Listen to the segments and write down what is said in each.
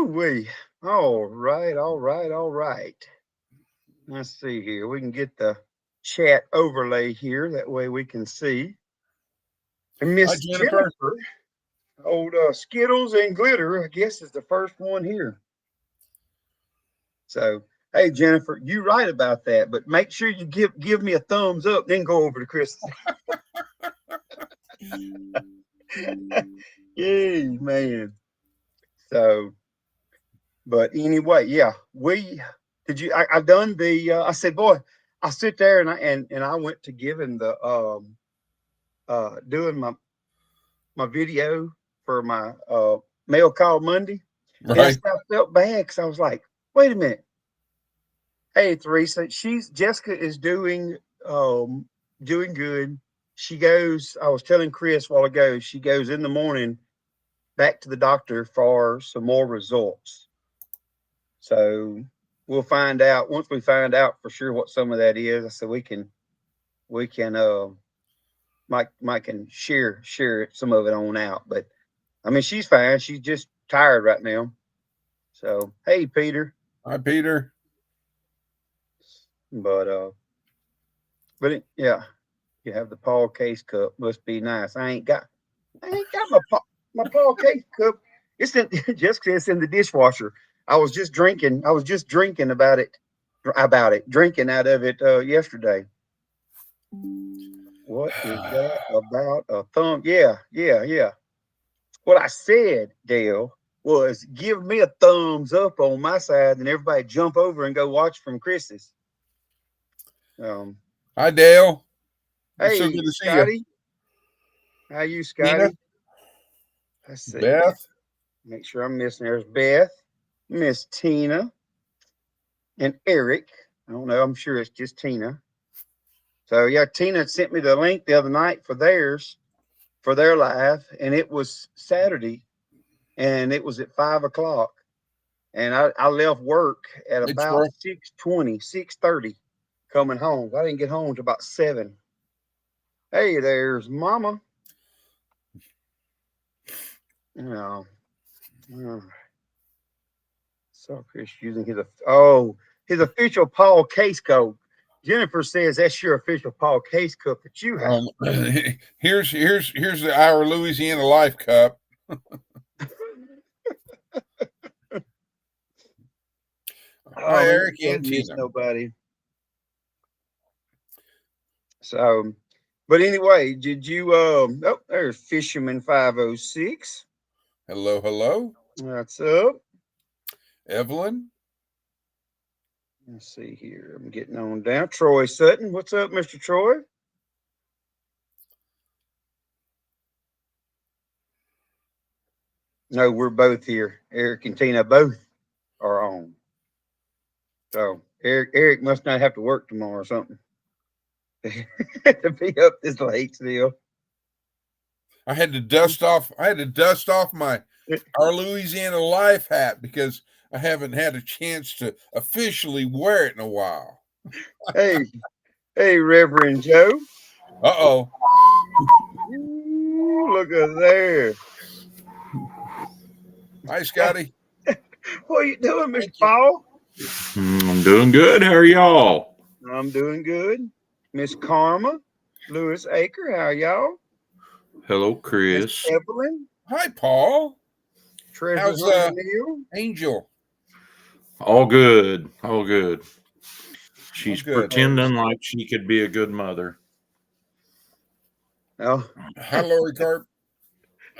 Ooh-wee. All right, all right, all right. Let's see here. We can get the chat overlay here. That way we can see. And Hi, Miss Jennifer. Jennifer, old Skittles and Glitter, I guess is the first one here. So, hey, Jennifer, you right about that, but make sure you give me a thumbs up, then go over to Chris. Yay, man. So, but anyway, yeah, I done the I said, boy, I sit there and I went to giving the doing my video for my mail call Monday. And I Right. felt bad because I was like, wait a minute. Hey Teresa, Jessica is doing good. She goes, I was telling Chris a while ago, she goes in the morning back to the doctor for some more results. So we'll find out once we find out for sure what some of that is. I said we can Mike can share some of it on out. But I mean she's fine. She's just tired right now. So hey Peter. Hi, Peter. But yeah, you have the Paul Case cup. Must be nice. I ain't got my Paul Case cup. It's in just it's in the dishwasher. I was just drinking drinking out of it yesterday. What is that about a thumb? Yeah, yeah, yeah. What I said, Dale, was give me a thumbs up on my side, and everybody jump over and go watch from Chris's. Um, Hi, Dale. It's so hey, good to see you. Scotty, how you, Tina, Scotty? Let's see. Beth. Make sure I'm missing. There's Beth, Miss Tina, and Eric. I don't know. I'm sure it's just Tina. So yeah, Tina sent me the link the other night for their live, and it was Saturday, and it was at 5 o'clock. And I left work at It's about 6:20, 6:30, coming home. I didn't get home till about 7. Hey, there's Mama. You know, so Chris using his official Paul Case code. Jennifer says that's your official Paul Case cup that you have. here's our Louisiana Life Cup. Hi, Eric and Tina. Nobody. So, but anyway, did you? Oh, there's Fisherman 506. Hello, hello. What's up? Evelyn. Let's see here. I'm getting on down. Troy Sutton. What's up, Mr. Troy? No, we're both here. Eric and Tina both are on. So Eric must not have to work tomorrow or something to be up this late still. I had to dust off my our Louisiana Life hat because I haven't had a chance to officially wear it in a while. Hey, Reverend Joe. Uh-oh. Ooh, look at there. Hi, Scotty. What are you doing, Mr. Paul? I'm doing good. How are y'all? I'm doing good. Miss Karma, Lewis Acre, how y'all? Hello, Miss Chris. Evelyn, Hi, Paul. Treasure How's Hunter Neil. Angel? All good. All good. She's good. pretending like she could be a good mother. Oh, Hi, Lori Carp.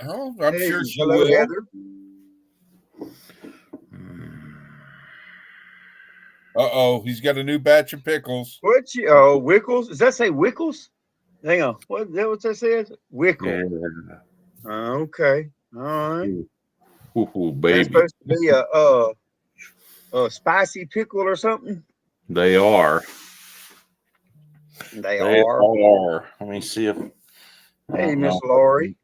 Oh, I'm sure she hello, will. Heather. Uh-oh, he's got a new batch of pickles. Wickles? Does that say Wickles? Hang on. What's that says? Wickle. Yeah. Okay. All right. Ooh, That's baby. supposed to be a spicy pickle or something. They are. They They are. are. Let me see if. Hey, Miss Lori.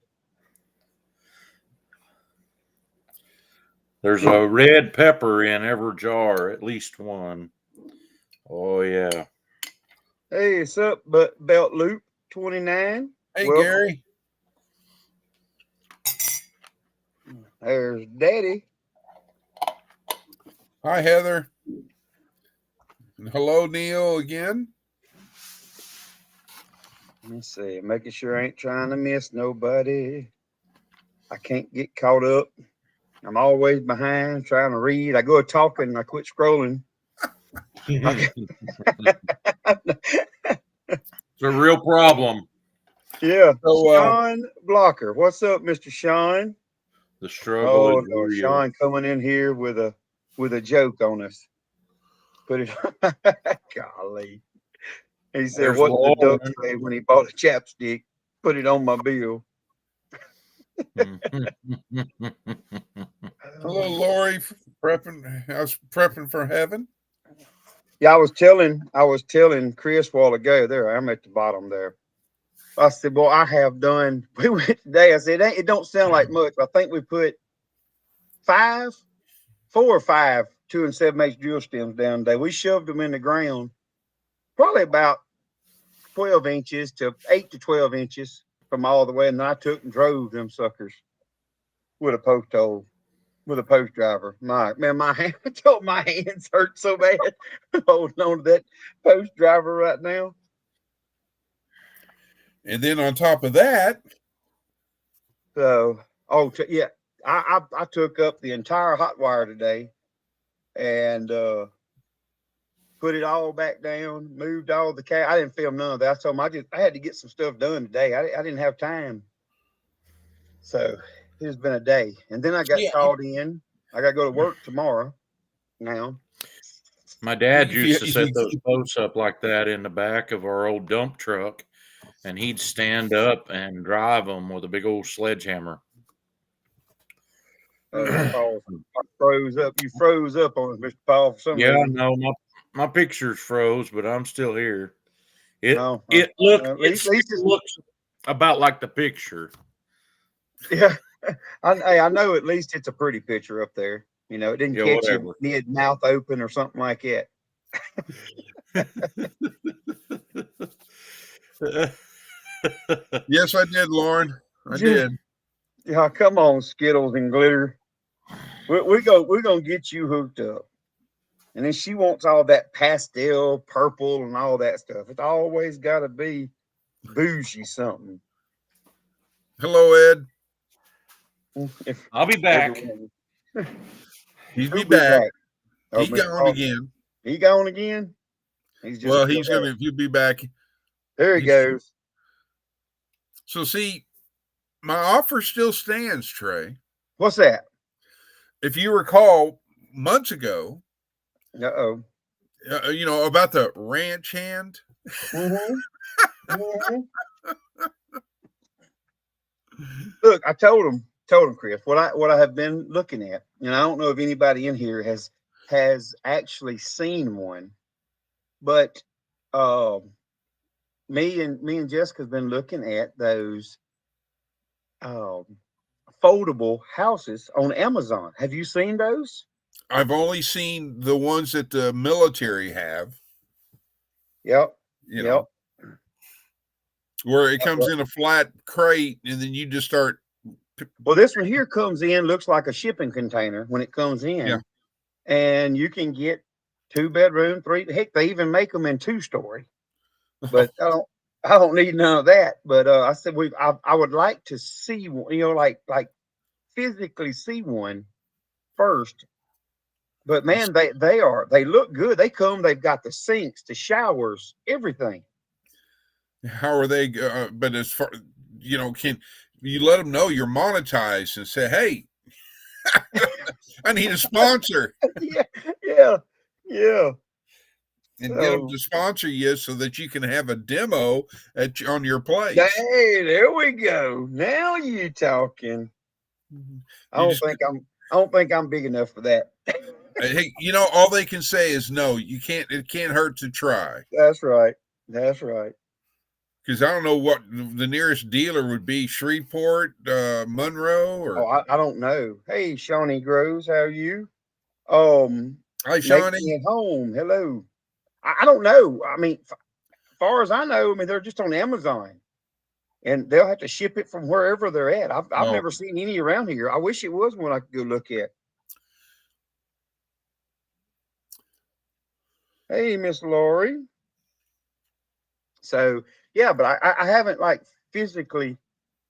There's a red pepper in every jar, at least one. Oh, yeah. Hey, what's up, Belt Loop 29? Hey, Welcome. Gary. There's Daddy. Hi, Heather. And hello, Neil, again. Let me see. Making sure I ain't trying to miss nobody. I can't get caught up. I'm always behind trying to read. I go talking and I quit scrolling. It's a real problem. Yeah. So, Sean Blocker. What's up, Mr. Sean? The struggle Oh is no, real. Sean coming in here with a joke on us. Put it golly. He said, There's what did the duck Lauren. say when he bought a chapstick? Put it on my bill. hello, Lori. I was prepping for heaven. Yeah, I was telling Chris a while ago. There, I'm at the bottom there. I said, "Boy, I have done." We went today. I said, "It don't sound like much." But I think we put 4 or 5 2 7/8 drill stems down today. We shoved them in the ground, probably about 12 inches to 8 to 12 inches from all the way, and I took and drove them suckers with a post hole. With a post driver. My hand, I told my hands hurt so bad holding on to that post driver right now. And then on top of that, So, yeah, I took up the entire hot wire today and put it all back down, moved all the cat. I didn't film none of that. I told him I had to get some stuff done today. I didn't have time. So it's been a day. And then I got called in. I got to go to work tomorrow now. My dad If used to set you, those posts up like that in the back of our old dump truck, and he'd stand up and drive them with a big old sledgehammer. Paul froze up. You froze up on us, Mr. Paul, for some Yeah, reason. no, my pictures froze, but I'm still here. It No, it at still least it's, looks about like the picture. yeah. I know at least it's a pretty picture up there. You know, it didn't Yeah, catch you whatever. mid mouth open or something like that. yes, I did, Lauren. I did. Yeah, come on, Skittles and glitter. We're gonna get you hooked up. And then she wants all that pastel purple and all that stuff. It's always got to be bougie something. Hello, Ed. I'll be back. He'll Who'll be back. Oh, He Mr. gone Paul. again. He gone again? He's just he'll be back. There he goes. So see, my offer still stands, Trey. What's that? If you recall, months ago, Uh-oh. About the ranch hand. Mm-hmm. Mm-hmm. Look, I told him, Chris, what I have been looking at, and I don't know if anybody in here has actually seen one, but me and Jessica's been looking at those foldable houses on Amazon. Have you seen those? I've only seen the ones that the military have. Yep. You know, where it comes in a flat crate and then you just start. Well, this one here comes in, looks like a shipping container when it comes in. Yeah. And you can get 2-bedroom, 3. Heck, they even make them in 2-story. But I don't need none of that. But I said I would like to see one, like physically see one first. But man, they look good. They've got the sinks, the showers, everything. How are they? But as far can you let them know you're monetized and say, hey, I need a sponsor. Yeah. And get them to sponsor you so that you can have a demo on your place. Hey, there we go. Now you talking. I don't think I'm big enough for that. Hey, all they can say is no. You can't. It can't hurt to try. That's right. Because I don't know what the nearest dealer would be. Shreveport, Monroe, or I don't know. Hey, Shawnee Groves, how are you? Hi, Shawnee. At home. Hello. I don't know. I mean, as far as I know, they're just on Amazon, and they'll have to ship it from wherever they're at. I've never seen any around here. I wish it was one I could go look at. Hey, Miss Lori. So yeah, but I haven't like physically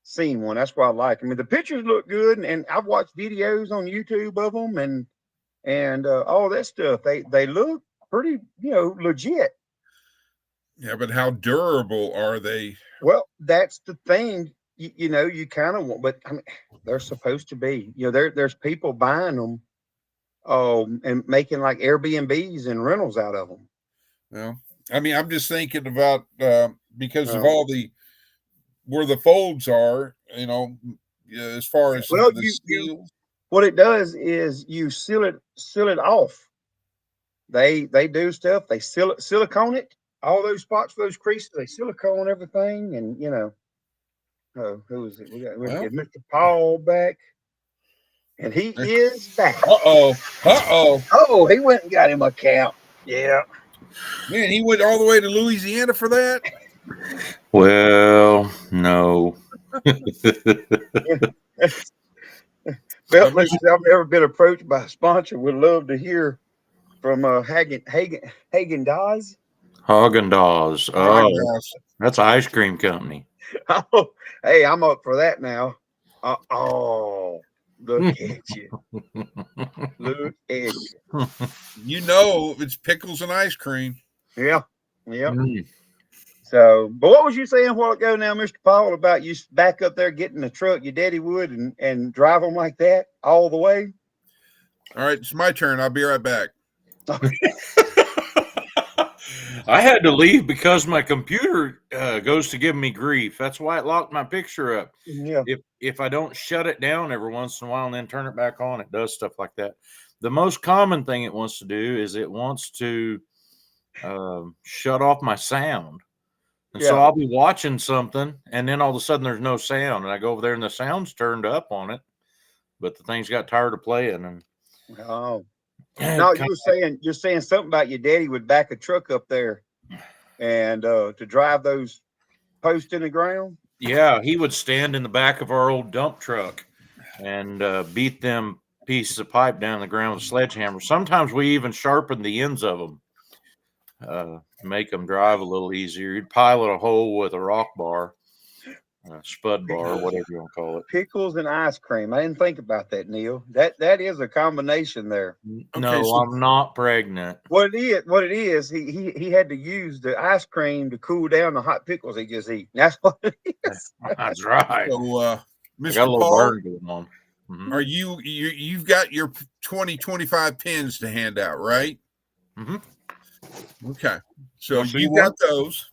seen one. That's why I like. I mean, the pictures look good, and I've watched videos on YouTube of them, and all that stuff. They look pretty, legit. Yeah, but how durable are they? Well, that's the thing. You kind of want, but I mean, they're supposed to be. There's people buying them, and making like Airbnbs and rentals out of them. Well, I mean, I'm just thinking about because of Um, all the where the folds are, as far as well, the you steel. what it does is you seal it off. They do stuff. They silicone it. All those spots, those creases, they silicone everything, and who is it? We Well, get Mr. Paul back, and he is back. uh-oh. Oh, he went and got him a count. Yeah. Man, he went all the way to Louisiana for that? Well, no. Belt listens. I've never been approached by a sponsor. Would love to hear from Hagen Dazs. Haagen Dazs. My Oh, gosh. that's an ice cream company. Oh, hey, I'm up for that now. Oh, look at you. Look at you. It's pickles and ice cream. Yeah. Yeah. Mm. So, but what was you saying a while ago now, Mr. Paul, about you back up there getting the truck your daddy would and drive them like that all the way? All right, it's my turn. I'll be right back. I had to leave because my computer goes to give me grief. That's why it locked my picture up. Yeah. If I don't shut it down every once in a while and then turn it back on, it does stuff like that. The most common thing it wants to do is it wants to shut off my sound. And so I'll be watching something, and then all of a sudden there's no sound, and I go over there and the sound's turned up on it, but the thing's got tired of playing. And oh, no, you're saying something about your daddy would back a truck up there and to drive those posts in the ground. yeah, he would stand in the back of our old dump truck and beat them pieces of pipe down the ground with a sledgehammer. Sometimes we even sharpened the ends of them, make them drive a little easier. You'd pilot a hole with a rock bar, spud bar, whatever you want to call it. Pickles and ice cream. I didn't think about that, Neil. That is a combination there. No, so I'm not pregnant. What it is, he had to use the ice cream to cool down the hot pickles he just eat. That's what it is. That's right. So, I Mr. got a little Paul, burn going on. Mm-hmm. are you've got your 2025 pins to hand out, right? Mm-hmm. Okay. So Want to you see got those.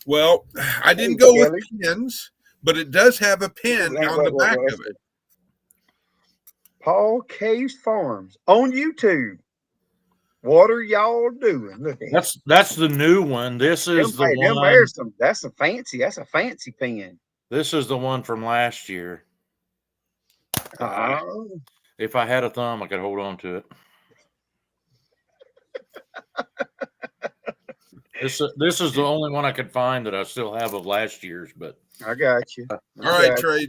Well, I didn't go with pins, but it does have a pin on the back of it. Paul Caves Farms on YouTube. What are y'all doing? Look at That's the new one. This is the one. That's a fancy pen. This is the one from last year. If I had a thumb, I could hold on to it. This is the only one I could find that I still have of last year's, but I got you. All right, Trey.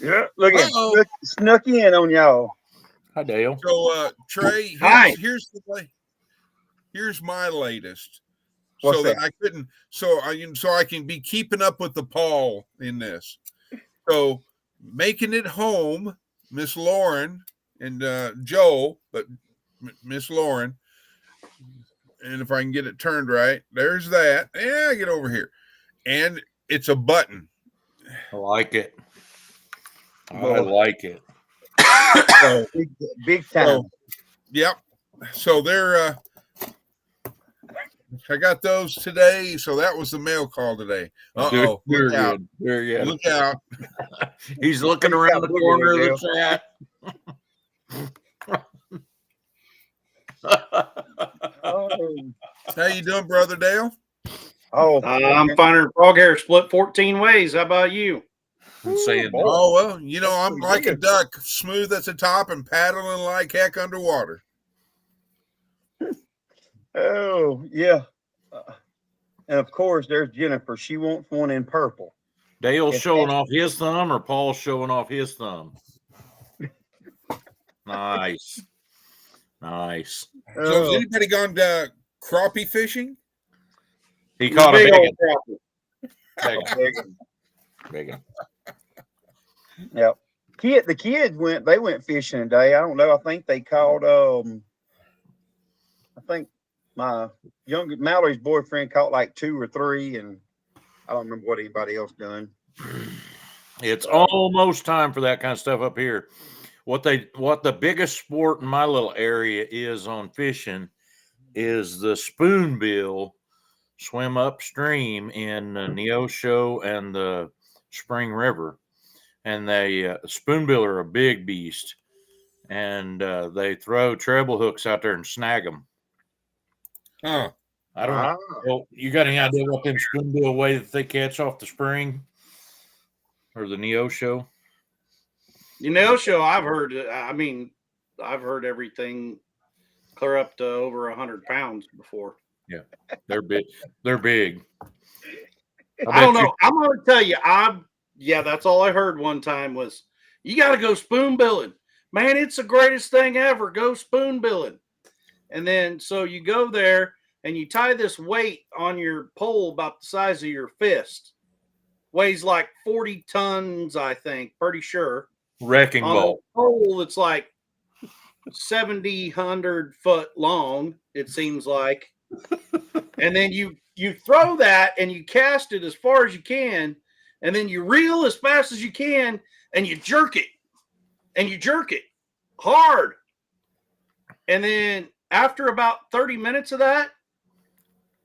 Yeah, look at snuck in on y'all. Hi, Dale. So, Trey, here's my latest. What's so that? I couldn't, so I can be keeping up with the Paul in this. So, making it home, Miss Lauren and Joel, but Miss Lauren. And if I can get it turned right, there's that. Yeah, get over here. And it's a button. I like it. I like it. So, big time. So, yep. So they're I got those today. So that was the mail call today. Uh-oh. Look out. Look out. He's looking around the corner of the chat. How you doing, Brother Dale? Oh, I'm finding frog hair split 14 ways. How about you? Oh, well, I'm like a duck, smooth at the top and paddling like heck underwater. Oh, yeah. And of course, there's Jennifer. She wants one in purple. Dale's showing off his thumb, or Paul's showing off his thumb? Nice. Nice. So has Oh, anybody gone crappie fishing? He caught a Big big old one. crappie. Big one. Big one. yeah. The kids went fishing today. I don't know. I think they caught I think my Mallory's boyfriend caught like 2 or 3, and I don't remember what anybody else done. It's almost time for that kind of stuff up here. What the biggest sport in my little area is on fishing is the spoonbill swim upstream in the Neosho and the Spring River. And they spoonbill are a big beast, and they throw treble hooks out there and snag them. Huh. I don't know. Well, you got any idea what them spoonbill weigh that they catch off the spring or the Neosho? Neosho, I've heard. I mean, I've heard everything clear up to over 100 pounds before. Yeah, they're big. They're big. I don't know. I'm going to tell you. That's all I heard one time was, you got to go spoonbilling. Man, it's the greatest thing ever. Go spoonbilling. And then so you go there and you tie this weight on your pole about the size of your fist. Weighs like 40 tons, I think. Pretty sure. Wrecking On ball. a pole that's like 70, 100 foot long, it seems like. And then you throw that and you cast it as far as you can, and then you reel as fast as you can, and you jerk it. And you jerk it hard. And then after about 30 minutes of that,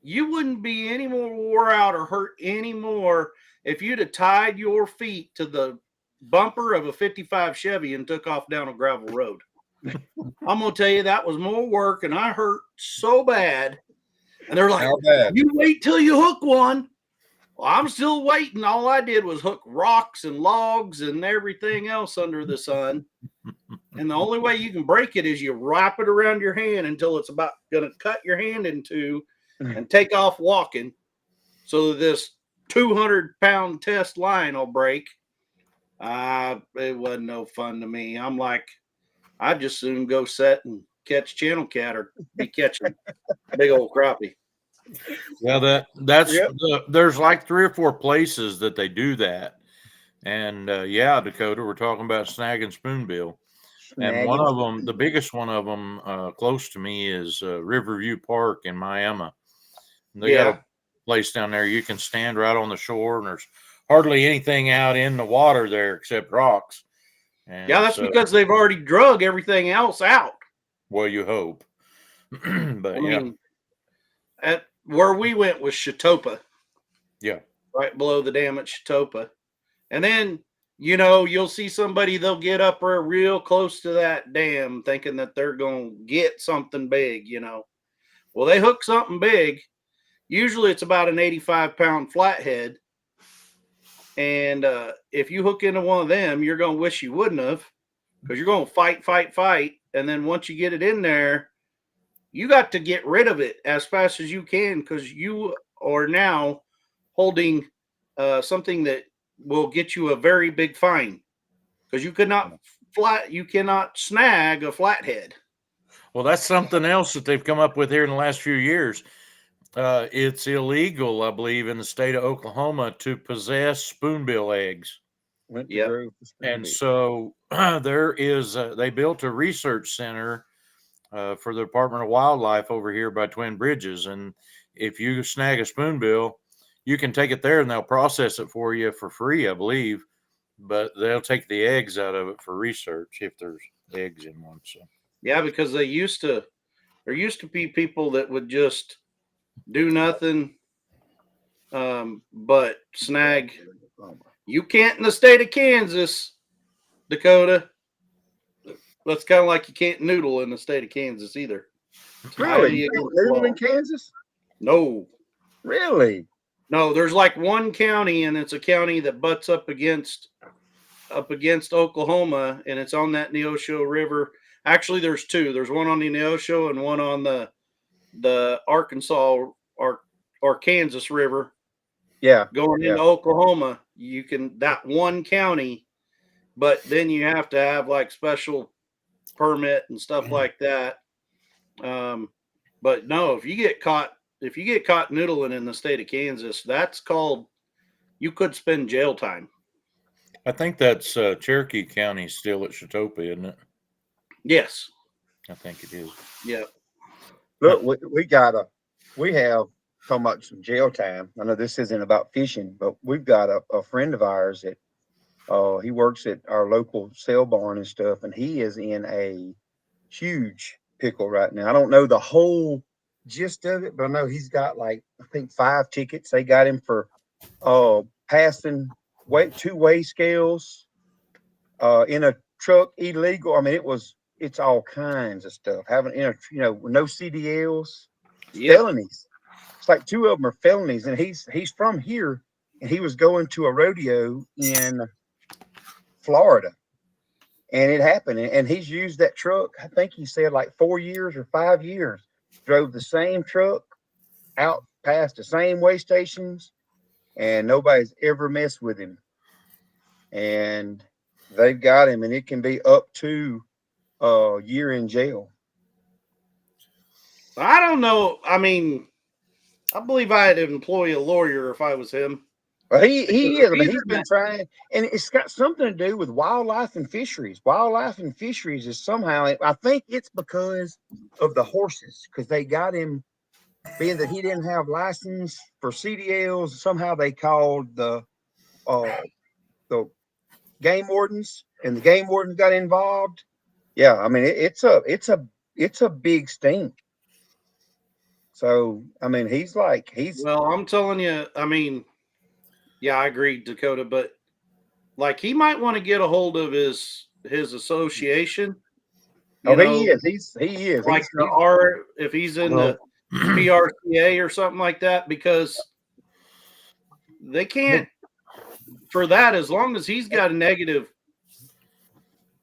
you wouldn't be any more wore out or hurt anymore if you'd have tied your feet to the bumper of a 55 Chevy and took off down a gravel road. I'm going to tell you, that was more work, and I hurt so bad. And they're like, How bad? you wait till you hook one. Well, I'm still waiting. All I did was hook rocks and logs and everything else under the sun. And the only way you can break it is you wrap it around your hand until it's about going to cut your hand in two and take off walking, so that this 200-pound test line will break. It wasn't no fun to me. I'm like, I'd just soon go set and catch channel cat or be catching big old crappie. Yeah, there's like 3 or 4 places that they do that. And Dakota, we're talking about snagging spoonbill. And one of them, the biggest one of them close to me is Riverview Park in Miami. And they got a place down there you can stand right on the shore, and there's hardly anything out in the water there except rocks. And that's because they've already drug everything else out. Well, you hope. But I mean, at where we went was Chatopa. Yeah. Right below the dam at Chatopa. And then, you'll see somebody, they'll get up there real close to that dam thinking that they're going to get something big, Well, they hook something big. Usually it's about an 85-pound flathead. And if you hook into one of them, you're going to wish you wouldn't have, because you're going to fight. And then once you get it in there, you got to get rid of it as fast as you can, because you are now holding something that will get you a very big fine, because you cannot snag a flathead. Well, that's something else that they've come up with here in the last few years. It's illegal, I believe, in the state of Oklahoma to possess spoonbill eggs. And so there is, they built a research center for the Department of Wildlife over here by Twin Bridges. And if you snag a spoonbill, you can take it there and they'll process it for you for free, I believe. But they'll take the eggs out of it for research if there's eggs in one. So yeah, because there used to be people that would just do nothing but snag. You can't in the state of Kansas, Dakota. That's kind of like you can't noodle in the state of Kansas either. Really? You can't noodle in Kansas? No. Really? No, there's like one county, and it's a county that butts up against Oklahoma, and it's on that Neosho River. Actually, there's 2. There's one on the Neosho and one on the Arkansas or Kansas River. Yeah. Going into Oklahoma, you can, that one county, but then you have to have like special permit and stuff like that. But no, if you get caught noodling in the state of Kansas, that's called, you could spend jail time. I think that's Cherokee County still at Chatopa, isn't it? Yes. I think it is. Yeah. Look, we have talking about some jail time. I know this isn't about fishing, but we've got a friend of ours that he works at our local sale barn and stuff, and he is in a huge pickle right now. I don't know the whole gist of it, but I know he's got like I think 5 tickets. They got him for passing two-way scales in a truck illegal. I mean, it's all kinds of stuff. Having with no CDLs, Yep. felonies. It's like 2 of them are felonies, and he's from here, and he was going to a rodeo in Florida, and it happened. And he's used that truck. I think he said like 4 years or 5 years. Drove the same truck out past the same way stations, and nobody's ever messed with him. And they've got him, and it can be up to a year in jail. I don't know. I mean, I believe I'd employ a lawyer if I was him. Well, he is. I mean, He's he's been trying, and it's got something to do with wildlife and fisheries. Wildlife and fisheries is somehow, I think it's because of the horses, because they got him, being that he didn't have license for CDLs. Somehow they called the game wardens, and the game wardens got involved. Yeah, I mean, it's a big stink. So, I mean, Well, I'm telling you, I mean, yeah, I agree, Dakota, but like he might want to get a hold of his association. he is. He is. Like if he's in the PRCA or something like that, because they can't for that as long as he's got a negative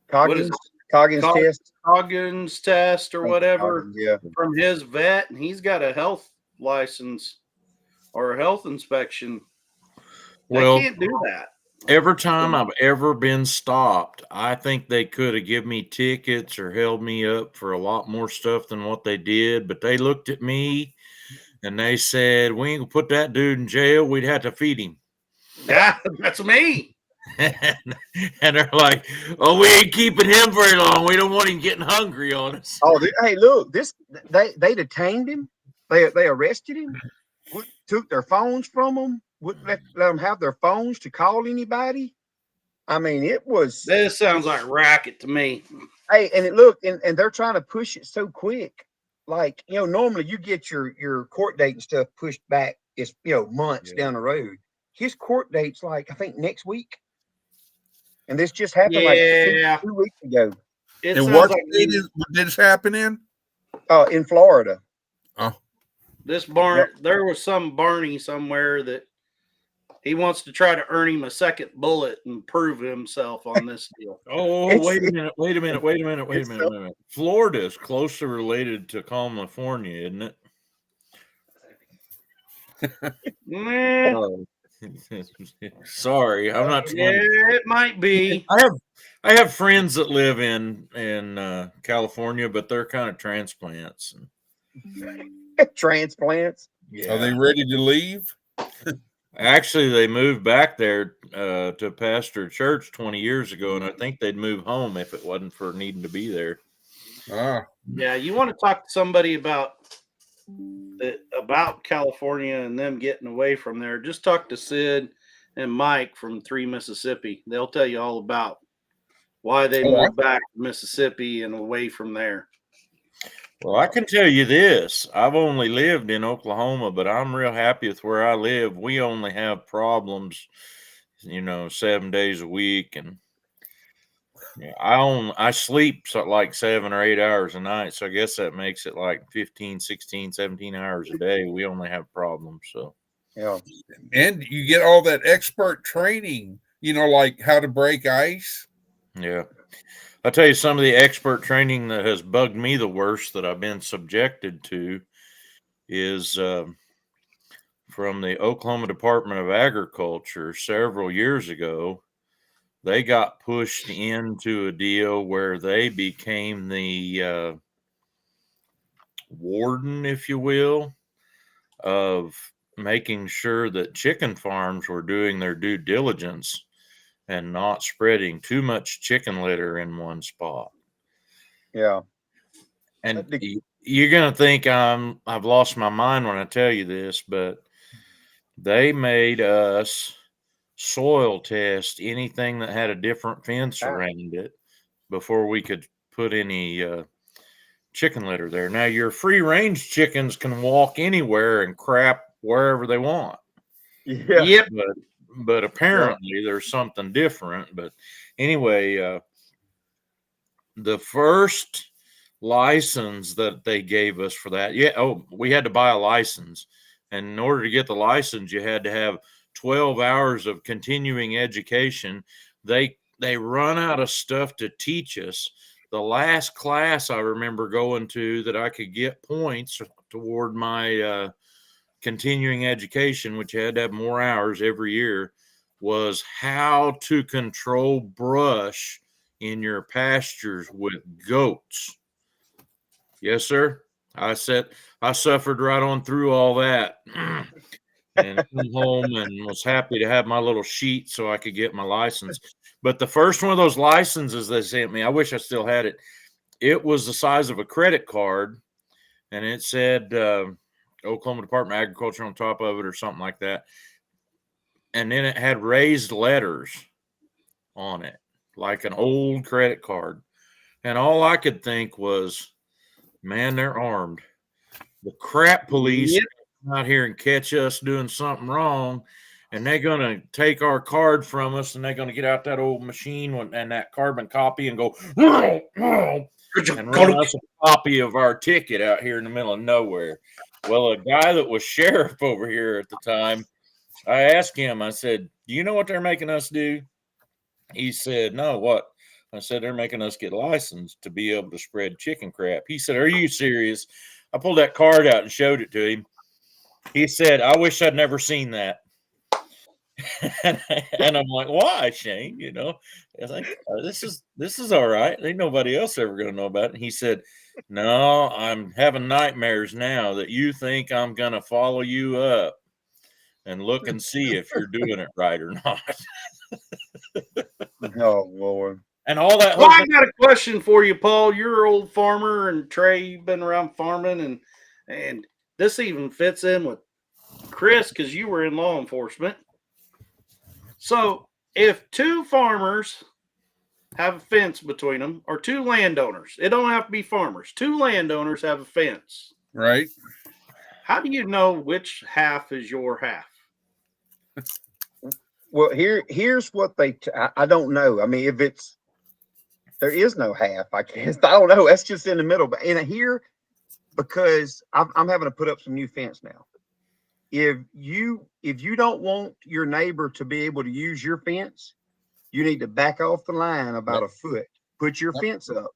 Coggins test. Coggins test or whatever yeah. from his vet, and he's got a health license or a health inspection. Well, they can't do that. Every time I've ever been stopped, I think they could have given me tickets or held me up for a lot more stuff than what they did. But they looked at me and they said, "We ain't gonna put that dude in jail. We'd have to feed him." Yeah, that's me. And they're like, "Oh, we ain't keeping him very long. We don't want him getting hungry on us." Oh, hey, look! They detained him. They arrested him. Took their phones from them. Wouldn't let them have their phones to call anybody. I mean, it was. This sounds like racket to me. Hey, and and they're trying to push it so quick. Like, normally you get your court date and stuff pushed back. It's months down the road. His court date's like I think next week, and this just happened like 2 weeks ago. And what state did this happen in? In Florida. Oh, this barn. There was some Barney somewhere that he wants to try to earn him a second bullet and prove himself on this deal. Oh, wait a minute. Florida is closely related to California, isn't it? Oh. Sorry, I'm not. It might be. I have friends that live in California, but they're kind of transplants. Transplants. Yeah. Are they ready to leave? Actually, they moved back there to pastor church 20 years ago, and I think they'd move home if it wasn't for needing to be there. Yeah, you want to talk to somebody about California and them getting away from there. Just talk to Sid and Mike from 3 Mississippi. They'll tell you all about why they moved back to Mississippi and away from there. Well, I can tell you this. I've only lived in Oklahoma, but I'm real happy with where I live. We only have problems, 7 days a week. And I sleep like 7 or 8 hours a night. So I guess that makes it like 15, 16, 17 hours a day. We only have problems. So, yeah. And you get all that expert training, like how to break ice. Yeah. I'll tell you some of the expert training that has bugged me the worst that I've been subjected to is from the Oklahoma Department of Agriculture several years ago. They got pushed into a deal where they became the warden, if you will, of making sure that chicken farms were doing their due diligence and not spreading too much chicken litter in one spot. Yeah. And you're going to think I've lost my mind when I tell you this, but they made us soil test anything that had a different fence around it before we could put any chicken litter there. Now, your free range chickens can walk anywhere and crap wherever they want. Yeah. Yep. But apparently there's something different. But anyway, the first license that they gave us for that, we had to buy a license. And in order to get the license, you had to have 12 hours of continuing education. They run out of stuff to teach us. The last class I remember going to that I could get points toward my continuing education, which had to have more hours every year, was how to control brush in your pastures with goats. Yes, sir. I suffered right on through all that and come home and was happy to have my little sheet so I could get my license. But the first one of those licenses they sent me, I wish I still had it. It was the size of a credit card, and it said Oklahoma Department of Agriculture on top of it or something like that. And then it had raised letters on it, like an old credit card. And all I could think was, man, they're armed. The crap police come out here and catch us doing something wrong, and they're going to take our card from us, and they're going to get out that old machine and that carbon copy and go and run us a copy of our ticket out here in the middle of nowhere. Well, a guy that was sheriff over here at the time, I asked him, I said, do you know what they're making us do? He said, no, what? I said, they're making us get licensed to be able to spread chicken crap. He said, are you serious? I pulled that card out and showed it to him. He said, I wish I'd never seen that. And I'm like, why, Shane? You know, I think this is all right. Ain't nobody else ever going to know about it. And he said, no, I'm having nightmares now that you think I'm going to follow you up and look and see if you're doing it right or not. Oh, Lord. And all that. Well, I got a question for you, Paul. You're an old farmer, and Trey, you've been around farming, and this even fits in with Chris because you were in law enforcement. So, if two farmers have a fence between them, or two landowners, it don't have to be farmers. Two landowners have a fence, Right. How do you know which half is your half? Well, here's what I don't know. I mean, there is no half, I guess. I don't know. That's just in the middle. But in here, because I'm having to put up some new fence now. If you don't want your neighbor to be able to use your fence, you need to back off the line about a foot, put your fence up,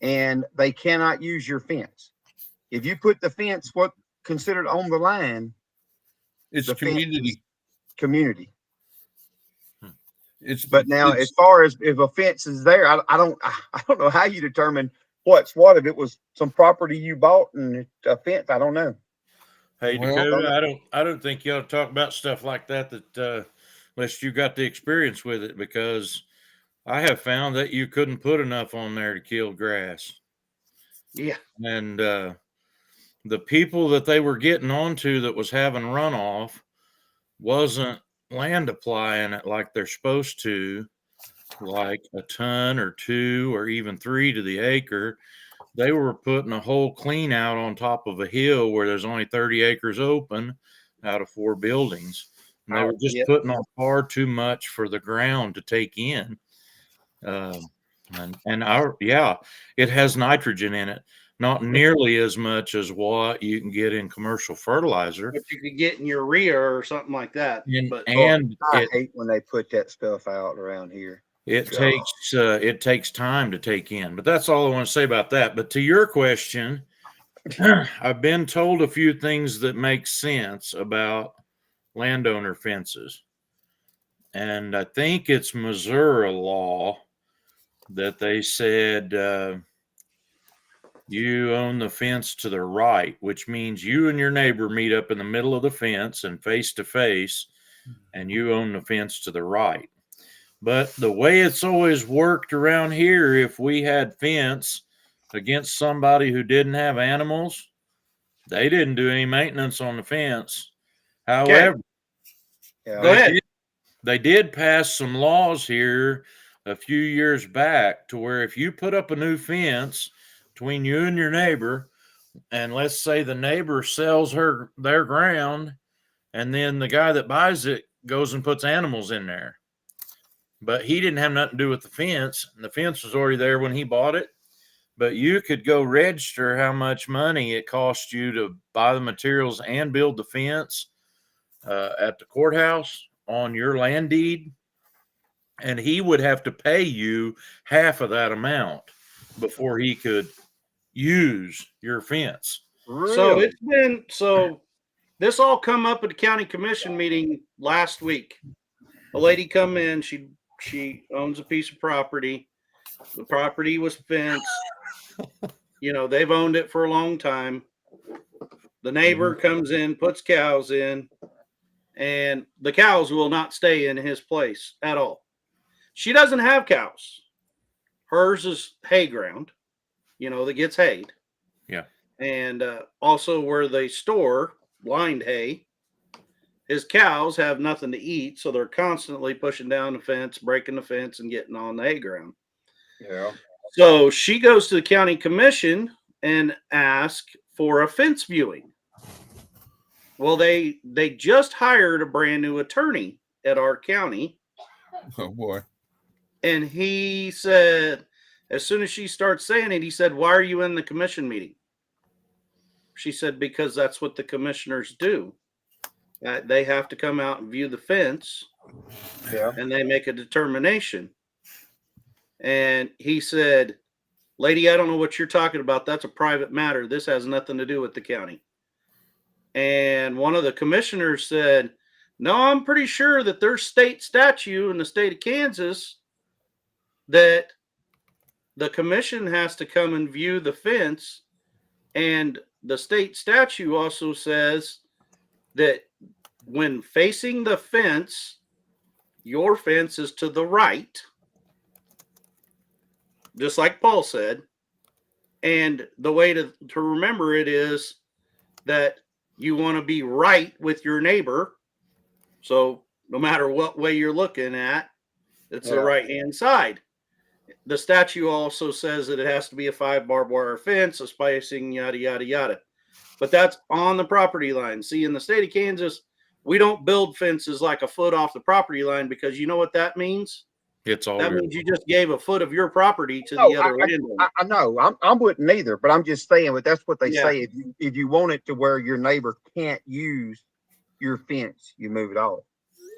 and they cannot use your fence. If you put the fence considered on the line, it's the community. Community. But now, as far as if a fence is there, I don't know how you determine what's what. If it was some property you bought and a fence, I don't know. Hey, Dakota, I don't think you ought to talk about stuff like that unless you got the experience with it, because I have found that you couldn't put enough on there to kill grass. Yeah. And the people that they were getting onto that was having runoff wasn't land applying it like they're supposed to, like a ton or 2 or even 3 to the acre. They were putting a whole clean out on top of a hill where there's only 30 acres open out of 4 buildings. And they were just putting on far too much for the ground to take in. It has nitrogen in it. Not nearly as much as what you can get in commercial fertilizer. But you could get in urea or something like that. I hate when they put that stuff out around here. It takes time to take in, but that's all I want to say about that. But to your question, I've been told a few things that make sense about landowner fences. And I think it's Missouri law that they said You own the fence to the right, which means you and your neighbor meet up in the middle of the fence and face to face, and you own the fence to the right. But the way it's always worked around here, if we had fence against somebody who didn't have animals, they didn't do any maintenance on the fence. However, Yeah. Go ahead. they did pass some laws here a few years back to where if you put up a new fence between you and your neighbor, and let's say the neighbor sells their ground, and then the guy that buys it goes and puts animals in there, but he didn't have nothing to do with the fence, and the fence was already there when he bought it. But you could go register how much money it cost you to buy the materials and build the fence at the courthouse on your land deed, and he would have to pay you half of that amount before he could use your fence. So Really? this all come up at the county commission meeting last week. A lady come in, she owns a piece of property. The property was fenced. They've owned it for a long time. The neighbor comes in, puts cows in, and the cows will not stay in his place at all. She doesn't have cows. Hers is hay ground, that gets hayed. Yeah. And also where they store lined hay, his cows have nothing to eat, so they're constantly pushing down the fence, breaking the fence, and getting on the hay ground. Yeah. So she goes to the county commission and asks for a fence viewing. Well, they just hired a brand new attorney at our county. Oh boy. And he said, as soon as she starts saying it, he said, "Why are you in the commission meeting?" She said, "Because that's what the commissioners do. They have to come out and view the fence, Yeah. and they make a determination." And he said, "Lady, I don't know what you're talking about. That's a private matter. This has nothing to do with the county." And one of the commissioners said, "No, I'm pretty sure that there's state statute in the state of Kansas that the commission has to come and view the fence. And the state statute also says that when facing the fence, your fence is to the right, just like Paul said. And the way to remember it is that you want to be right with your neighbor. So no matter what way you're looking at, it's the right hand side. The statute also says that it has to be a 5 barbed wire fence, a spacing, yada, yada, yada. But that's on the property line. See, in the state of Kansas, we don't build fences like a foot off the property line, because you know what that means? It's all That means you just gave a foot of your property to the other landowner. I know. I wouldn't either, but I'm just saying. But that's what they Yeah. say. If you want it to where your neighbor can't use your fence, you move it off.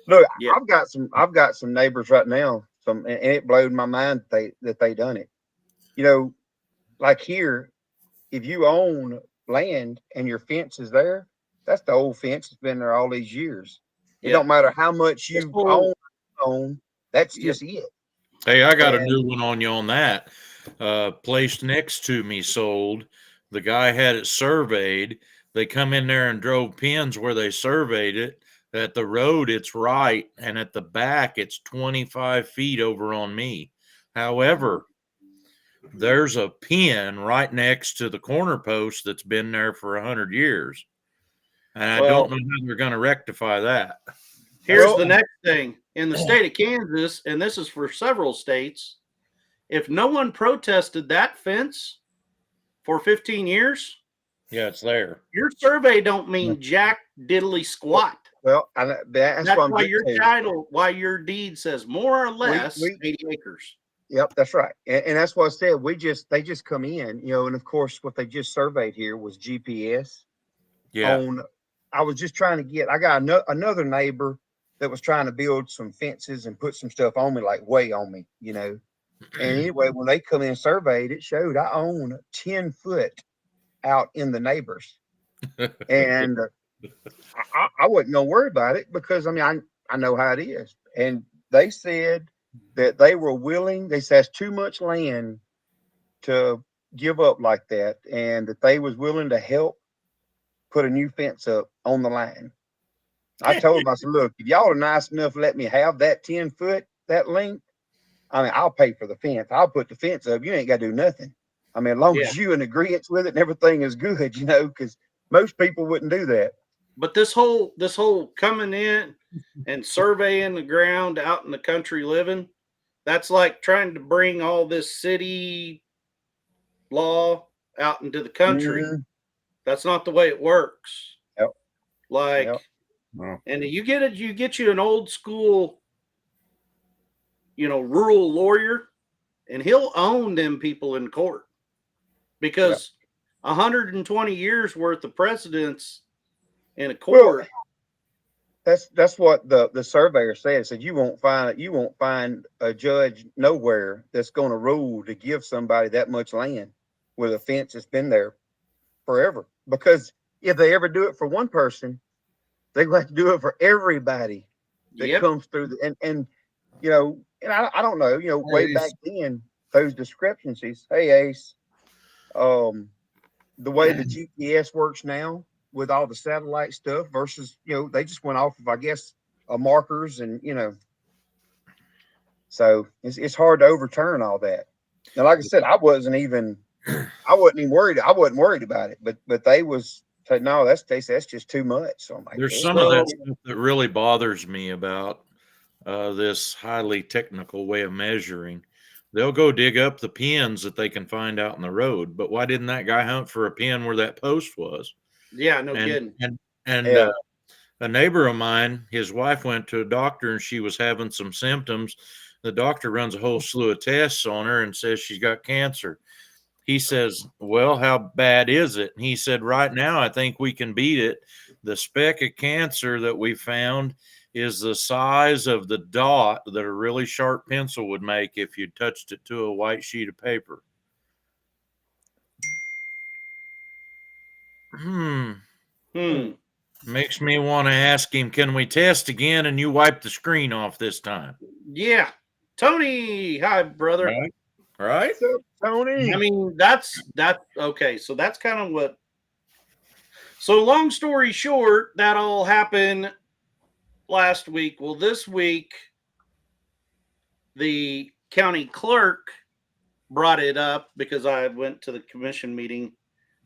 Look, Yeah. I've got some neighbors right now. And it blowed my mind that they done it. Like here, if you own land and your fence is there, that's the old fence that's been there all these years. It don't matter how much you own. That's just it. Hey, I got a new one on you on that. Place next to me sold. The guy had it surveyed. They come in there and drove pins where they surveyed it. At the road, it's right, and at the back, it's 25 feet over on me. However, there's a pin right next to the corner post that's been there for 100 years. And I don't know how they're going to rectify that. Here's the next thing. In the state of Kansas, and this is for several states, if no one protested that fence for 15 years, yeah, it's there. Your survey don't mean jack diddly squat. Well, that's why your title, why your deed says more or less 80 acres. Yep, that's right. And that's what I said. They just come in, and of course what they just surveyed here was GPS. Yeah. I was just trying to I got another neighbor that was trying to build some fences and put some stuff on me, like way on me, And anyway, when they come in and surveyed, it showed I own 10 foot out in the neighbors. And I wasn't gonna worry about it because I know how it is. And they said that they were willing. They said it's too much land to give up like that, and that they was willing to help put a new fence up on the line. I told them, I said, look, if y'all are nice enough to let me have that 10 foot, that length, I mean, I'll pay for the fence. I'll put the fence up. You ain't got to do nothing. I mean, as long Yeah. as you in agreement with it and everything is good, you know, because most people wouldn't do that. But this whole coming in and surveying the ground out in the country living, that's like trying to bring all this city law out into the country. Mm-hmm. That's not the way it works. Yep. Like, Yep. No. and you get you an old school, rural lawyer, and he'll own them people in court because 120 years worth of precedents in a court. Well, that's what the surveyor said you won't find a judge nowhere that's going to rule to give somebody that much land with a fence that's been there forever. Because if they ever do it for one person, they're going to have to do it for everybody that comes through. And I don't know, way back then, those discrepancies. Hey, Ace, the way the GPS works now with all the satellite stuff versus, they just went off of, I guess, markers and, so it's hard to overturn all that. And like I said, I wasn't even worried. I wasn't worried about it, but they said, no, that's just too much. So I'm like, There's some of that stuff that really bothers me about this highly technical way of measuring. They'll go dig up the pins that they can find out in the road, but why didn't that guy hunt for a pin where that post was? Yeah, no kidding. And a neighbor of mine, his wife went to a doctor and she was having some symptoms. The doctor runs a whole slew of tests on her and says she's got cancer. He says, well, how bad is it? And he said, right now, I think we can beat it. The speck of cancer that we found is the size of the dot that a really sharp pencil would make if you touched it to a white sheet of paper. Makes me want to ask him, can we test again and you wipe the screen off this time? Yeah. Tony, hi, brother. Right? What's up, Tony? I mean, that's okay. So that's kind of what. So long story short, that all happened last week. Well, this week, the county clerk brought it up because I went to the commission meeting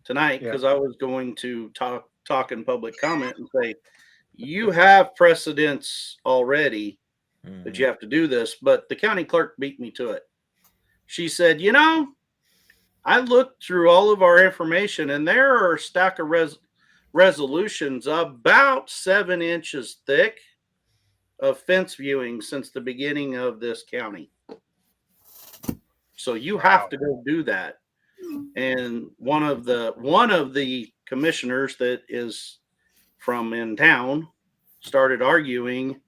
tonight because I was going to talk in public comment and say, you have precedents already that you have to do this, but the county clerk beat me to it. She said, I looked through all of our information and there are a stack of resolutions about 7 inches thick of fence viewing since the beginning of this county. So you have to go do that. And one of the commissioners that is from in town started arguing,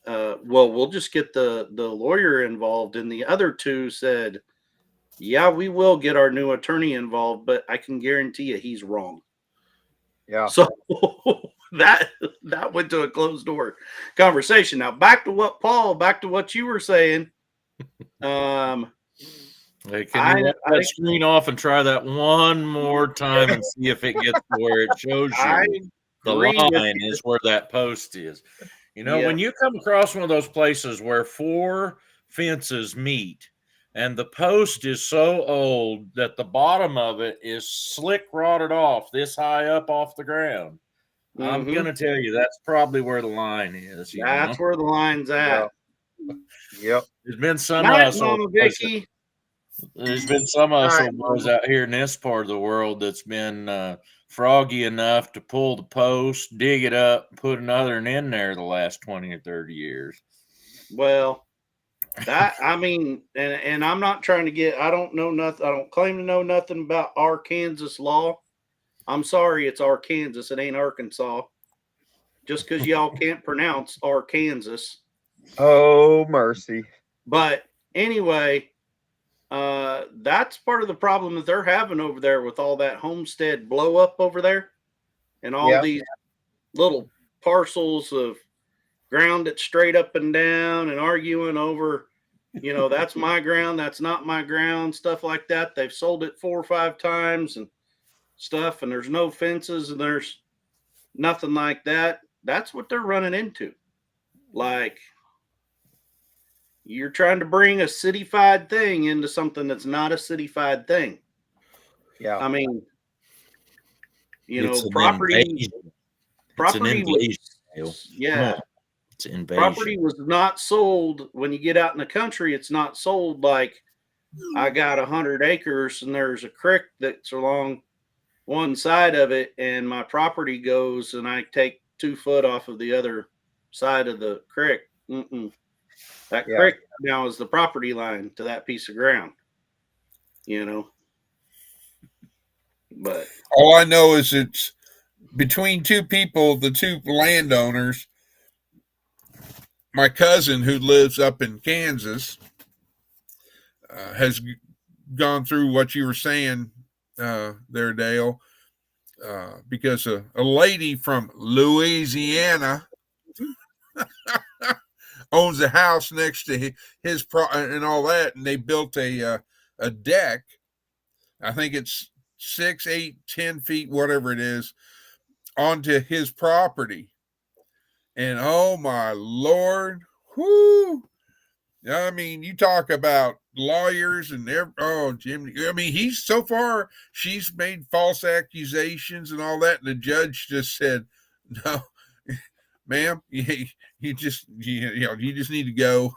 well, we'll just get the lawyer involved. And the other two said, yeah, we will get our new attorney involved, but I can guarantee you he's wrong. Yeah. So that went to a closed door conversation. Now back to what you were saying. Hey, can you wipe that screen off and try that one more time and see if it gets to where it shows you the line is where that post is? When you come across one of those places where 4 fences meet and the post is so old that the bottom of it is slick rotted off this high up off the ground, I'm going to tell you that's probably where the line is. That's where the line's at. Yep. There's been some of us. There's been some of us boys out here in this part of the world that's been froggy enough to pull the post, dig it up, put another one in there the last 20 or 30 years. Well, and I'm not trying to I don't know nothing. I don't claim to know nothing about Arkansas law. I'm sorry, it's Arkansas. It ain't Arkansas. Just because y'all can't pronounce Arkansas. Oh, mercy. But anyway, that's part of the problem that they're having over there with all that homestead blow up over there and all these little parcels of ground that's straight up and down and arguing over You know, that's my ground. That's not my ground. Stuff like that. They've sold it 4 or 5 times and stuff, and there's no fences and there's nothing like that. That's what they're running into. Like, you're trying to bring a cityfied thing into something that's not a cityfied thing. Yeah. I mean, you It's know, an property invasion. It's an property invasion. Dale. was, Come yeah, on. It's an invasion. property was not sold. When you get out in the country, it's not sold like, I got 100 acres and there's a creek that's along one side of it, and my property goes and I take 2 foot off of the other side of the creek. That Yeah. creek now is the property line to that piece of ground, you know. But All I know is it's between two people, the two landowners. My cousin, who lives up in Kansas, has gone through what you were saying there, Dale, because a lady from Louisiana owns a house next to his and all that, and they built a deck. I think it's 6, 8, 10 feet, whatever it is, onto his property. And oh my Lord, whoo! I mean, you talk about lawyers and Jimmy. I mean, she's made false accusations and all that, and the judge just said, "No, ma'am, you just need to go."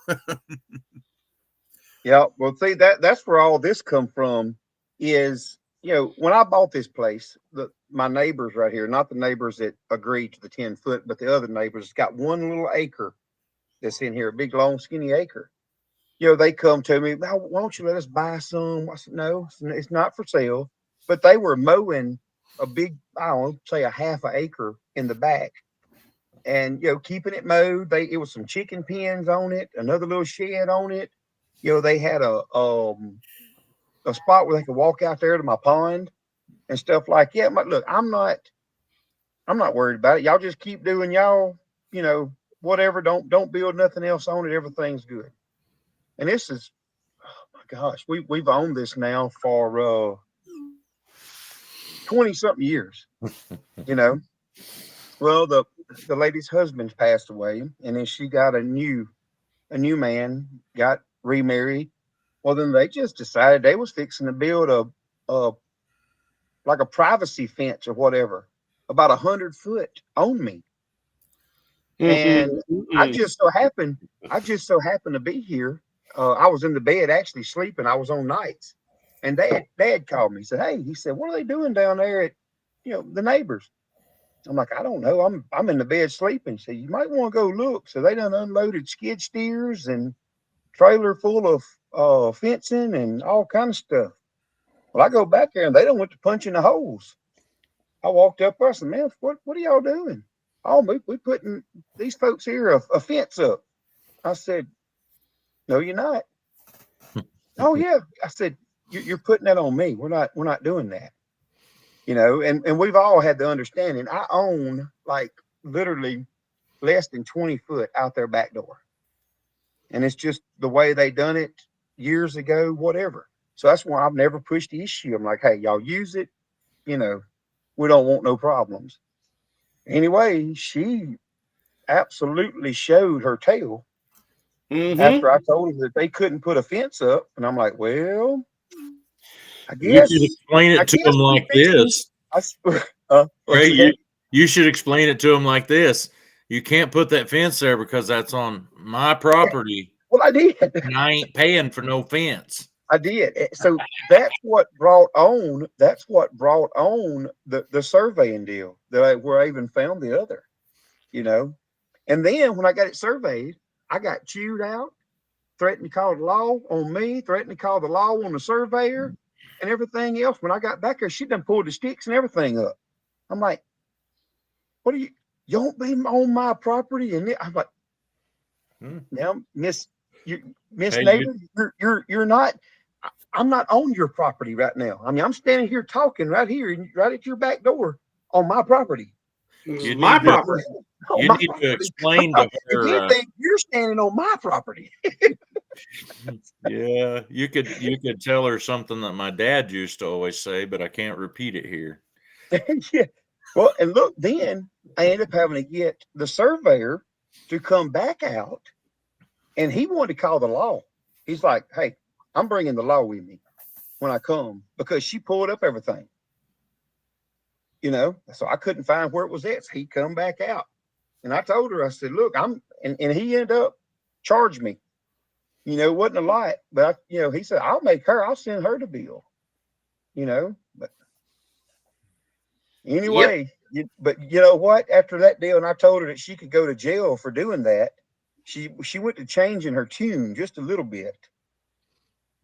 Yeah. Well, see, that's where all this come from is, when I bought this place, my neighbors right here, not the neighbors that agreed to the 10 foot, but the other neighbors, got one little acre that's in here, a big, long, skinny acre. They come to me, "Why don't you let us buy some?" I said, "No, it's not for sale." But they were mowing a big, I don't know, say a half an acre in the back, and keeping it mowed. It was some chicken pens on it, another little shed on it. They had a spot where they could walk out there to my pond and stuff like that. But look, I'm not worried about it. Y'all just keep doing y'all, whatever. Don't build nothing else on it. Everything's good. And this is, oh my gosh, we've owned this now for 20 something years. Well, the lady's husband passed away, and then she got a new man, got remarried. Well, then they just decided they was fixing to build like a privacy fence or whatever, about 100 foot on me. And I just so happened to be here. I was in the bed actually sleeping. I was on nights, and Dad called me. Said, "Hey," he said, "what are they doing down there at, the neighbors?" I'm like, "I don't know. I'm in the bed sleeping." So you might want to go look. So they done unloaded skid steers and trailer full of fencing and all kind of stuff. Well, I go back there and they don't went to punching the holes. I walked up there. I said, "Man, what are y'all doing?" "Oh, we putting these folks here a fence up." I said, "No, you're not." "Oh yeah." I said, you're putting that on me. We're not doing that. And we've all had the understanding. I own like literally less than 20 foot out their back door. And it's just the way they done it years ago, whatever. So that's why I've never pushed the issue. I'm like, "Hey, y'all use it. We don't want no problems." Anyway, she absolutely showed her tail after I told her that they couldn't put a fence up. And I'm like, "Well, I You guess should explain it to them like this. You should explain it to them like this. You can't put that fence there because that's on my property. Well, I did. And I ain't paying for no fence. I did. So that's what brought on the surveying deal where I even found the other, And then when I got it surveyed, I got chewed out, threatened to call the law on me, threatened to call the law on the surveyor and everything else. When I got back there, she done pulled the sticks and everything up. I'm like, "What are you don't be on my property?" And I'm like, "Now, Miss Neighbor, you're not, I'm not on your property right now. I mean, I'm standing here talking right here, right at your back door on my property." My property. You my need to property. explain to If you her. think you're standing on my property. Yeah, you could tell her something that my dad used to always say, but I can't repeat it here. Yeah. Well, and look, then I ended up having to get the surveyor to come back out, and he wanted to call the law. He's like, "Hey, I'm bringing the law with me when I come because she pulled up everything, So I couldn't find where it was at. So he come back out, and I told her, I said, "Look, and he ended up charged me. Wasn't a lot, but he said, I'll send her the bill, but Yep. anyway, but you know what? After that deal, and I told her that she could go to jail for doing that. She went to changing her tune just a little bit,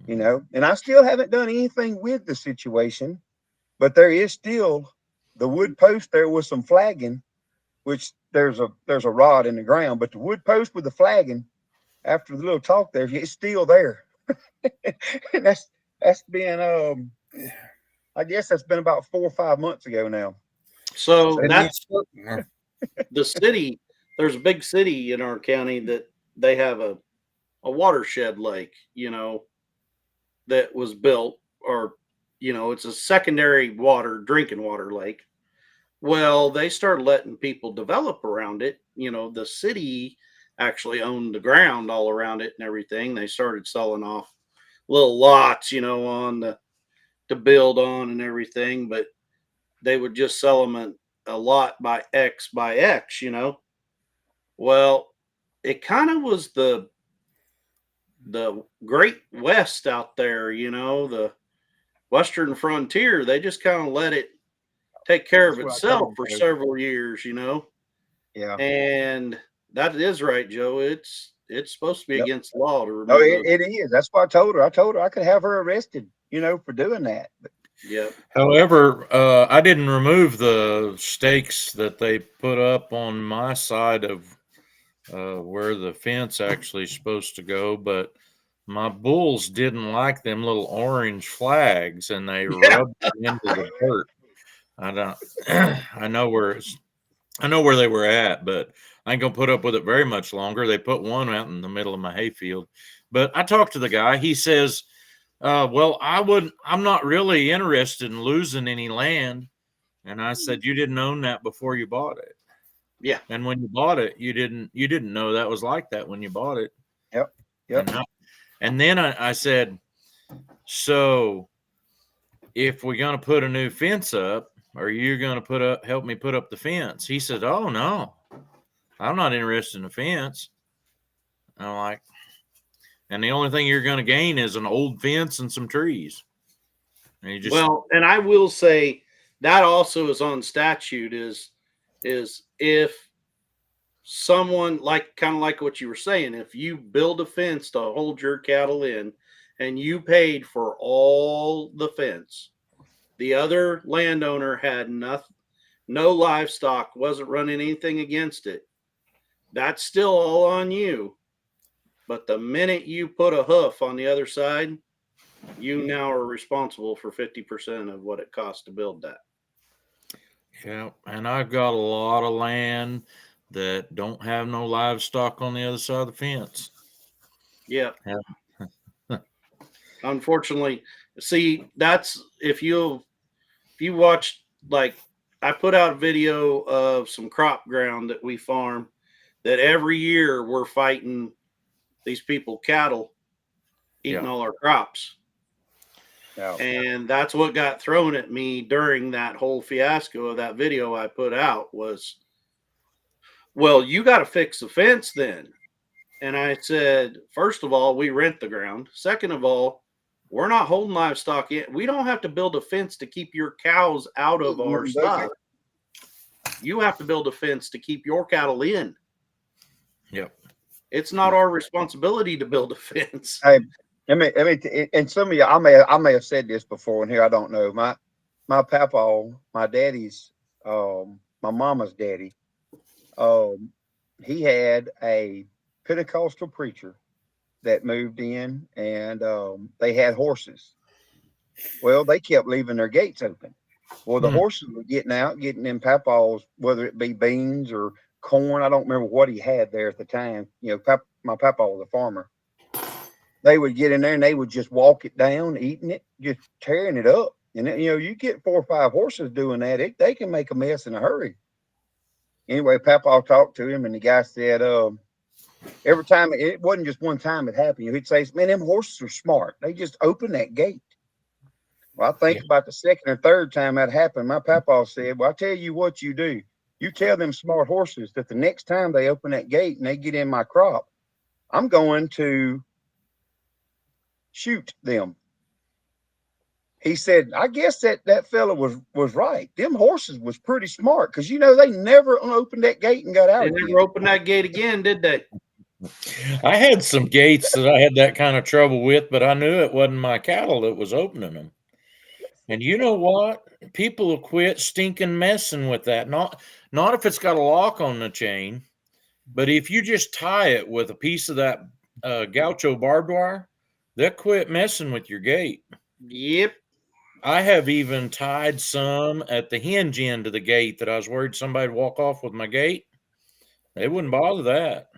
And I still haven't done anything with the situation, but there is still the wood post there with some flagging, which there's a rod in the ground, but the wood post with the flagging after the little talk there, it's still there. And that's been I guess that's been about 4 or 5 months ago now. So And that's you- the city. There's a big city in our county that they have a watershed lake, that was built, or it's a secondary drinking water lake. Well, they started letting people develop around it. The city actually owned the ground all around it and everything. They started selling off little lots, on to build on and everything, but they would just sell them a lot by X, Well, it kind of was the Great West out there, the Western frontier. They just kind of let it take care of That's what I itself told for her. several years, Yeah. And that is right, Joe. It's supposed to be Yep. against the law to remove No, those. it is. That's what I told her. I told her I could have her arrested, for doing that. But Yep. However, I didn't remove the stakes that they put up on my side of where the fence actually is supposed to go, but my bulls didn't like them little orange flags, and they rubbed them into the dirt. I don't. I know where they were at, but I ain't gonna put up with it very much longer. They put one out in the middle of my hayfield, but I talked to the guy. He says, "Well, I'm not really interested in losing any land." And I said, "You didn't own that before you bought it." Yeah. And when you bought it, you didn't know that was like that when you bought it. Yep. And then I said, so if we're gonna put a new fence up, are you gonna help me put up the fence? He said, "Oh no, I'm not interested in a fence." I'm like, and the only thing you're gonna gain is an old fence and some trees. And you just And I will say that also is on statute is if someone, like kind of like what you were saying, if you build a fence to hold your cattle in and you paid for all the fence, the other landowner had nothing, no livestock, wasn't running anything against it, that's still all on you. But the minute you put a hoof on the other side, you now are responsible for 50% of what it costs to build that. Yeah, and I've got a lot of land that don't have no livestock on the other side of the fence. Yeah. Yeah. Unfortunately, see, that's if you watch, like, I put out a video of some crop ground that we farm that every year we're fighting these people cattle eating all our crops. Yeah. And that's what got thrown at me during that whole fiasco of that video I put out was, well, you got to fix the fence then. And I said, first of all, we rent the ground. Second of all, we're not holding livestock yet. We don't have to build a fence to keep your cows out of our stuff. You have to build a fence to keep your cattle in. Yep. It's not our responsibility to build a fence. Hey, and some of you, I may have said this before in here. I don't know. My papa, my daddy's, my mama's daddy, he had a Pentecostal preacher that moved in, and they had horses. Well, they kept leaving their gates open. Well, the horses were getting out, getting in papaws, whether it be beans or corn. I don't remember what he had there at the time. You know, my papa was a farmer. They would get in there and they would just walk it down, eating it, just tearing it up. And you know, you get 4 or 5 horses doing that, they can make a mess in a hurry. Anyway, Papa talked to him, and the guy said, every time it wasn't just one time it happened. He'd say, "Man, them horses are smart. They just open that gate." Well, I think about the second or third time that happened, my papa said, "Well, I tell you what you do. You tell them smart horses that the next time they open that gate and they get in my crop, I'm going to shoot them." He said, "I guess that fella was right. Them horses was pretty smart because, you know, they never opened that gate and got out They again." never opened that gate again, did they? I had some gates that I had that kind of trouble with, but I knew it wasn't my cattle that was opening them. And you know what? People will quit stinking messing with that. Not if it's got a lock on the chain, but if you just tie it with a piece of that gaucho barbed wire, they'll quit messing with your gate. Yep. I have even tied some at the hinge end of the gate that I was worried somebody'd walk off with my gate. They wouldn't bother that.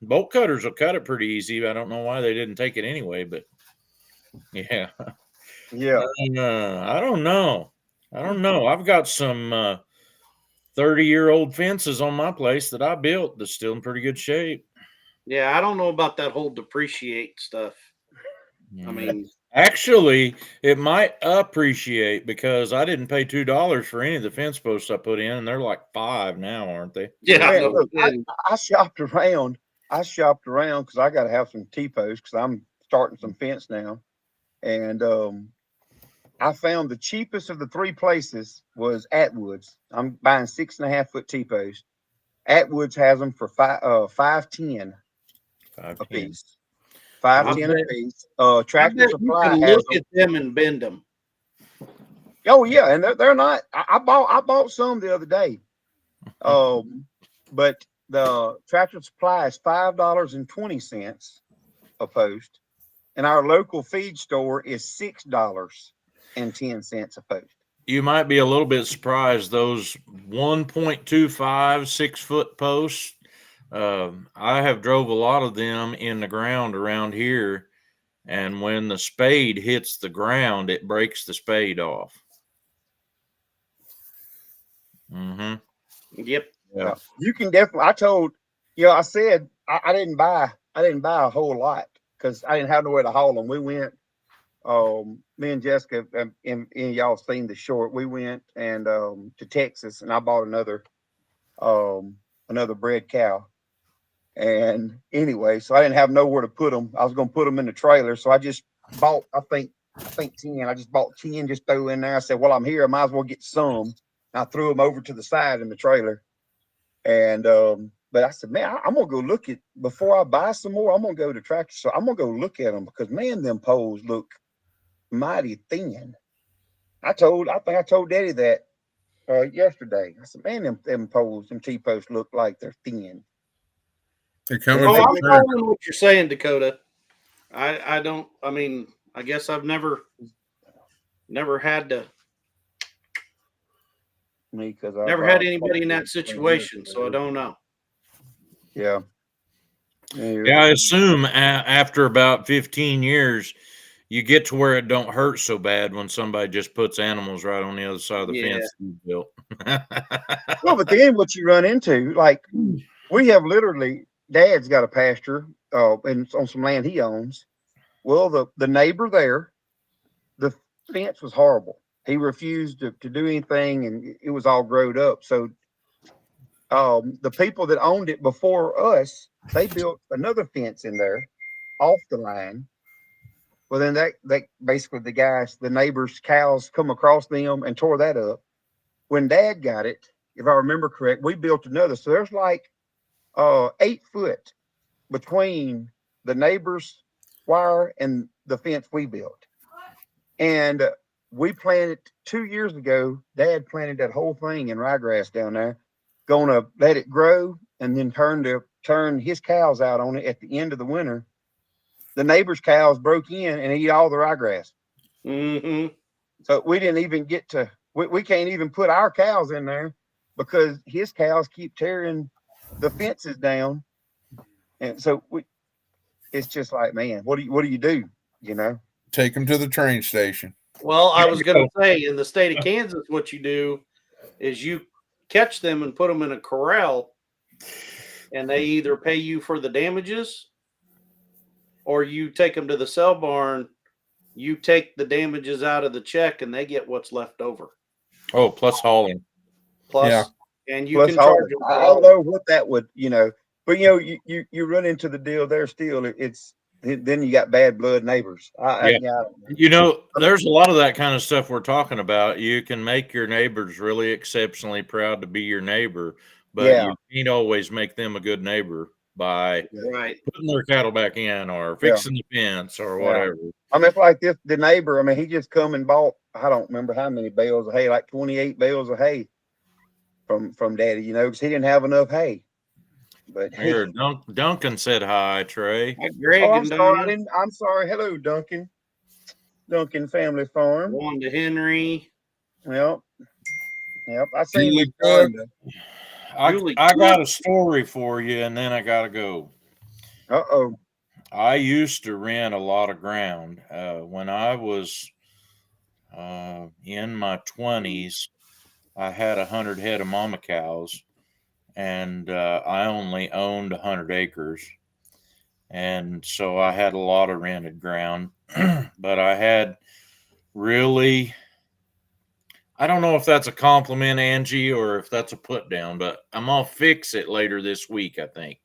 Bolt cutters will cut it pretty easy. I don't know why they didn't take it anyway, but yeah. Yeah. I don't know. I've got some 30-year-old fences on my place that I built that's still in pretty good shape. Yeah, I don't know about that whole depreciate stuff. I mean, actually, it might appreciate because I didn't pay $2 for any of the fence posts I put in, and they're like $5 now, aren't they? yeah, Man, no look, kidding. I shopped around. Because I got to have some T-posts because I'm starting some fence now. And I found the cheapest of the 3 places was Atwood's. I'm buying 6.5 foot T-posts. Atwood's has them for $5.10 a piece. $5.10 a piece. I Tractor bet you Supply can has look them. at them and bend them. Oh yeah, and they're not. I bought some the other day. But the Tractor Supply is $5.20 a post, and our local feed store is $6.10 a post. You might be a little bit surprised. Those 1.25 6-foot posts, I have drove a lot of them in the ground around here, and when the spade hits the ground, it breaks the spade off. Mm-hmm. Yep. Yeah. You can definitely. I told, I said I didn't buy a whole lot because I didn't have nowhere to haul them. We went. Me and Jessica and y'all seen the short. We went and to Texas, and I bought another bred cow. And anyway, so I didn't have nowhere to put them. I was going to put them in the trailer, so I just bought. I think 10. I just bought 10, just throw in there. I said, "Well, I'm here. I might as well get some." And I threw them over to the side in the trailer. And but I said, "Man, I'm gonna go look at before I buy some more. I'm gonna go to Tractor. So I'm gonna go look at them because man, them poles look mighty thin." I think I told Daddy that yesterday. I said, "Man, them poles, them T-posts look like they're thin." They're coming Oh, from I'm Turner. following what you're saying, Dakota. I don't. I mean, I guess I've never had to. Me because Never had anybody in that situation, so I don't know. Yeah. Yeah, I assume after about 15 years, you get to where it don't hurt so bad when somebody just puts animals right on the other side of the fence you built. Well, but then what you run into, like we have literally, Dad's got a pasture and on some land he owns. Well, the neighbor there, the fence was horrible. He refused to do anything, and it was all growed up. So the people that owned it before us, they built another fence in there off the line. Well, then that basically the neighbors' cows come across them and tore that up. When Dad got it, if I remember correct, we built another. So there's like 8 foot between the neighbor's wire and the fence we built. And we planted 2 years ago. Dad planted that whole thing in ryegrass down there, gonna let it grow and then turn his cows out on it at the end of the winter. The neighbor's cows broke in and eat all the ryegrass. Mm-hmm. So we didn't even get to, we can't even put our cows in there because his cows keep tearing the fences down. And so it's just like, man, what do you do? You know? Take them to the train station. Well, I was going to say, in the state of Kansas, what you do is you catch them and put them in a corral, and they either pay you for the damages, or you take them to the sale barn. You take the damages out of the check, and they get what's left over. Oh, plus hauling. Plus, Yeah. and you Plus can charge them. I don't know what that would, but you run into the deal there still. It's then you got bad blood neighbors. There's a lot of that kind of stuff we're talking about. You can make your neighbors really exceptionally proud to be your neighbor, but you can't always make them a good neighbor by putting their cattle back in or fixing the fence or whatever. I mean, it's like this, the neighbor, I mean, he just come and bought, I don't remember how many bales of hay, like 28 bales of hay from Daddy, because he didn't have enough hay. But here, Duncan said hi, Trey. Greg I'm sorry. I'm sorry. Hello, Duncan. Duncan Family Farm. Going to Henry. Yep. I seen Julie Cook. I got a story for you, and then I gotta go. Uh-oh. I used to rent a lot of ground when I was in my 20s. I had 100 head of mama cows, and I only owned 100 acres. And so I had a lot of rented ground, but I had really, I don't know if that's a compliment, Angie, or if that's a put down, but I'm going to fix it later this week, I think.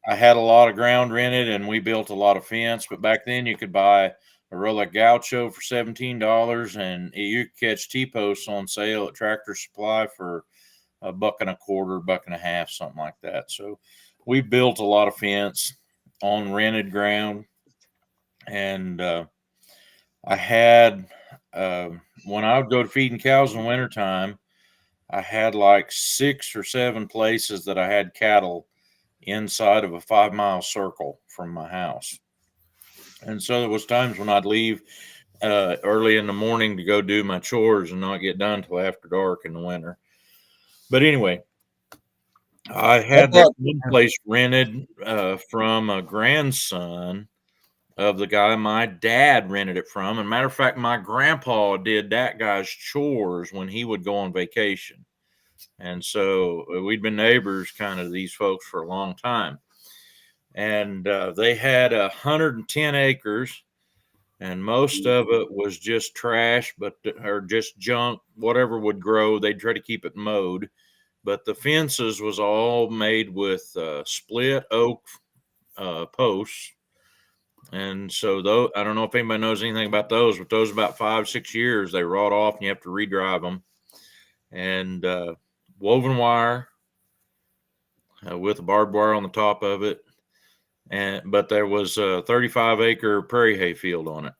I had a lot of ground rented, and we built a lot of fence, but back then you could buy a roll of gaucho for $17, and you could catch T-posts on sale at Tractor Supply for $1.25, $1.50, something like that. So we built a lot of fence on rented ground, and I had when I would go to feeding cows in wintertime, I had like 6 or 7 places that I had cattle inside of a 5-mile circle from my house. And so there was times when I'd leave early in the morning to go do my chores and not get done till after dark in the winter. But anyway, I had that one place rented from a grandson of the guy my dad rented it from. And matter of fact, my grandpa did that guy's chores when he would go on vacation. And so we'd been neighbors kind of these folks for a long time. And they had 110 acres, and most of it was just trash, or just junk, whatever would grow. They'd try to keep it mowed. But the fences was all made with split oak posts. And so though, I don't know if anybody knows anything about those, but those about 5-6 years, they rot off and you have to redrive them. And woven wire with a barbed wire on the top of it. But there was a 35-acre prairie hay field on it,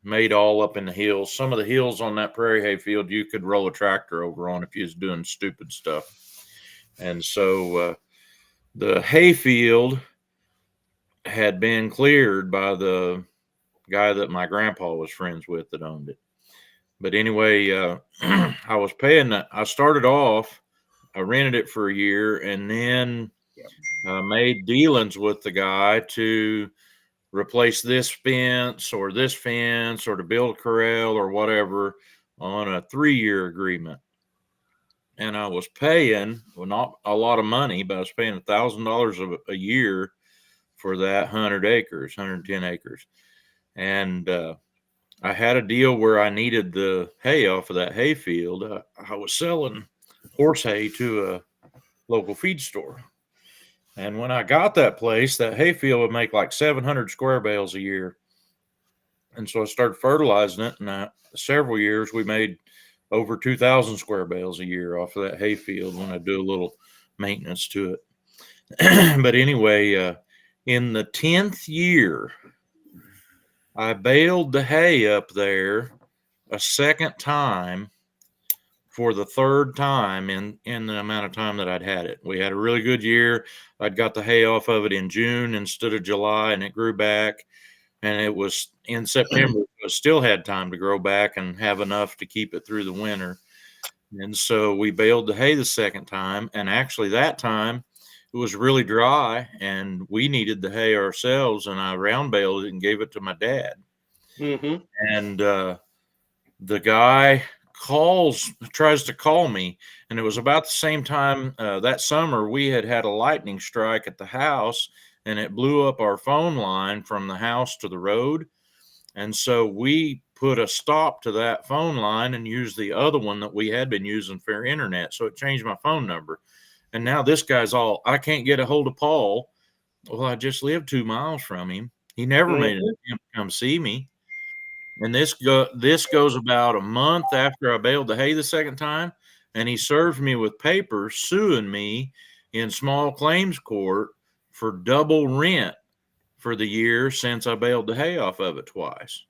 made all up in the hills. Some of the hills on that prairie hay field you could roll a tractor over on if you was doing stupid stuff. And so the hay field had been cleared by the guy that my grandpa was friends with that owned it. But anyway, I was paying that. I started off, I rented it for a year, and then made dealings with the guy to replace this fence or to build a corral or whatever on a 3-year agreement. And I was paying, well, not a lot of money, but I was paying $1,000 a year for that 110 acres. And I had a deal where I needed the hay off of that hay field. I was selling horse hay to a local feed store. And when I got that place, that hay field would make like 700 square bales a year. And so I started fertilizing it. And several years, we made over 2,000 square bales a year off of that hay field when I do a little maintenance to it. But anyway, in the 10th year, I baled the hay up there a second time for the third time in the amount of time that I'd had it. We had a really good year. I'd got the hay off of it in June instead of July, and it grew back. And it was in September, I still had time to grow back and have enough to keep it through the winter. And so we baled the hay the second time. And actually, that time it was really dry and we needed the hay ourselves. And I round baled it and gave it to my dad. Mm-hmm. And the guy tries to call me. And it was about the same time that summer we had a lightning strike at the house, and it blew up our phone line from the house to the road. And so we put a stop to that phone line and used the other one that we had been using for internet. So it changed my phone number. And now this guy's all, I can't get a hold of Paul. Well, I just live 2 miles from him. He never made an attempt to come see me. And this goes about a month after I baled the hay the second time. And he served me with papers suing me in small claims court for double rent for the year since I baled the hay off of it twice.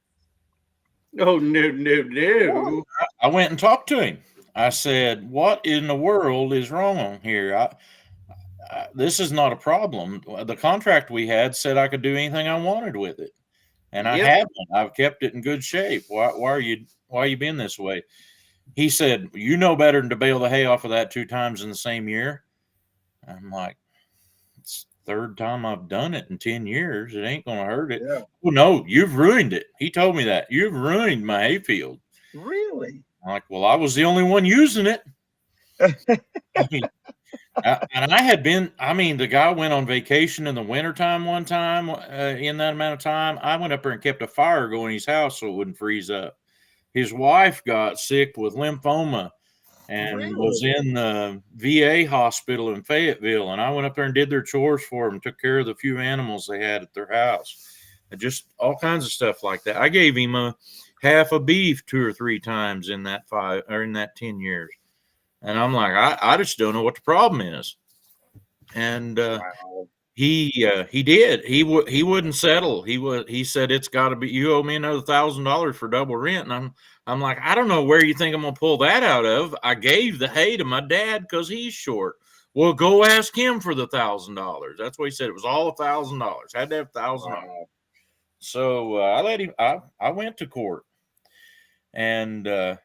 Oh, no. I went and talked to him. I said, what in the world is wrong here? This is not a problem. The contract we had said I could do anything I wanted with it. And I haven't. I've kept it in good shape. Why are you being this way? He said, you know better than to bale the hay off of that 2 times in the same year. I'm like, it's the third time I've done it in 10 years. It ain't going to hurt it. Yeah. Oh, no, you've ruined it. He told me that. You've ruined my hayfield. Really? I'm like, well, I was the only one using it. I mean, and I had been, the guy went on vacation in the wintertime one time. In that amount of time, I went up there and kept a fire going in his house so it wouldn't freeze up. His wife got sick with lymphoma and was in the VA hospital in Fayetteville. And I went up there and did their chores for them, took care of the few animals they had at their house, and just all kinds of stuff like that. I gave him a half a beef 2 or 3 times in that 10 years. And I'm like, I just don't know what the problem is. And he did. He wouldn't settle. He said, it's got to be, you owe me another $1,000 for double rent. And I'm like, I don't know where you think I'm gonna pull that out of. I gave the hay to my dad because he's short. Well, go ask him for the $1,000. That's what he said. It was all $1,000. Had to have $1,000. So I let him. I went to court, and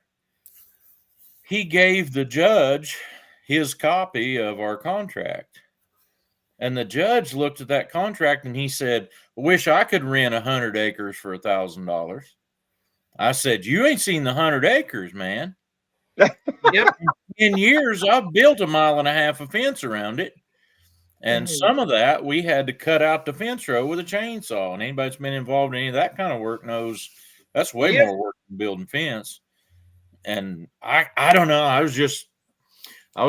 he gave the judge his copy of our contract. And the judge looked at that contract and he said, I wish I could rent 100 acres for $1,000. I said, you ain't seen the 100 acres, man. Yep. In years, I've built 1.5 miles of fence around it. And some of that we had to cut out the fence row with a chainsaw. And anybody that's been involved in any of that kind of work knows that's way more work than building fence. And I don't know. I was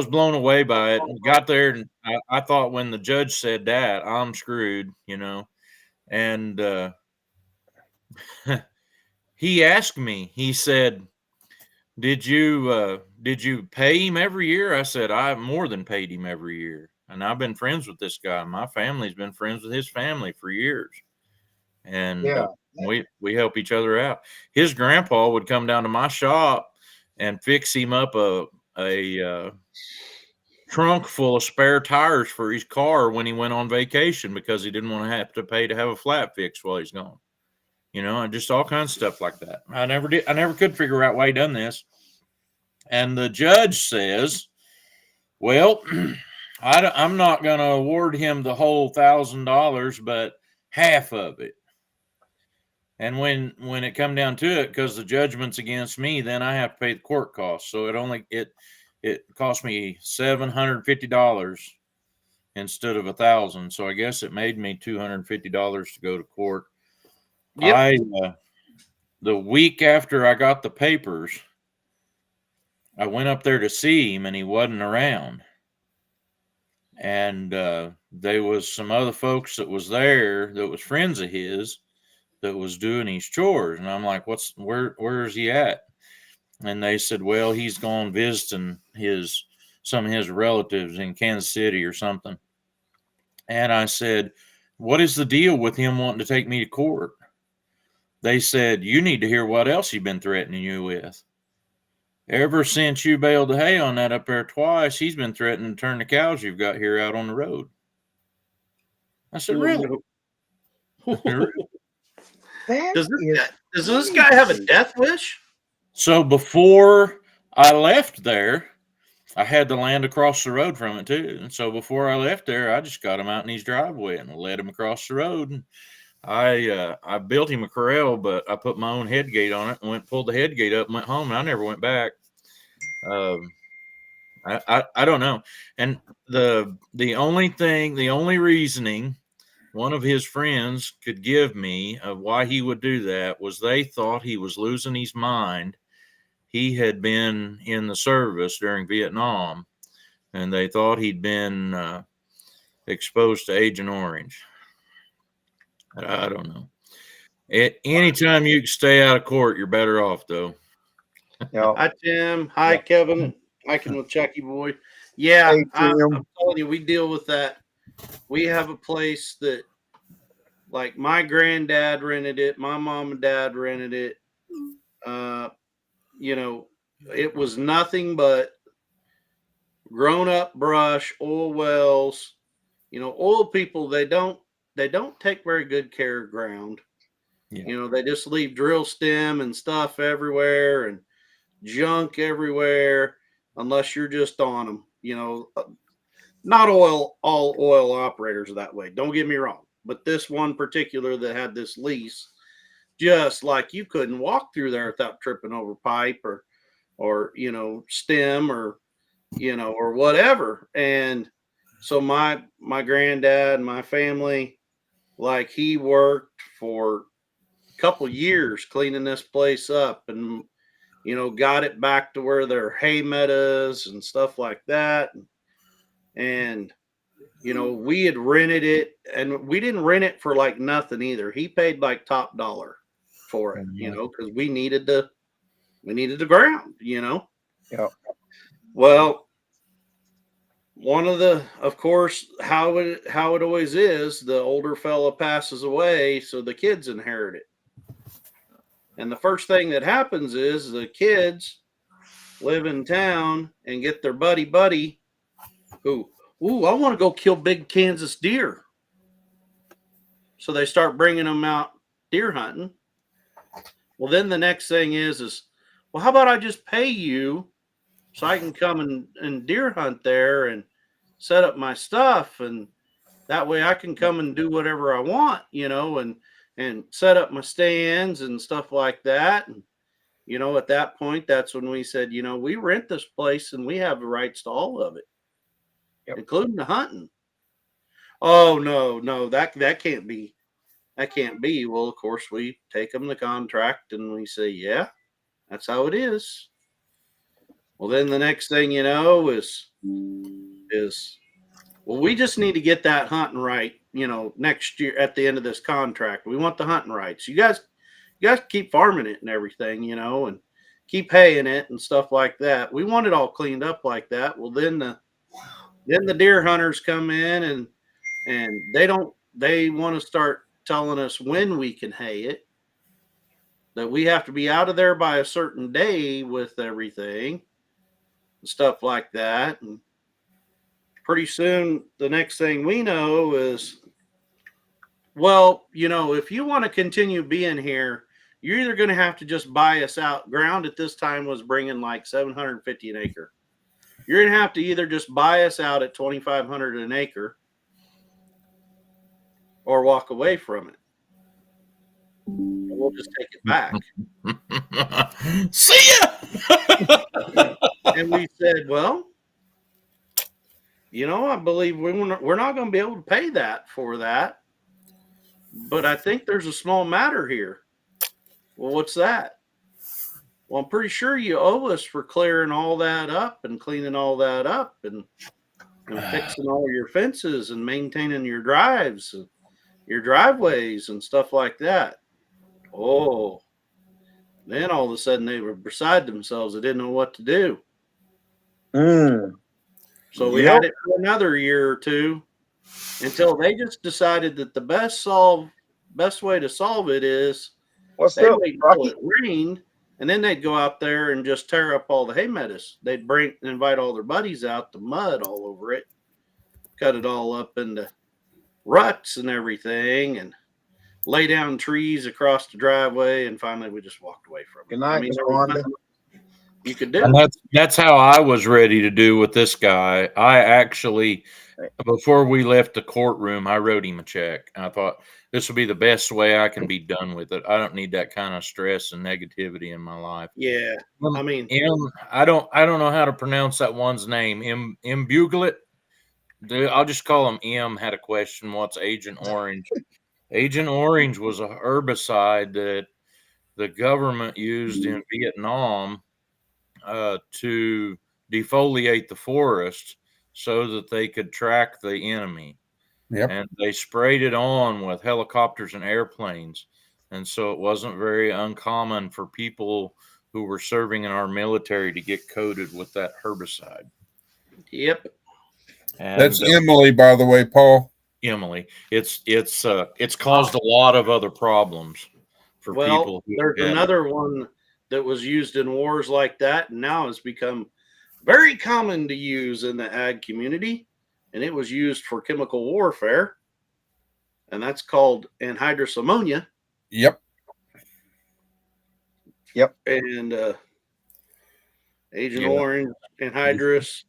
blown away by it. And got there, and I thought when the judge said that, I'm screwed, And he asked me. He said, "Did you pay him every year?" I said, "I more than paid him every year, and I've been friends with this guy. My family's been friends with his family for years, and we help each other out." His grandpa would come down to my shop and fix him up a trunk full of spare tires for his car when he went on vacation because he didn't want to have to pay to have a flat fixed while he's gone. And just all kinds of stuff like that. I never could figure out why he done this. And the judge says, well, I'm not going to award him the whole $1,000, but half of it. And when it come down to it, because the judgment's against me, then I have to pay the court costs. So it cost me $750 instead of $1,000. So I guess it made me $250 to go to court. Yep. The week after I got the papers, I went up there to see him and he wasn't around. And there was some other folks that was there that was friends of his that was doing his chores. And I'm like, where is he at? And they said, well, he's gone visiting some of his relatives in Kansas City or something. And I said, what is the deal with him wanting to take me to court? They said, you need to hear what else he's been threatening you with. Ever since you baled the hay on that up there twice, he's been threatening to turn the cows you've got here out on the road. I said, really? Does this guy have a death wish? So before I left there. I had the land across the road from it too. And so before I left there, I just got him out in his driveway and led him across the road. And I built him a corral, but I put my own head gate on it and pulled the head gate up and went home, and I never went back. I don't know. And the only reasoning one of his friends could give me of why he would do that was they thought he was losing his mind. He had been in the service during Vietnam, and they thought he'd been exposed to Agent Orange. I don't know. Anytime you can stay out of court, you're better off, though. Yeah. Hi, Tim. Hi, Kevin. Hiking with Chucky Boy. Yeah, Hey, I'm Tim. telling you, we deal with that. We have a place that, like, my granddad rented it, my mom and dad rented it. You know, it was nothing but grown up brush, oil wells. You know, oil people, they don't take very good care of ground. Yeah. You know, they just leave drill stem and stuff everywhere and junk everywhere unless you're just on them. You know, not all oil operators are that way. Don't get me wrong. But this one particular that had this lease, just like you couldn't walk through there without tripping over pipe or you know, stem or you know, or whatever. And so my granddad, my family, like he worked for a couple years cleaning this place up and you know, got it back to where there are hay meadows and stuff like that. And you know, we had rented it and we didn't rent it for like nothing either. He paid like top dollar for it, you know, because we needed the ground, you know. Yeah. Well, one of the, of course, how it always is, the older fella passes away, so the kids inherit it. And the first thing that happens is the kids live in town and get their buddy who, ooh, I want to go kill big Kansas deer. So they start bringing them out deer hunting. Well, then the next thing is, well, how about I just pay you so I can come and deer hunt there and set up my stuff, and that way I can come and do whatever I want, you know, and set up my stands and stuff like that. And you know, at that point, that's when we said, you know, we rent this place and we have the rights to all of it, including the hunting. Oh no, that can't be. That can't be. Well, of course, we take them the contract and we say, yeah, that's how it is. Well, then the next thing you know is well, we just need to get that hunting right, you know, next year at the end of this contract. We want the hunting rights. You guys keep farming it and everything, you know, and keep haying it and stuff like that. We want it all cleaned up like that. Well, then the deer hunters come in and they want to start telling us when we can hay it, that we have to be out of there by a certain day with everything and stuff like that. And pretty soon the next thing we know is, well, you know, if you want to continue being here, you're either going to have to just buy us out. Ground at this time was bringing like $750 an acre. You're going to have to either just buy us out at $2,500 an acre or walk away from it. And we'll just take it back. See ya. And we said, well, you know, I believe we're not going to be able to pay that for that. But I think there's a small matter here. Well, what's that? Well, I'm pretty sure you owe us for clearing all that up and cleaning all that up and fixing all your fences and maintaining your drives and your driveways and stuff like that. Oh, then all of a sudden they were beside themselves. They didn't know what to do. So we had it for another year or two until they just decided that the best way to solve it is they'd wait until it rained, and then they'd go out there and just tear up all the hay meadows. They'd invite all their buddies out to mud all over it, cut it all up into ruts and everything, and lay down trees across the driveway. And finally, we just walked away from it. Good night, Miss Wanda. you could do. And that's how I was ready to do with this guy. I actually, before we left the courtroom, I wrote him a check. And I thought this will be the best way I can be done with it. I don't need that kind of stress and negativity in my life. Yeah, I mean, I don't know how to pronounce that one's name. M Buglet. I'll just call him M. Had a question. What's Agent Orange? Agent Orange was a herbicide that the government used in Vietnam to defoliate the forest so that they could track the enemy. Yep. And they sprayed it on with helicopters and airplanes. And so it wasn't very uncommon for people who were serving in our military to get coated with that herbicide. yep. And That's Emily, by the way, Paul. Emily, it's caused a lot of other problems for people. There's another one that was used in wars like that, and now has become very common to use in the ag community, and it was used for chemical warfare, and that's called anhydrous ammonia. Yep. And Agent Orange, anhydrous.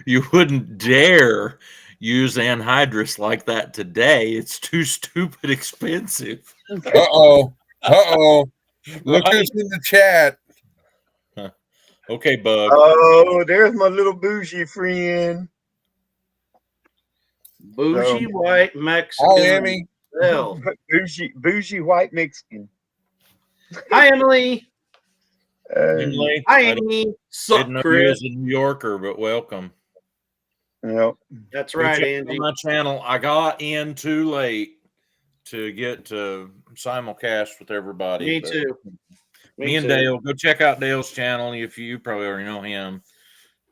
You wouldn't dare use anhydrous like that today. It's too stupid expensive. Uh-oh. Look who's in the chat. Okay, Bug. Oh, there's my little bougie friend. Bougie white Mexican. Hi, Emmy. Hell. Bougie white Mexican. Hi, Emily. Emily, Hi, Amy. Sup, didn't know you Chris? was a New Yorker, but welcome. Yep. That's Go right, check Angie. out my channel. I got in too late to get to simulcast with everybody. Me but too. Me and Dale, go check out Dale's channel if you probably already know him.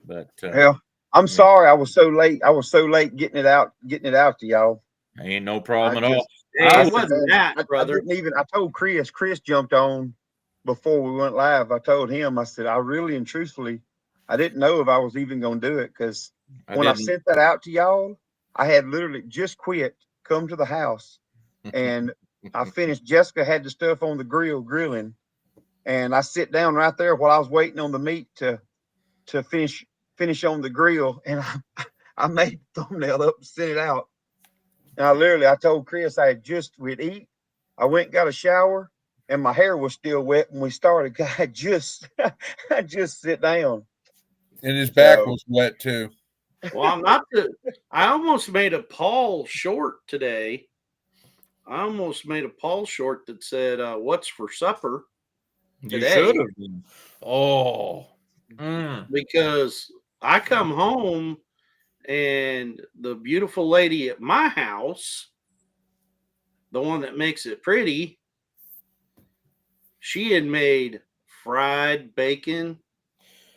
But Hell, I'm sorry I was so late. I was so late getting it out to y'all. ain't no problem at all. Hey, it wasn't that, brother. I told Chris. Chris jumped on before we went live. I told him, I said, I really and truthfully, I didn't know if I was even going to do it, because when I sent that out to y'all, I had literally just quit, come to the house, and I finished. Jessica had the stuff on the grill grilling, and I sit down right there while I was waiting on the meat to finish on the grill, and I made the thumbnail up and sent it out. And I told Chris we'd eat. I went and got a shower, and my hair was still wet when we started. I just sit down. And his back was wet too. Well, I almost made a Paul short today. I almost made a Paul short that said, "What's for supper?" You today. should have been. Oh. Because I come home and the beautiful lady at my house, the one that makes it pretty, she had made fried bacon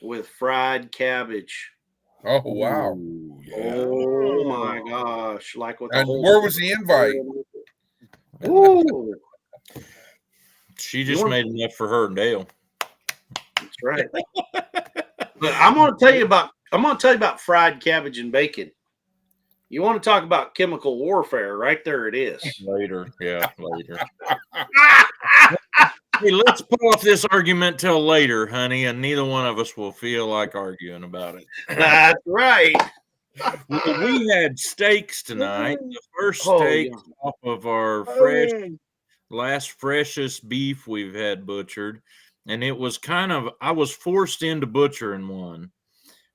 with fried cabbage. Oh, wow. Ooh, yeah. Oh my gosh. Like with the And whole where was the invite? Ooh, She just made enough for her and Dale. that's right. But I'm gonna tell you about fried cabbage and bacon. You want to talk about chemical warfare? Right there it is. Later. Yeah, later. Hey, let's put off this argument till later, honey, and neither one of us will feel like arguing about it. That's right. Well, we had steaks tonight. The first steak off of our freshest beef we've had butchered. And it was I was forced into butchering one.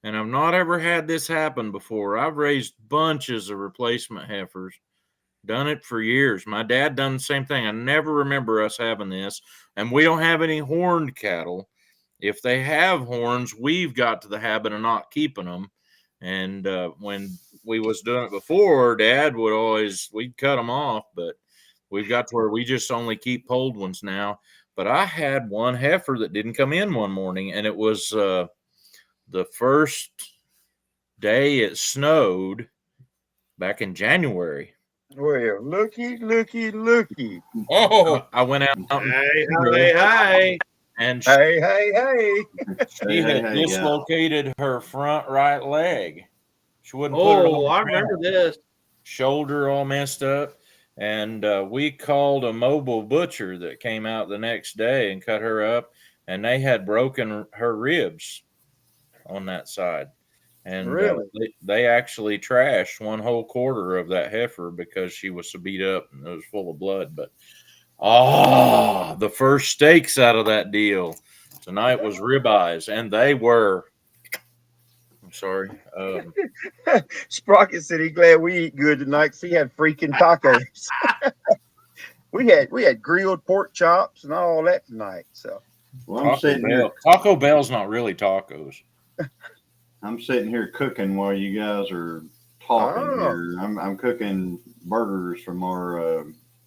And I've not ever had this happen before. I've raised bunches of replacement heifers, done it for years. My dad done the same thing. I never remember us having this. And we don't have any horned cattle. If they have horns, we've got to the habit of not keeping them. And when we was doing it before, Dad we'd cut them off, but we've got to where we just only keep polled ones now. But I had one heifer that didn't come in one morning, and it was the first day it snowed back in January. Well, looky. Oh, I went out. Hey. And Hey. she had dislocated her front right leg. She wouldn't put her Oh, I remember this. Shoulder all messed up. And we called a mobile butcher that came out the next day and cut her up. and they had broken her ribs on that side. And Really? they actually trashed one whole quarter of that heifer because she was so beat up and it was full of blood. But the first steaks out of that deal tonight was ribeyes, and they were. I'm sorry. Sprocket said he glad we eat good tonight because he had freaking tacos. we had grilled pork chops and all that tonight. So Well, I'm sitting here. Taco Bell's not really tacos. I'm sitting here cooking while you guys are talking Oh. here. I'm cooking burgers from our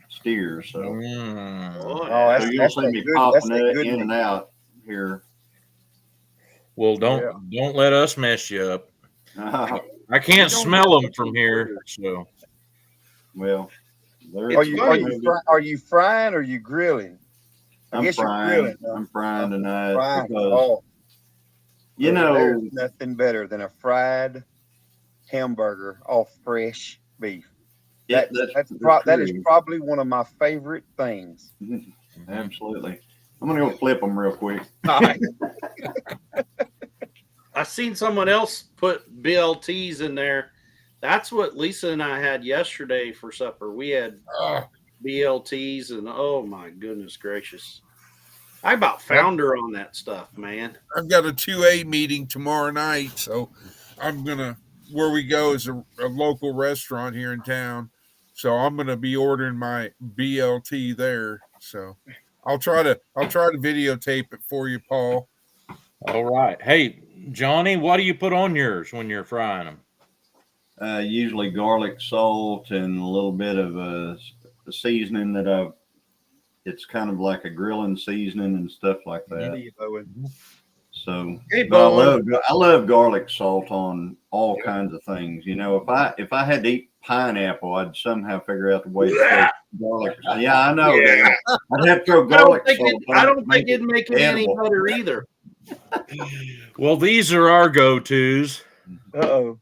steers. So, that's, so you'll that's see that me good, popping that's that it good in meat. and out here. Well, don't let us mess you up. I can't don't smell know them from here. So, well, Are you frying or are you grilling? I I'm guess frying. you're grilling. Huh? I'm frying tonight Frying. because you There's know nothing better than a fried hamburger off fresh beef. That is probably one of my favorite things. Absolutely. I'm gonna go flip them real quick. I seen someone else put BLTs in there. That's what Lisa and I had yesterday for supper. We had BLTs, and oh my goodness gracious, I about found her on that stuff, man. I've got a 2A meeting tomorrow night, so I'm gonna. Where we go is a local restaurant here in town, so I'm gonna be ordering my BLT there. So I'll try to videotape it for you, Paul. all right. Hey, Johnny, what do you put on yours when you're frying them? Usually garlic, salt, and a little bit of a seasoning that I've. It's kind of like a grilling seasoning and stuff like that. So, hey, but I love garlic salt on all kinds of things. You know, if I had to eat pineapple, I'd somehow figure out the way to throw garlic. Yeah, I know. Yeah. I'd have to throw garlic salt. I don't think it'd make it any better either. Well, these are our go-tos. Uh-oh.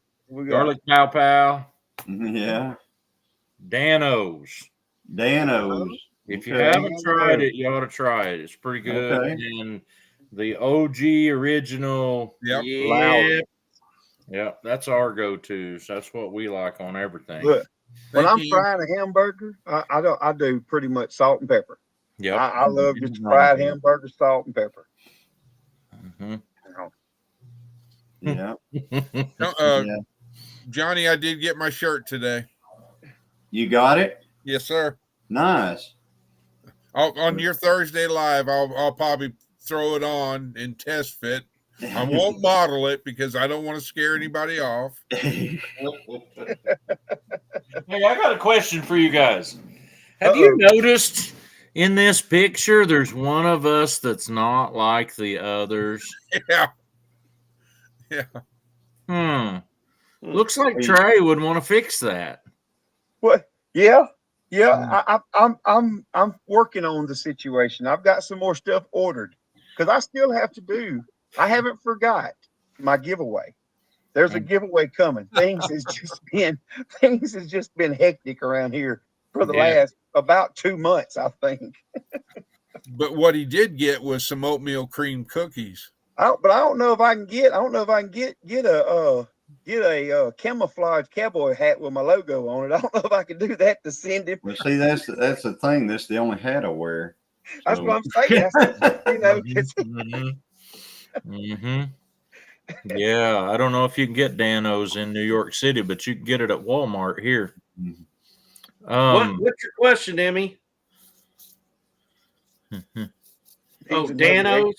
Garlic pow pow. Yeah. Dano's. If you haven't tried it, you ought to try it. It's pretty good. Okay. And the OG original. Yep. Yeah, that's our go-tos. That's what we like on everything. Look, when I'm frying a hamburger, I do pretty much salt and pepper. Yep. I love just fried hamburger, salt and pepper. Yeah. Johnny, I did get my shirt today. You got it? Yes, sir. Nice. On your Thursday live, I'll probably throw it on and test fit. I won't model it because I don't want to scare anybody off. Hey, I got a question for you guys. Have you noticed in this picture there's one of us that's not like the others? Yeah. Looks like Trey would want to fix that. What? Yeah. I'm working on the situation. I've got some more stuff ordered because I still have to do. I haven't forgot my giveaway. There's a giveaway coming. Things has just been hectic around here for the last about 2 months, I think. But what he did get was some oatmeal cream cookies. But I don't know if I can get a camouflage cowboy hat with my logo on it. I don't know if I can do that to send him. Well, see, that's the thing. That's the only hat I wear. So. That's what I'm saying. Yeah, I don't know if you can get Dano's in New York City, but you can get it at Walmart here. What's your question, Emmy? Dano's.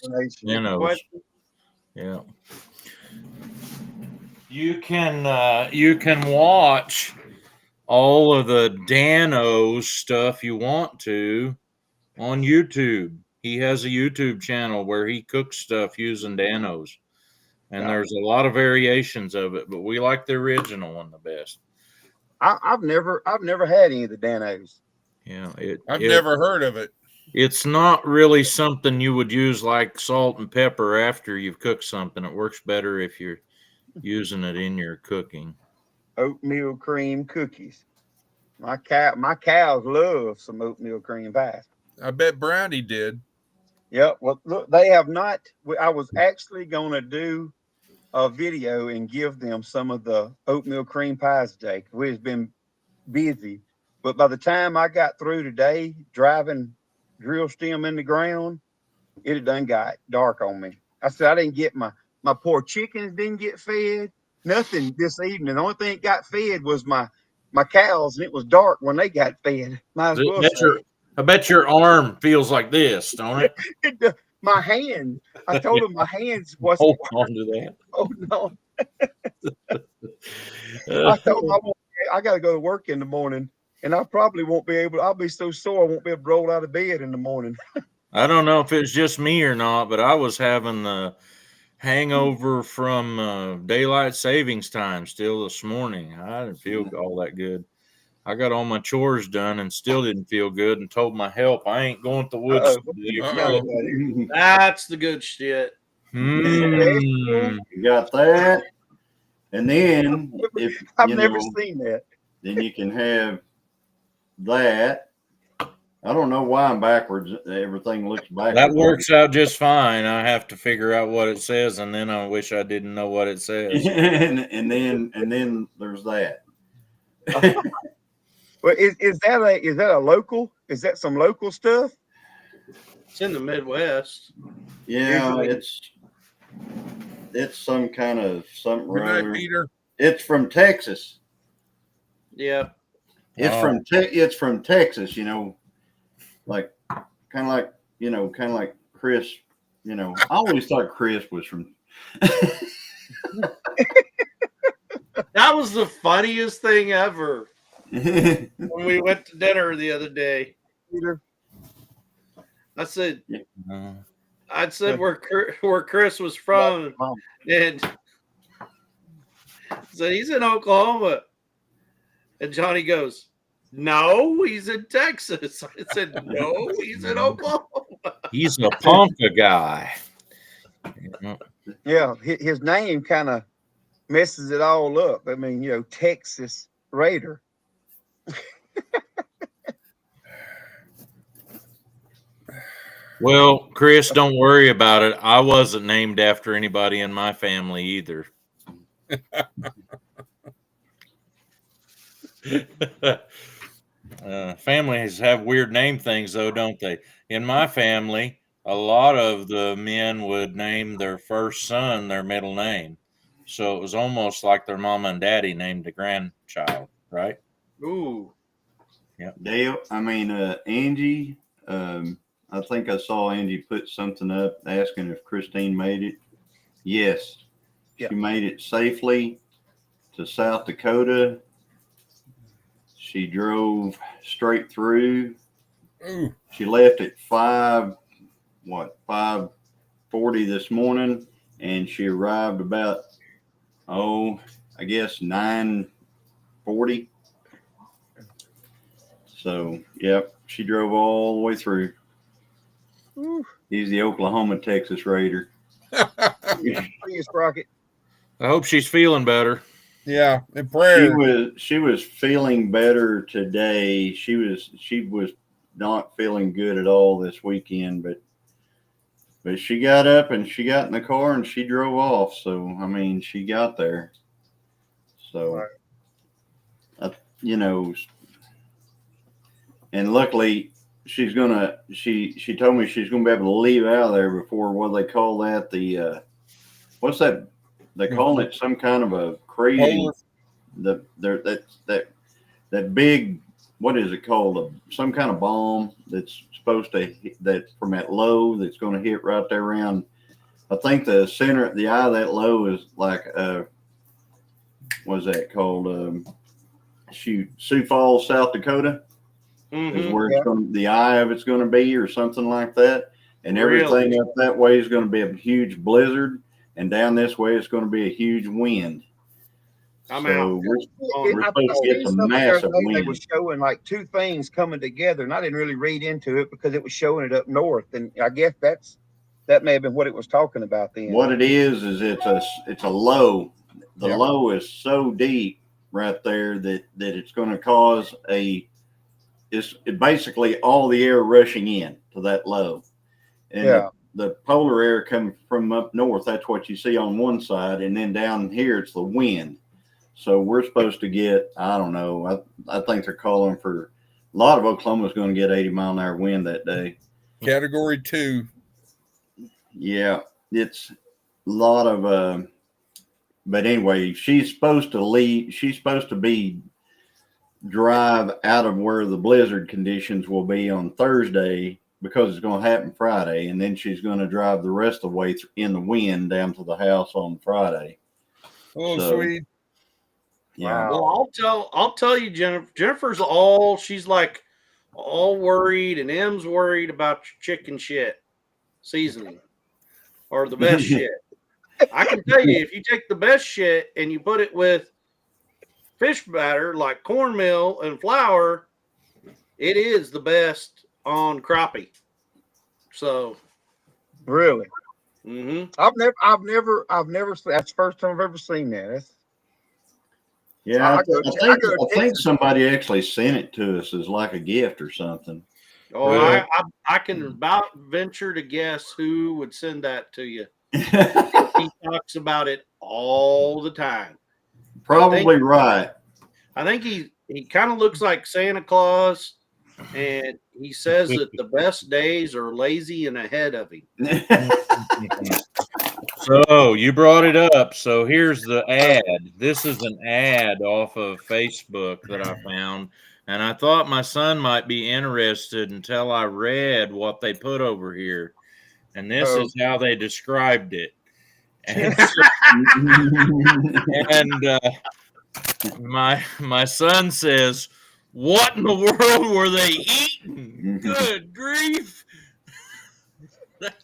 Yeah. You can watch all of the Dano's stuff you want to on YouTube. He has a YouTube channel where he cooks stuff using Dano's. And there's a lot of variations of it, but we like the original one the best. I've never had any of the Dano's. Yeah, I've never heard of it. It's not really something you would use like salt and pepper after you've cooked something. It works better if you're using it in your cooking. Oatmeal cream cookies. My cows love some oatmeal cream pies. I bet Brownie did. Yeah. Well, look, they have not. I was actually going to do a video and give them some of the oatmeal cream pies today. We've been busy, but by the time I got through today driving drill stem in the ground, it had done got dark on me. I said I didn't get my poor chickens didn't get fed. Nothing this evening. The only thing that got fed was my cows, and it was dark when they got fed. Might as well say I bet your arm feels like this, don't it? my hand. I told them my hands wasn't Hold on to that. holding on. I told them I got to go to work in the morning, and I probably won't be able. I'll be so sore I won't be able to roll out of bed in the morning. I don't know if it's just me or not, but I was having the hangover from daylight savings time still this morning. I didn't feel all that good. I got all my chores done and still didn't feel good, and told my help I ain't going to the woods today. Uh-oh. That's the good shit. Mm. You got that, and then if I've you never know, seen that. then you can have that. I don't know why I'm backwards. Everything looks backwards. That works out just fine. I have to figure out what it says, and then I wish I didn't know what it says. and then there's that. Well, is that a local? Is that some local stuff? It's in the Midwest. Yeah, it's some kind of something Good or night, other. Peter. It's from Texas. Yeah. It's Oh. from Texas. You know, like kind of like Chris. You know, I always thought Chris was from. That was the funniest thing ever Yeah. when we went to dinner the other day. Peter? I said Uh, where Chris was from, and said he's in Oklahoma, and Johnny goes, "No, he's in Texas." I said, "No, he's in Oklahoma." he's a Ponca guy. Yeah, his name kind of messes it all up. I mean, Texas Raider. Well, Chris, don't worry about it. I wasn't named after anybody in my family either. Families have weird name things, though, don't they? In my family, a lot of the men would name their first son their middle name. So it was almost like their mama and daddy named the grandchild, right? Ooh, Dale, Angie. I think I saw Angie put something up asking if Christine made it. Yes, Yeah. she made it safely to South Dakota. She drove straight through. Ooh. She left at 5:40 this morning, and she arrived about I guess 9:40. So, yep, she drove all the way through. Ooh, He's the Oklahoma Texas Raider. please, Rocket. I hope she's feeling better. Yeah, in prayer. She was feeling better today. She was not feeling good at all this weekend, but she got up and she got in the car and she drove off. So she got there. So and luckily she told me she's gonna be able to leave out of there before what they call that what's that they call it some kind of a crazy that big, what is it called, some kind of bomb that's supposed to hit, that from that low that's going to hit right there around, I think the center, the eye of that low is like what's that called, Sioux Falls, South Dakota. Is where it's going, the eye of it's going to be, or something like that. And everything up that way is going to be a huge blizzard, and down this way it's going to be a huge wind. I'm out. We're supposed to get some massive wind. They were showing like two things coming together, and I didn't really read into it because it was showing it up north, and I guess that may have been what it was talking about then. What it is it's a low. The low is so deep right there that it's going to cause basically all the air rushing in to that low. And Yeah. the polar air coming from up north, that's what you see on one side. And then down here, it's the wind. So we're supposed to get, I don't know, I think they're calling for, a lot of Oklahoma's going to get 80-mile-an-hour wind that day. Category 2. Yeah, it's a lot of, but anyway, she's supposed to leave. She's supposed to be drive out of where the blizzard conditions will be on Thursday because it's going to happen Friday. And then she's going to drive the rest of the way in the wind down to the house on Friday. Oh, So, sweet. Yeah. Wow. Well, I'll tell you, Jennifer. Jennifer's she's like all worried, and M's worried about your chicken shit seasoning or the best shit. I can tell you, if you take the best shit and you put it with fish batter like cornmeal and flour, it is the best on crappie. So, Really? mm-hmm. I've never. That's the first time I've ever seen that. Yeah, I go to think Texas. somebody actually sent it to us as like a gift or something. Oh, Really? I can about venture to guess who would send that to you. He talks about it all the time. Probably right. I think he kind of looks like Santa Claus, and he says that the best days are lazy and ahead of him. So you brought it up. So here's the ad. This is an ad off of Facebook that I found, and I thought my son might be interested until I read what they put over here. And this is how they described it. And, my son says, "What in the world were they eating? Good grief!"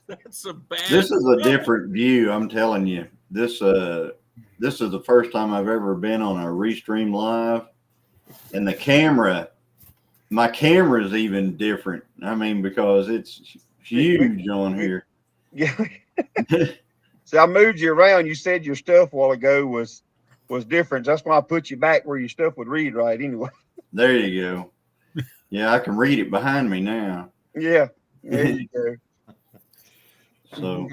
That's a bad. This is a different view. I'm telling you. This is the first time I've ever been on a Restream Live, and my camera is even different. I mean, because it's huge on here. Yeah. See, I moved you around. You said your stuff a while ago was different. That's why I put you back where your stuff would read right anyway. There you go. Yeah, I can read it behind me now. Yeah. There you go. So,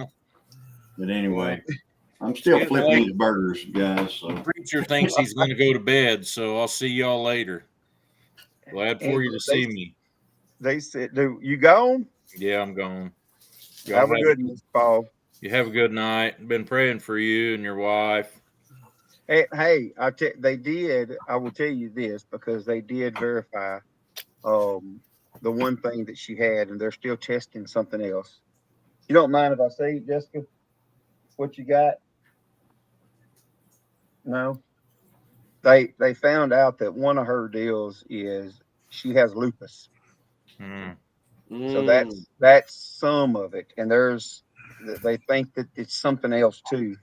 but anyway, I'm still flipping these burgers, guys. So. The preacher thinks he's going to go to bed, so I'll see y'all later. Glad for you to see me. They said, "Do you gone?" Yeah, I'm gone. Have a good one, Paul. You have a good night. Been praying for you and your wife. Hey, they did. I will tell you this because they did verify the one thing that she had, and they're still testing something else. You don't mind if I say, Jessica, what you got? No. They found out that one of her deals is she has lupus. So that's some of it, and they think that it's something else too.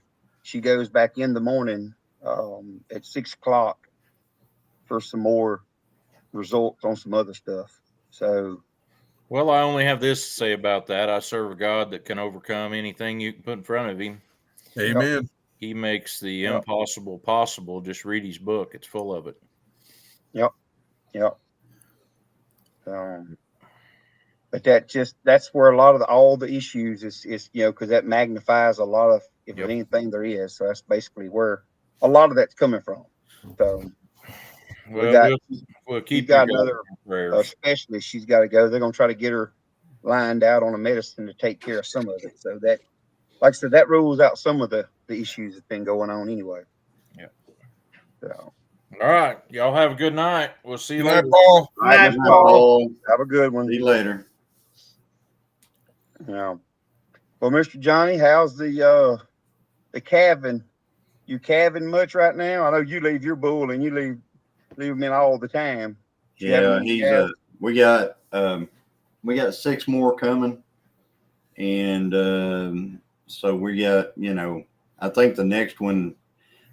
She goes back in the morning at 6 o'clock for some more results on some other stuff. So, well, I only have this to say about that. I serve a God that can overcome anything you can put in front of him. Amen. Yep. He makes the impossible possible. Just read his book; it's full of it. Yep. But that's where a lot of all the issues is because that magnifies a lot of anything there is. So that's basically where a lot of that's coming from. So we'll keep got another prayers. Specialist. She's got to go. They're going to try to get her lined out on a medicine to take care of some of it. So that, like I said, that rules out some of the issues that's been going on anyway. Yeah. So. All right, y'all have a good night. We'll see you Good later. night, Paul. All right, Mr. Paul. Have a good one. See you later. Yeah. Well, Mr. Johnny, how's the calving? You calving much right now? I know you leave your bull and you leave him in all the time. Yeah, we got 6 more coming, and so we got I think the next one.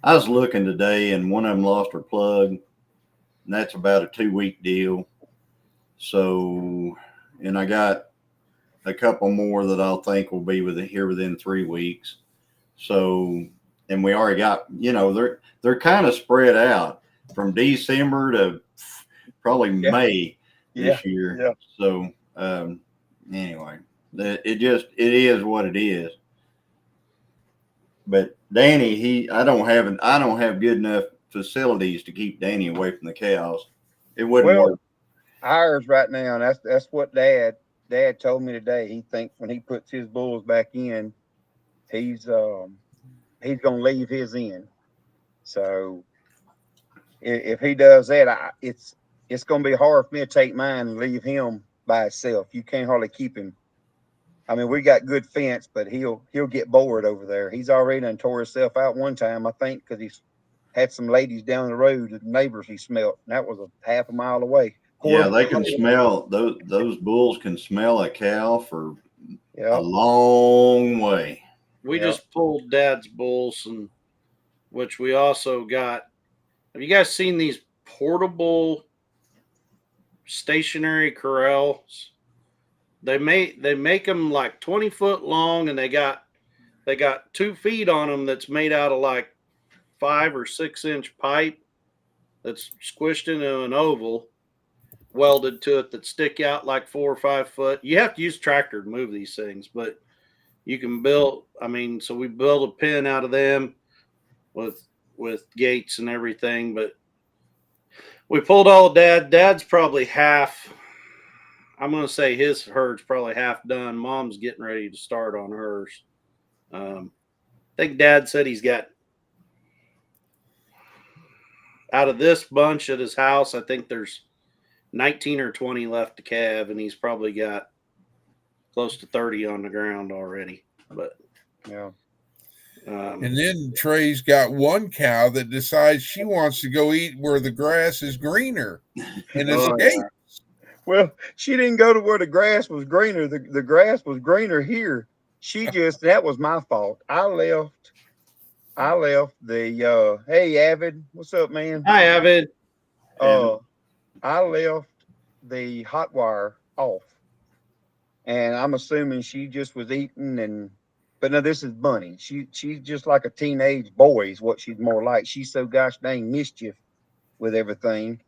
I was looking today, and one of them lost her plug, and that's about a 2-week deal. So, and I got a couple more that I'll think will be within 3 weeks. So, and we already got, they're kind of spread out from December to probably May this year. Yeah. So, anyway, It is what it is. But Danny, I don't have good enough facilities to keep Danny away from the cows. It wouldn't Well, work. ours right now, and that's what Dad told me today. He thinks when he puts his bulls back in, he's gonna leave his in. So if he does that, it's gonna be hard for me to take mine and leave him by himself. You can't hardly keep him. I mean, we got good fence, but he'll get bored over there. He's already done tore himself out one time, I think, because he's had some ladies down the road, the neighbors he smelt, and that was a half a mile away. Yeah, they can smell those bulls can smell a cow for a long way. We just pulled Dad's bulls, and which we also got. Have you guys seen these portable stationary corrals? They make them like 20 foot long, and they got 2 feet on them that's made out of like 5 or 6 inch pipe that's squished into an oval, welded to it, that stick out like 4 or 5 foot. You have to use a tractor to move these things, but you can build. I mean, so we built a pen out of them with gates and everything, but we pulled all of Dad's probably half. I'm going to say his herd's probably half done. Mom's getting ready to start on hers. I think Dad said he's got, out of this bunch at his house, I think there's 19 or 20 left to calve, and he's probably got close to 30 on the ground already. But yeah. And then Trey's got one cow that decides she wants to go eat where the grass is greener and escape. Well, she didn't go to where the grass was greener. The grass was greener here. That was my fault. I left the hey Avid, what's up, man? Hi, Avid. I left the hot wire off. And I'm assuming she just was eating but no, this is Bunny. She's just like a teenage boy is what she's more like. She's so gosh dang mischief with everything.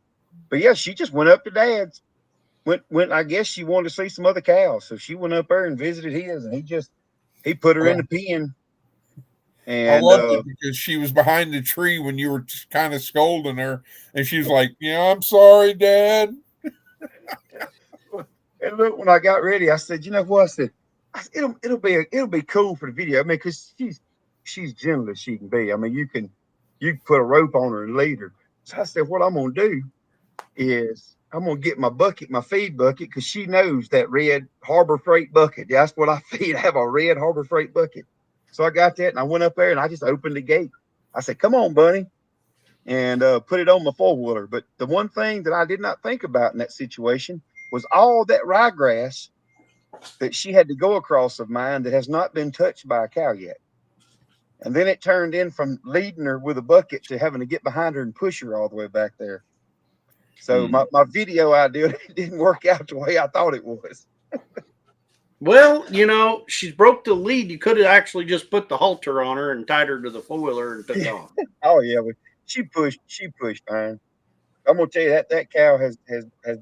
But yeah, she just went up to Dad's. Went I guess she wanted to see some other cows. So she went up there and visited his, and he put her in the pen. And I loved it because she was behind the tree when you were kind of scolding her, and she was like, "Yeah, I'm sorry, Dad." And look, when I got ready, I said, "You know what?" I said, "It'll be cool for the video. I mean, because she's gentle as she can be. I mean, you can put a rope on her and lead her." So I said, "What I'm gonna do is I'm gonna get my feed bucket, because she knows that red Harbor Freight bucket. That's what I feed. I have a red Harbor Freight bucket." So I got that, and I went up there and I just opened the gate. I said, "Come on, Bunny," and put it on my 4-wheeler. But the one thing that I did not think about in that situation was all that ryegrass that she had to go across of mine that has not been touched by a cow yet. And then it turned in from leading her with a bucket to having to get behind her and push her all the way back there. So my video idea didn't work out the way I thought it was. Well, she's broke the lead. You could have actually just put the halter on her and tied her to the 4-wheeler and took off. Oh yeah, but she pushed fine. I'm gonna tell you that cow has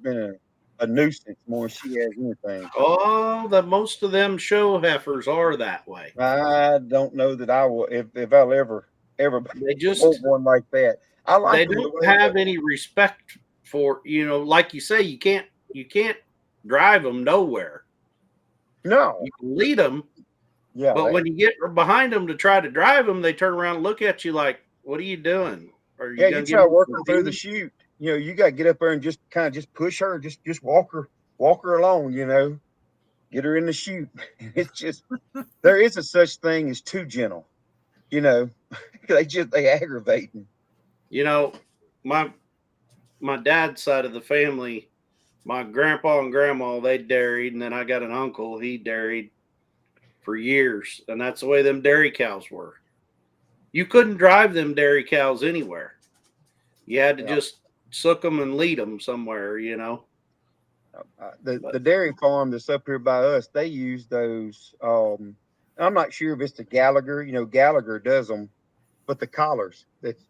been a nuisance more than she has anything. Oh, most of them show heifers are that way. I don't know that I will if I'll ever they just one like that. I like they don't have any respect for, like you say, you can't drive them nowhere. No, you can lead them, but when you get behind them to try to drive them, they turn around and look at you like, "What are you doing?" Or you try working through the chute. You got to get up there and just kind of just push her, just walk her along. Get her in the chute. It's just there is a such thing as too gentle. They aggravating. My dad's side of the family, my grandpa and grandma, they dairied, and then I got an uncle, he dairied for years, and that's the way them dairy cows were. You couldn't drive them dairy cows anywhere. You had to just sook them and lead them somewhere, The dairy farm that's up here by us, they use those. I'm not sure if it's the Gallagher. Gallagher does them, but the collars that's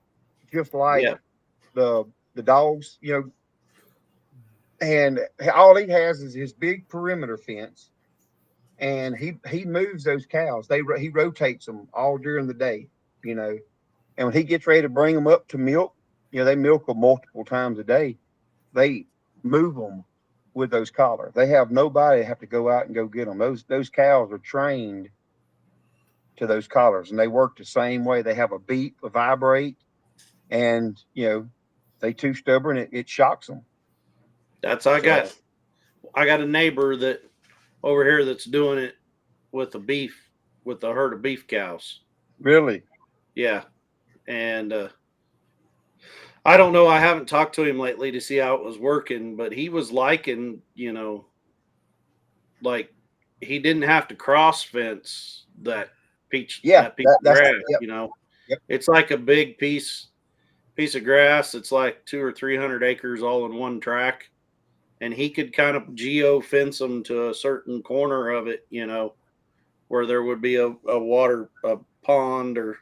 just like the dogs. And all he has is his big perimeter fence, and he moves those cows. He rotates them all during the day, you know. And when he gets ready to bring them up to milk, you know, they milk them multiple times a day. They move them with those collars. They have nobody have to go out and go get them. Those cows are trained to those collars, and they work the same way. They have a beep, a vibrate, and you know, they too stubborn. It shocks them. I got a neighbor that over here that's doing it with a herd of beef cows. Really? Yeah. And I don't know. I haven't talked to him lately to see how it was working, but he was liking, you know, like he didn't have to cross fence that piece of grass, yep. you know. Yep. It's like a big piece of grass. It's like 200 or 300 acres all in one track. And he could kind of geo fence them to a certain corner of it, you know, where there would be a pond or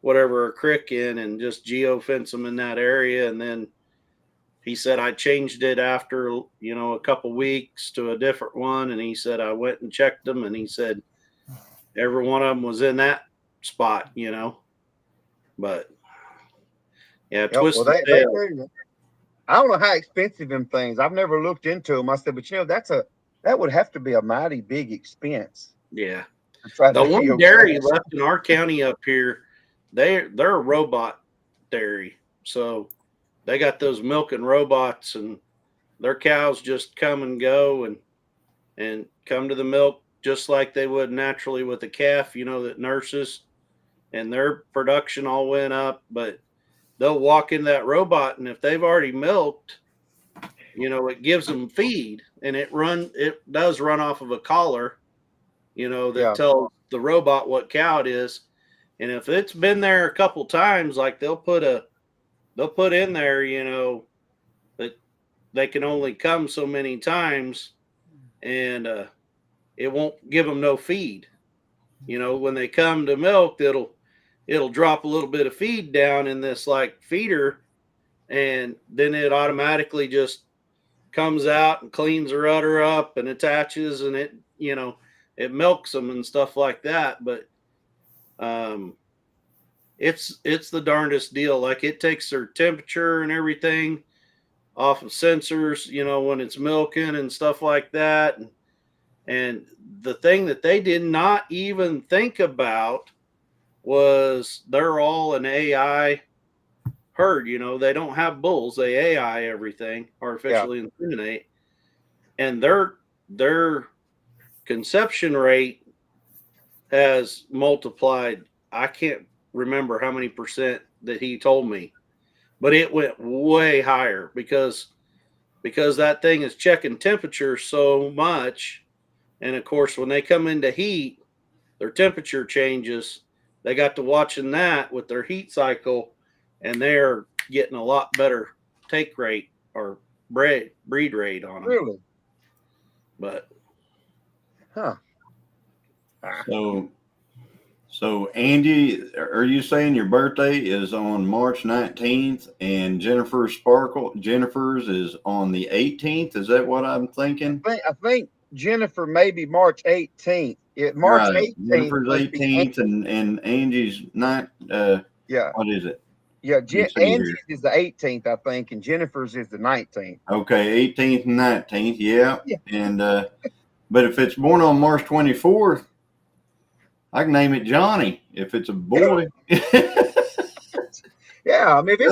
whatever, a creek in, and just geo fence them in that area. And then he said, I changed it after, you know, a couple weeks to a different one. And he said, I went and checked them, and he said, every one of them was in that spot, you know. But yeah, twisted tail. I don't know how expensive them things. I've never looked into them. I said, but you know, that would have to be a mighty big expense. Yeah. The one dairy left in our county up here, they're a robot dairy. So they got those milking robots, and their cows just come and go and come to the milk just like they would naturally with a calf, you know, that nurses, and their production all went up. But they'll walk in that robot, and if they've already milked, you know, it gives them feed, and it does run off of a collar, you know, that tells the robot what cow it is. And if it's been there a couple times, like they'll put in there, you know, that they can only come so many times, and it won't give them no feed. You know, when they come to milk, it'll drop a little bit of feed down in this like feeder, and then it automatically just comes out and cleans the rudder up and attaches, and it, you know, it milks them and stuff like that. But it's the darndest deal. Like, it takes their temperature and everything off of sensors, you know, when it's milking and stuff like that. And the thing that they did not even think about was they're all an AI herd. You know, they don't have bulls. They AI everything, artificially inseminate. And their conception rate has multiplied. I can't remember how many percent that he told me, but it went way higher because that thing is checking temperature so much. And of course, when they come into heat, their temperature changes. They got to watching that with their heat cycle, and they're getting a lot better take rate or breed rate on them. Really? But So Andy, are you saying your birthday is on March 19th and Jennifer's is on the 18th? Is that what I'm thinking? I think Jennifer maybe March 18th. March 18th. Jennifer's 18th and Angie's not. What is it? Yeah, Angie's is the 18th, I think, and Jennifer's is the 19th. Okay, 18th and 19th. Yeah. And but if it's born on March 24th, I can name it Johnny if it's a boy. Yeah, I mean, if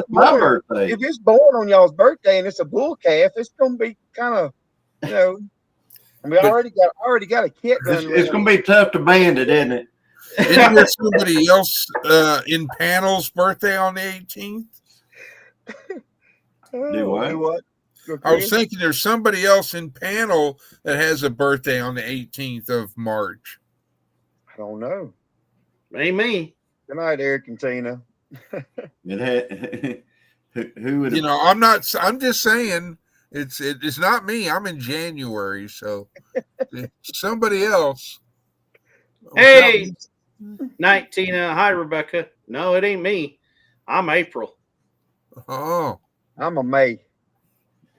it's born on y'all's birthday and it's a bull calf, it's gonna be kind of, you know. I mean, I already got a kit. It's gonna be tough to band it, isn't it? Isn't there somebody else in panel's birthday on the 18th? Do what? I was thinking there's somebody else in panel that has a birthday on the 18th of March. I don't know. Ain't me. Good night, Eric and Tina. Who would? You know, I'm just saying it's not me. I'm in January, so somebody else. Hey, night, Tina. Hi, Rebecca. No, it ain't me. I'm April. Oh, I'm a May.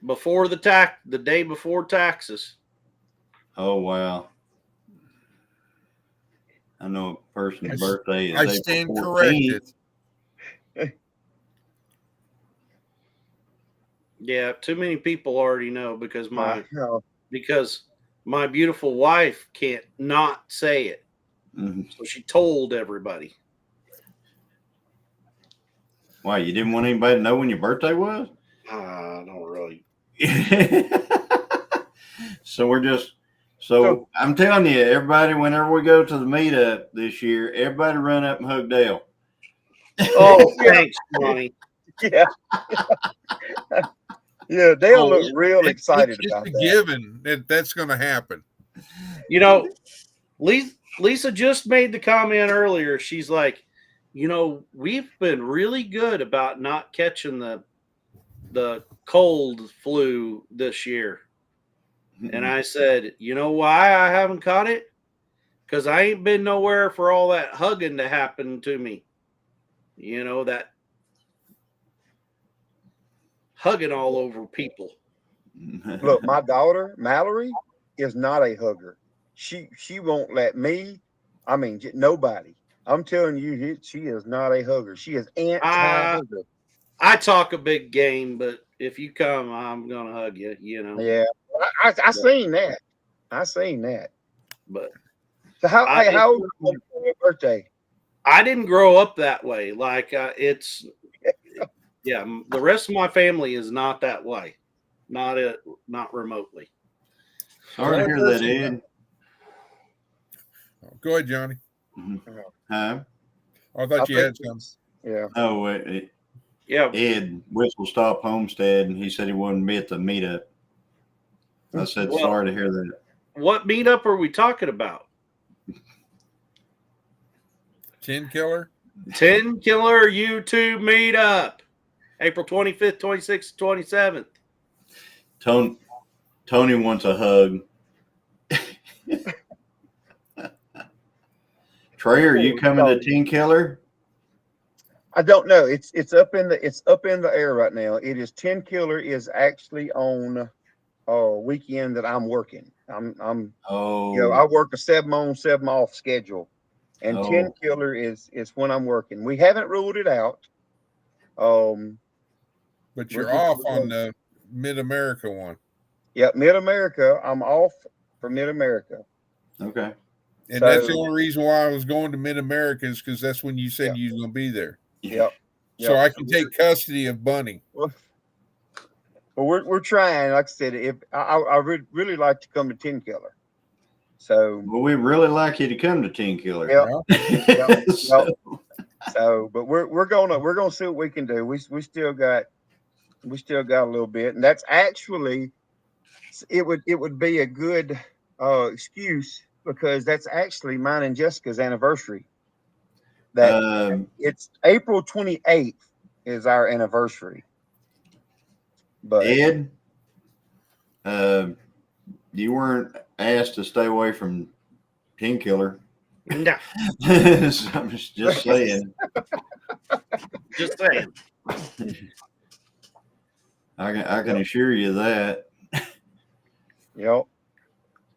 The day before taxes. Oh wow. I know a person's I- birthday is I April stand 14th. corrected. Yeah, too many people already know because No. my beautiful wife can't not say it. Mhm. So she told everybody. Why, you didn't want anybody to know when your birthday was? I don't really. So I'm telling you, everybody, whenever we go to the meetup this year, everybody run up and hug Dale. Oh, Yeah. thanks, Monty. Yeah. Yeah, they'll Oh, look real excited It's about a that. given that's going to happen. You know, Lisa just made the comment earlier. She's like, we've been really good about not catching the cold flu this year. And I said, you know why I haven't caught it? Because I ain't been nowhere for all that hugging to happen to me. That hugging all over people. Look, my daughter Mallory is not a hugger. She won't let me. I mean, nobody. I'm telling you, she is not a hugger. She is anti-hugger. I talk a big game, but if you come, I'm gonna hug you. Yeah, I seen that. I seen that. But So how old was your birthday? I didn't grow up that way. Like it's yeah. The rest of my family is not that way. Not remotely. Sorry to hear that, Ed. Go ahead, Johnny. Huh? I thought you had some. Yeah. Oh, Yeah. Ed Whistle Stop Homestead, and he said he wouldn't be at the meetup. I said, Well, sorry to hear that. What meetup are we talking about? 10 killer? 10 Killer YouTube meetup. April 25th, 26th, 27th. Tony wants a hug. Trey, are you coming to 10 Killer? I don't know. It's up in the air right now. It is 10 Killer is actually on weekend that I'm working. I'm I work a 7 on 7 off schedule, and 10 Killer is when I'm working. We haven't ruled it out. But you're off on the Mid America one. Yeah, Mid America. I'm off for Mid America. Okay. And that's the only reason why I was going to Mid America is because that's when you said you was going to be there. Yep. So I can take custody of Bunny. Well, we're trying. Like I said, if I would really like to come to 10 Killer. So we really like you to come to 10 Killer. Yep. So, but we're gonna see what we can do. We still got a little bit, and that's actually it would be a good excuse because that's actually mine and Jessica's anniversary. That it's April 28th is our anniversary. But Ed, you weren't asked to stay away from 10 Killer. No. So I'm just saying. Just saying. I can assure you that. Yep.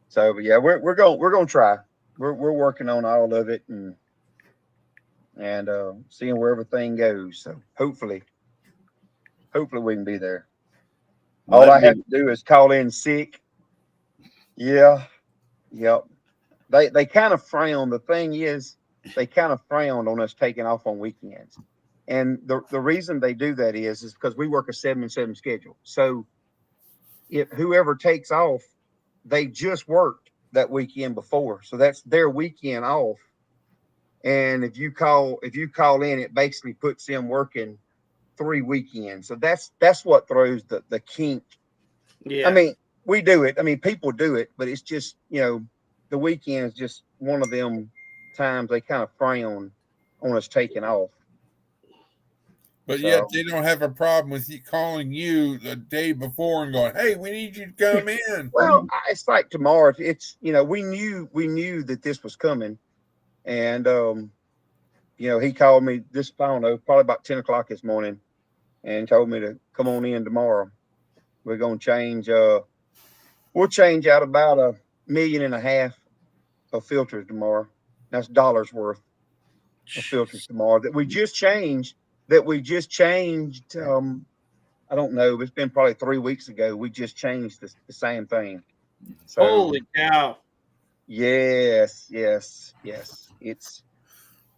So, but yeah, we're gonna try. We're working on all of it and seeing where everything goes. So hopefully we can be there. All I have to do is call in sick. Yeah. Yep. They kind of frown. The thing is, they kind of frowned on us taking off on weekends. And the reason they do that is because we work a 7 and 7 schedule. So if whoever takes off, they just worked that weekend before. So that's their weekend off. And if you call in, it basically puts them working 3 weekends. So that's what throws the kink. Yeah. I mean, we do it. I mean, people do it, but it's just, the weekend is just one of them times they kind of frown on us taking off. But yet they don't have a problem with you calling you the day before and going, "Hey, we need you to come in." Well, it's like tomorrow. It's we knew that this was coming, and he called me this, I don't know, probably about 10 o'clock this morning, and told me to come on in tomorrow. We're gonna change. We'll change out about 1.5 million of filters tomorrow. That's dollars worth of filters tomorrow that we just changed. I don't know. It's been probably 3 weeks ago. We just changed the same thing. So Holy cow! yes. It's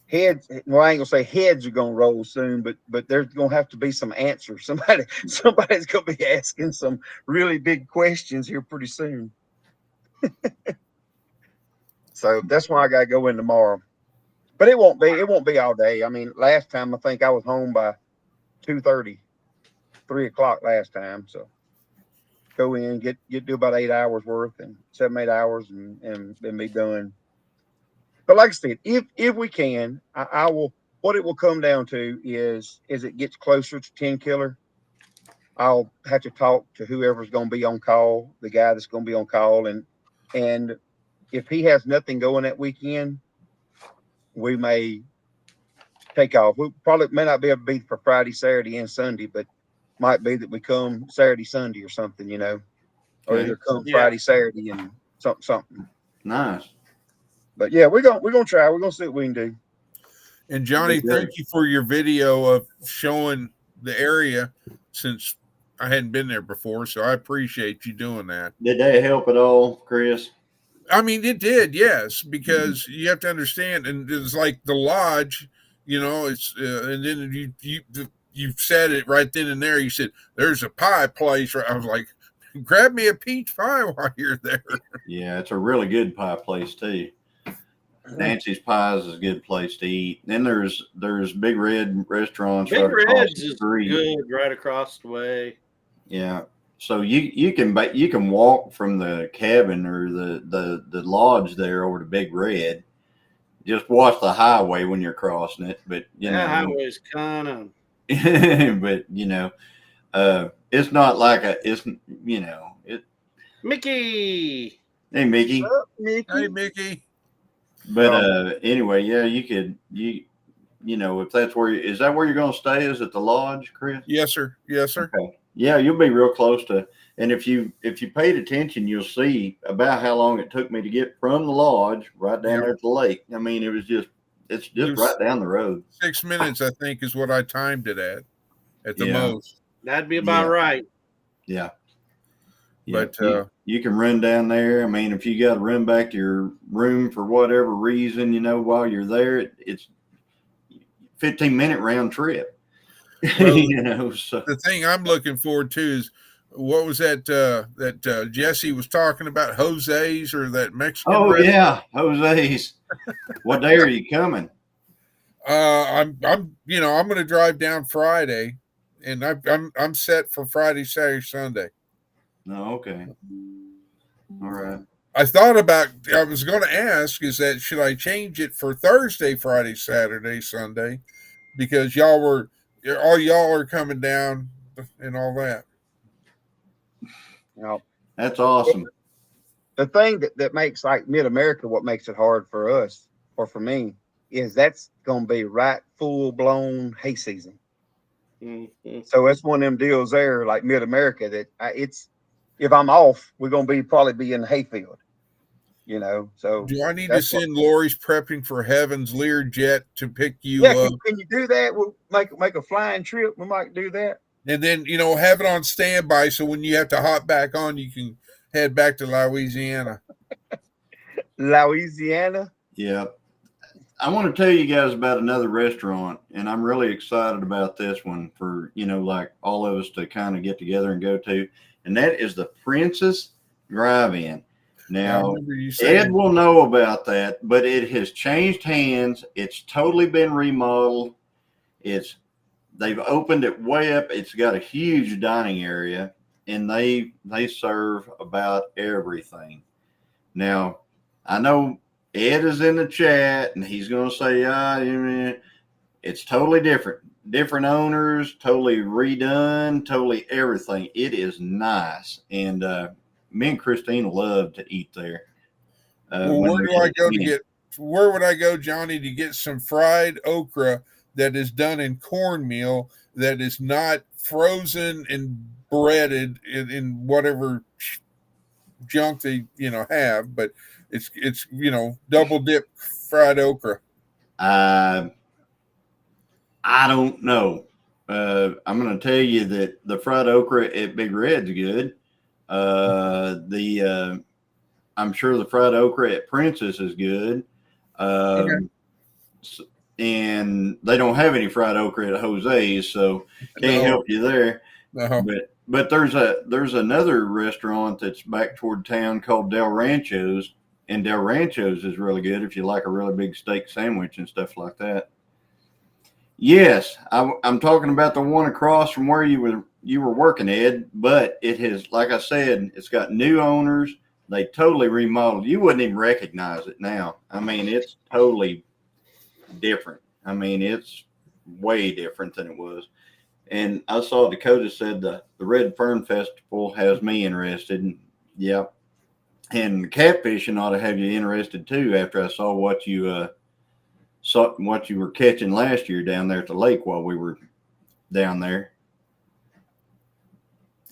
heads. Well, I ain't gonna say heads are gonna roll soon, but there's gonna have to be some answers. Somebody's gonna be asking some really big questions here pretty soon. So that's why I gotta go in tomorrow. But it won't be all day. I mean, last time I think I was home by 2:30, 3 o'clock last time. So go in, get do about 8 hours worth and 7, 8 hours and be done. But like I said, if we can, I will. What it will come down to is it gets closer to 10 killer. I'll have to talk to whoever's going to be on call, the guy that's going to be on call, and if he has nothing going that weekend, we may take off. We probably may not be able to be for Friday, Saturday, and Sunday, but might be that we come Saturday, Sunday, or something, or Okay. either come Yeah. Friday, Saturday, and something. Nice. But yeah, we're gonna try. We're gonna see what we can do. And Johnny, thank you for your video of showing the area, since I hadn't been there before. So I appreciate you doing that. Did that help at all, Chris? I mean, it did, yes, because you have to understand, and it's like the lodge, it's and then you said it right then and there. You said there's a pie place. I was like, grab me a peach pie while you're there. Yeah, it's a really good pie place too. Nancy's Pies is a good place to eat. Then there's Big Red restaurants. Big right across Red's the is street. good right across the way. Yeah. So you can walk from the cabin or the lodge there over to Big Red. Just watch the highway when you're crossing it. But That highway's kind of. but it's not like it. Mickey. Hey Mickey. What's up, Mickey? Hey, Mickey. But anyway, yeah, if that's is that where you're going to stay? Is it the lodge, Chris? Yes, sir. Yes, sir. Okay. Yeah, you'll be real close to. And if you paid attention, you'll see about how long it took me to get from the lodge right down there to the lake. I mean, it's just right down the road. 6 minutes, I think, is what I timed it at the most. That'd be about right. Yeah. But you can run down there. I mean, if you got to run back to your room for whatever reason, while you're there, it's 15-minute round trip. Well, so the thing I'm looking forward to is, what was that Jesse was talking about, Jose's or that Mexican restaurant? Yeah, Jose's. What day are you coming? I'm going to drive down Friday, and I'm set for Friday, Saturday, Sunday. Oh, okay. All right. I was going to ask, is that should I change it for Thursday, Friday, Saturday, Sunday, because all y'all are coming down and all that. That's awesome. The thing that makes like Mid-America, what makes it hard for us or for me, is that's going to be right full blown hay season. Mm-hmm. So it's one of them deals there, like Mid-America, that if I'm off, we're going to probably be in the hayfield, So do I need to send Lori's prepping for Heaven's Learjet to pick you up? up? Can you do that? We'll make a flying trip. We might do that. And then, have it on standby, so when you have to hop back on, you can head back to Louisiana. Louisiana? Yeah. I want to tell you guys about another restaurant, and I'm really excited about this one for, like all of us to kind of get together and go to, and that is the Princess Drive-In. Now, Ed will know about that, but it has changed hands. It's totally been remodeled. They've opened it way up. It's got a huge dining area, and they serve about everything. Now, I know Ed is in the chat, and he's going to say, it's totally different. Different owners, totally redone, totally everything. It is nice. And me and Christine love to eat there. Where would I go, Johnny, to get some fried okra that is done in cornmeal, that is not frozen and breaded in whatever junk they have, but it's double dip fried okra? I don't know. I'm going to tell you that the fried okra at Big Red's good. I'm sure the fried okra at Princess is good. And they don't have any fried okra at Jose's, so can't help you there. No. But there's another restaurant that's back toward town called Del Rancho's, and Del Rancho's is really good if you like a really big steak sandwich and stuff like that. Yes, I'm talking about the one across from where you were working, Ed. But it has, like I said, it's got new owners. They totally remodeled. You wouldn't even recognize it now. I mean, it's totally different. I mean, it's way different than it was. And I saw Dakota said the Red Fern Festival has me interested. And yeah, and catfishing ought to have you interested too. After I saw what you were catching last year down there at the lake while we were down there.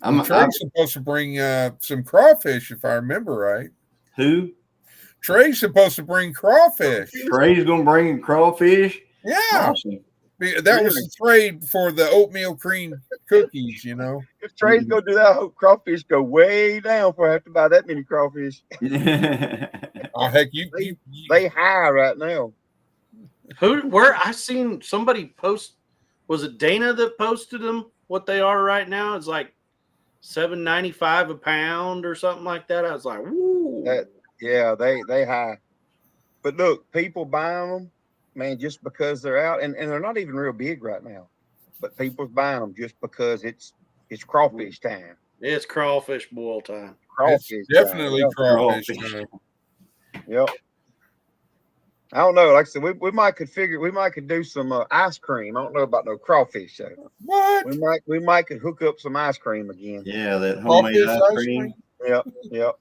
Trey's supposed to bring some crawfish, if I remember right. Who? Trey's supposed to bring crawfish. Trey's gonna bring crawfish. Yeah. Awesome. That was the trade for the oatmeal cream cookies, you know. If Trey's gonna do that, I hope crawfish go way down before I have to buy that many crawfish. Oh heck, they high right now. Where I seen somebody post, was it Dana that posted them? What they are right now is like $7.95 a pound or something like that. I was like, woo. Yeah, they high. But look, people buying them, man, just because they're out, and they're not even real big right now. But people's buying them just because it's crawfish time. It's crawfish boil time. Crawfish it's definitely time. crawfish time. Yep. I don't know. Like I said, we might could do some ice cream. I don't know about no crawfish though. What? We might could hook up some ice cream again. Yeah, that homemade ice cream. Yep.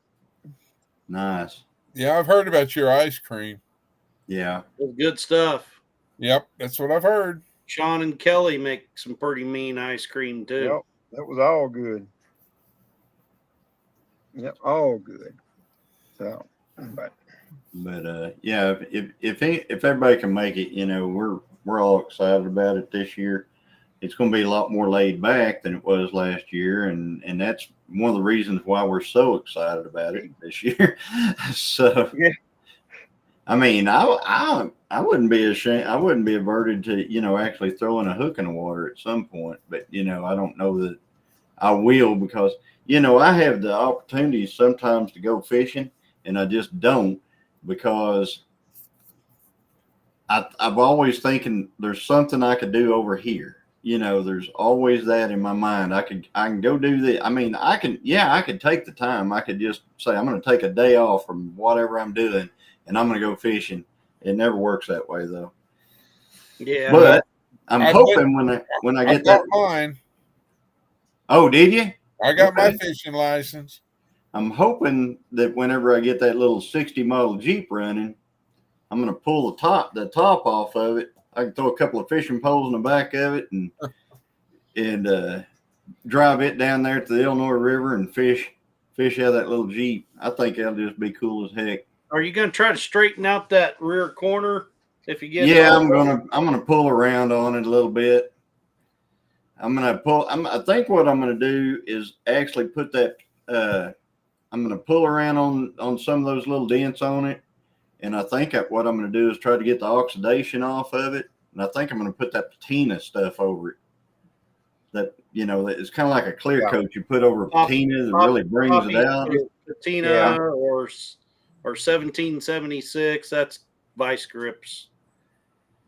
Nice. Yeah, I've heard about your ice cream. Yeah. It's good stuff. Yep, that's what I've heard. Sean and Kelly make some pretty mean ice cream too. Yep, that was all good. Yep, all good. So, but yeah, if everybody can make it, you know, we're all excited about it this year. It's going to be a lot more laid back than it was last year, and that's one of the reasons why we're so excited about it this year. So, yeah. I mean, I wouldn't be ashamed. I wouldn't be averted to, you know, actually throwing a hook in the water at some point. But, you know, I don't know that I will, because, you know, I have the opportunity sometimes to go fishing, and I just don't, because I've always thinking there's something I could do over here. You know, there's always that in my mind. I can go do that. I mean, I could take the time. I could just say, I'm going to take a day off from whatever I'm doing, and I'm going to go fishing. It never works that way though. Yeah. But I'm hoping when I get that. Mine. Oh, did you? I got my fishing license. I'm hoping that whenever I get that little 60 model Jeep running, I'm going to pull the top off of it. I can throw a couple of fishing poles in the back of it and drive it down there to the Illinois River and fish out of that little Jeep. I think that'll just be cool as heck. Are you going to try to straighten out that rear corner if you get? Yeah, I'm gonna pull around on it a little bit. I think what I'm gonna do is actually put that. I'm gonna pull around on some of those little dents on it. And I think what I'm going to do is try to get the oxidation off of it. And I think I'm going to put that patina stuff over it. That, you know, it's kind of like a clear coat you put over patina that really brings it out. Patina or 1776. That's Vice Grips.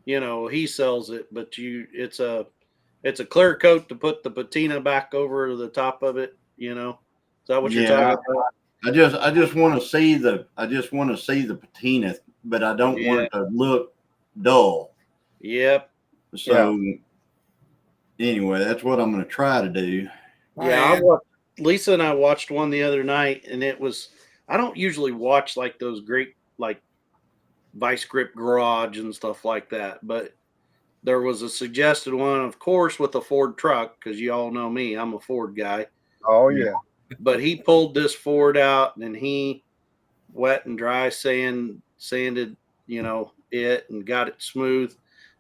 You know, he sells it, but it's a clear coat to put the patina back over the top of it. You know, is that what you're talking about? I just want to see the patina, but I don't want it to look dull. Yep. So anyway, that's what I'm going to try to do. Yeah, Lisa and I watched one the other night, and it was, I don't usually watch like those great like Vice Grip Garage and stuff like that, but there was a suggested one, of course, with a Ford truck, because you all know me, I'm a Ford guy. Oh yeah. But he pulled this Ford out, and he wet and dry sanded, you know, it and got it smooth,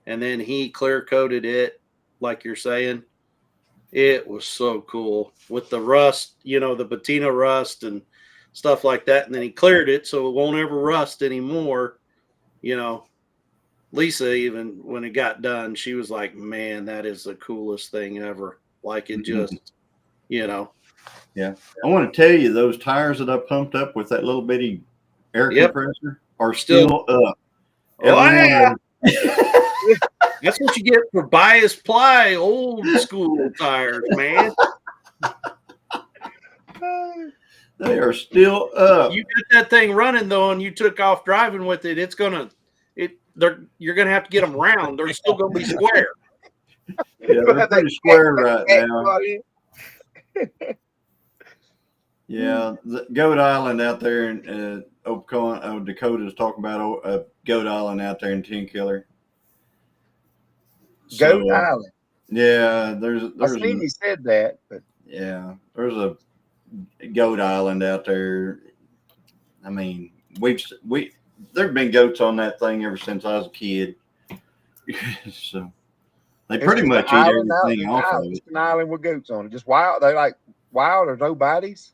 and then he clear coated it, like you're saying. It was so cool with the rust, the patina rust and stuff like that. And then he cleared it so it won't ever rust anymore. Lisa, even when it got done, she was like, man, that is the coolest thing ever. Like it just, Yeah. I want to tell you, those tires that I pumped up with that little bitty air compressor are still up. Every one of them. That's what you get for bias ply old school tires, man. They are still up. You get that thing running though, and you took off driving with it. You're gonna have to get them round. They're still gonna be square. Yeah, they're pretty square right now. Yeah, the Goat Island out there in Dakota's talking about Goat Island out there in Tenkiller. Goat Island. Yeah, there's I seen he said that, but yeah, there's a Goat Island out there. I mean, there've been goats on that thing ever since I was a kid. So they pretty much eat everything off of it. Just an island with goats on it. Just wild. They like wild or no bodies.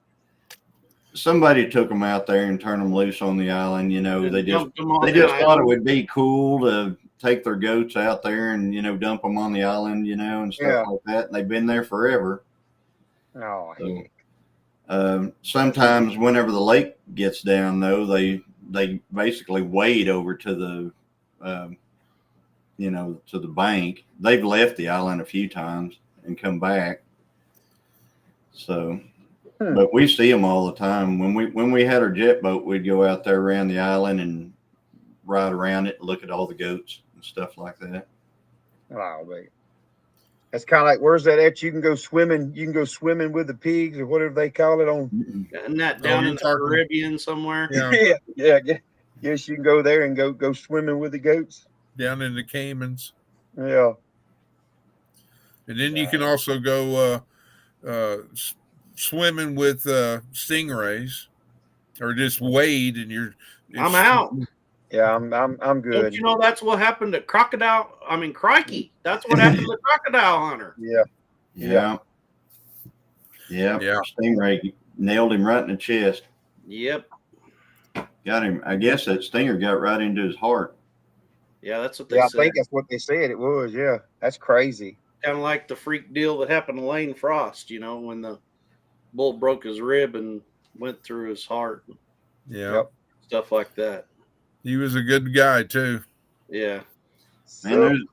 Somebody took them out there and turned them loose on the island. They just thought it would be cool to take their goats out there and dump them on the island, and stuff like that. And they've been there forever. Oh, so, sometimes whenever the lake gets down, though, they basically wade over to the to the bank. They've left the island a few times and come back. So. But we see them all the time. When we had our jet boat, we'd go out there around the island and ride around it and look at all the goats and stuff like that. Oh, man. That's kind of like, where's that at? You can go swimming. You can go swimming with the pigs or whatever they call it on. Isn't that down in the Caribbean somewhere? Yeah. Yes, you can go there and go swimming with the goats. Down in the Caymans. Yeah. And then you can also go swimming with stingrays, or just wade, and I'm out. Yeah, I'm good. Don't you know that's what happened to crocodile? I mean, crikey, that's what happened to crocodile hunter. Yeah. Stingray nailed him right in the chest. Yep. Got him. I guess that stinger got right into his heart. Yeah, that's what they said. I think that's what they said it was. Yeah, that's crazy. Kind of like the freak deal that happened to Lane Frost, when the bull broke his rib and went through his heart. Yeah. Stuff like that. He was a good guy too. Yeah. Man,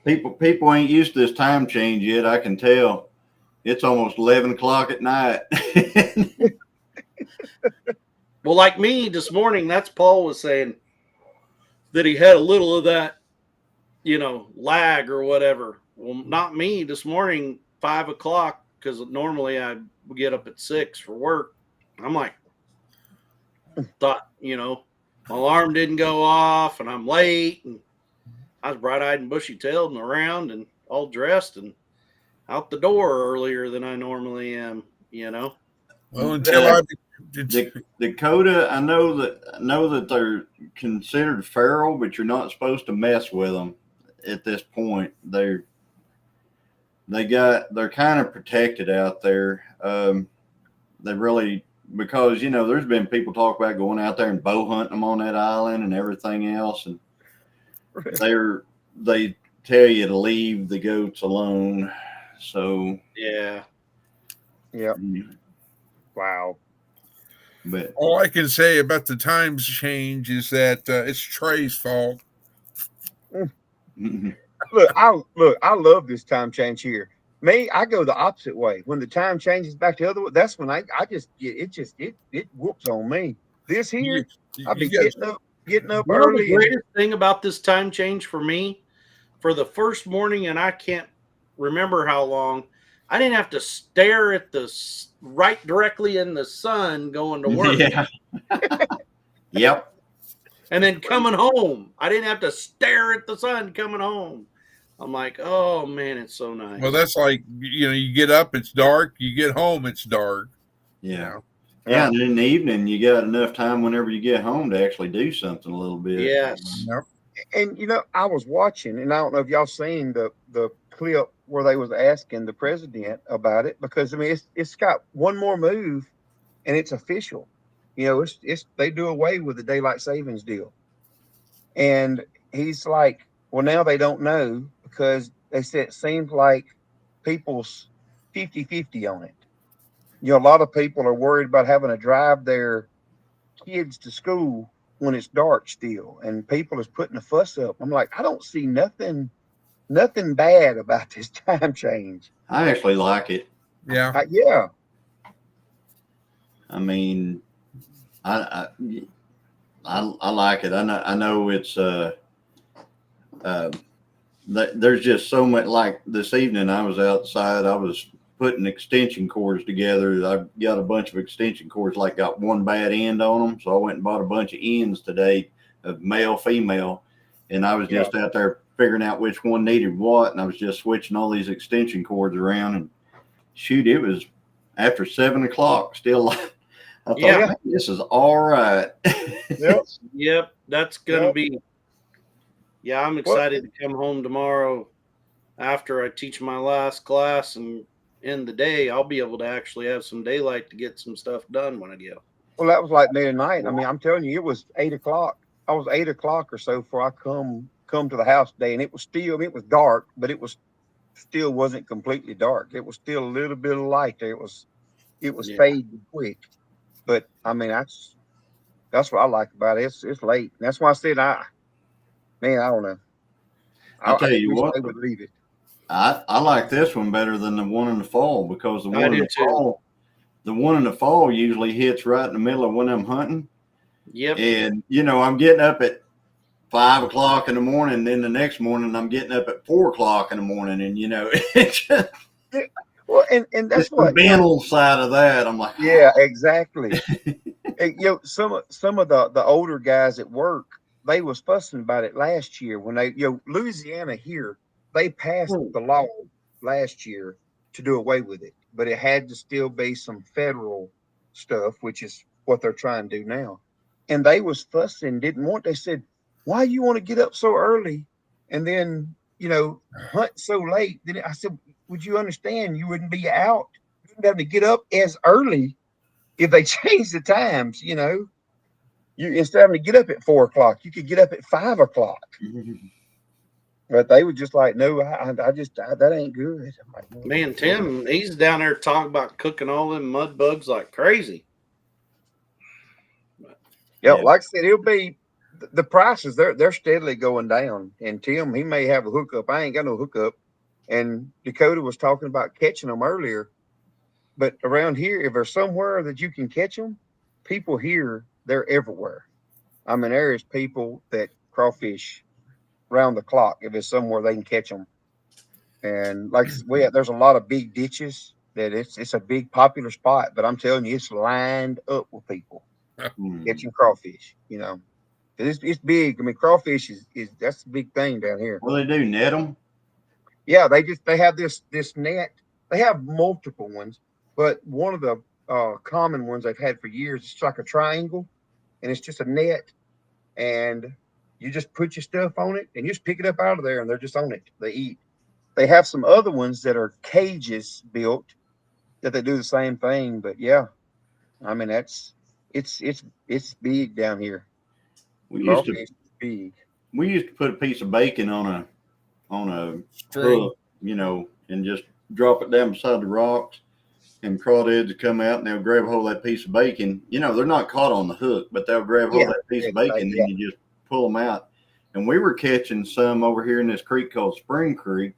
people ain't used to this time change yet. I can tell. It's almost 11 o'clock at night. Well, like me this morning, that's Paul was saying that he had a little of that, lag or whatever. Well, not me this morning, 5 o'clock. Because normally I get up at 6 for work. I'm like, thought, my alarm didn't go off and I'm late. And I was bright-eyed and bushy-tailed and around and all dressed and out the door earlier than I normally am, Well, until Dakota, I know that they're considered feral, but you're not supposed to mess with them at this point. They're kind of protected out there. They really, because there's been people talk about going out there and bow hunting them on that island and everything else, and they tell you to leave the goats alone. So yeah. Wow. But all I can say about the times change is that it's Trey's fault. Look, I love this time change here. Me, I go the opposite way. When the time changes back the other way, that's when I just it whoops on me. This here, I'll be getting up early. The greatest thing about this time change for me, for the first morning, and I can't remember how long, I didn't have to stare at the right directly in the sun going to work. Yeah. Yep. And then coming home, I didn't have to stare at the sun coming home. I'm like, oh man, it's so nice. Well, that's like, you get up, it's dark. You get home, it's dark. Yeah. Yeah, and in the evening, you got enough time whenever you get home to actually do something a little bit. Yes. Yep. And I was watching, and I don't know if y'all seen the clip where they was asking the president about it, because I mean it's got one more move and it's official. It's they do away with the daylight savings deal. And he's like, well, now they don't know because they said it seems like people's 50-50 on it. A lot of people are worried about having to drive their kids to school when it's dark still, and people is putting a fuss up. I'm like, I don't see nothing bad about this time change. I actually like it. Yeah. Yeah. I mean, I like it. I know it's there's just so much. Like this evening, I was outside. I was putting extension cords together. I've got a bunch of extension cords, like got one bad end on them. So I went and bought a bunch of ends today of male, female, and I was just out there figuring out which one needed what. And I was just switching all these extension cords around. And shoot, it was after 7 o'clock. Still, I thought, man, this is all right. Yep. That's gonna be. Yeah, I'm excited to come home tomorrow after I teach my last class, and in the day I'll be able to actually have some daylight to get some stuff done when I get home. Well, that was like midnight. I mean, I'm telling you, it was 8 o'clock. I was 8 o'clock or so before I come to the house today, and it was dark, but it was still wasn't completely dark. It was still a little bit of light there. It was fading quick. But I mean, that's what I like about it. It's late. And that's why I said I don't know. I'll tell you wish what, they would leave it. I like this one better than the one in the fall, because the one in the fall usually hits right in the middle of when I'm hunting. Yep. And I'm getting up at 5 o'clock in the morning, and then the next morning I'm getting up at 4 o'clock in the morning, and it's just well, and that's what the mental side of that. I'm like, yeah, exactly. And, some of the older guys at work, they was fussing about it last year when they, Louisiana here, they passed the law last year to do away with it, but it had to still be some federal stuff, which is what they're trying to do now. And they was fussing, they said, why you want to get up so early and then, hunt so late? Then I said, would you understand you wouldn't be out? You wouldn't have to get up as early if they change the times, You instead of having to get up at 4 o'clock, you could get up at 5 o'clock. But they were just like, no, that ain't good. I'm like, no. Man, Tim, he's down there talking about cooking all them mud bugs like crazy. Yeah, like I said, it'll be the prices. They're steadily going down. And Tim, he may have a hookup. I ain't got no hookup. And Dakota was talking about catching them earlier. But around here, if there's somewhere that you can catch them, people here, they're everywhere. I mean, there is people that crawfish round the clock if it's somewhere they can catch them. And like there's a lot of big ditches that it's a big popular spot. But I'm telling you, it's lined up with people catching crawfish. It's big. I mean, crawfish is that's the big thing down here. Well, they do net them. Yeah, they have this net. They have multiple ones, but one of the common ones they've had for years, it's like a triangle, and it's just a net, and you just put your stuff on it, and you just pick it up out of there, and they're just on it. They eat. They have some other ones that are cages built that they do the same thing, but yeah, I mean it's big down here. We used to put a piece of bacon on a hook, and just drop it down beside the rocks, and crawdads would come out and they'll grab a hold of that piece of bacon. They're not caught on the hook, but they'll grab hold of that piece of bacon, and you just pull them out. And we were catching some over here in this creek called Spring Creek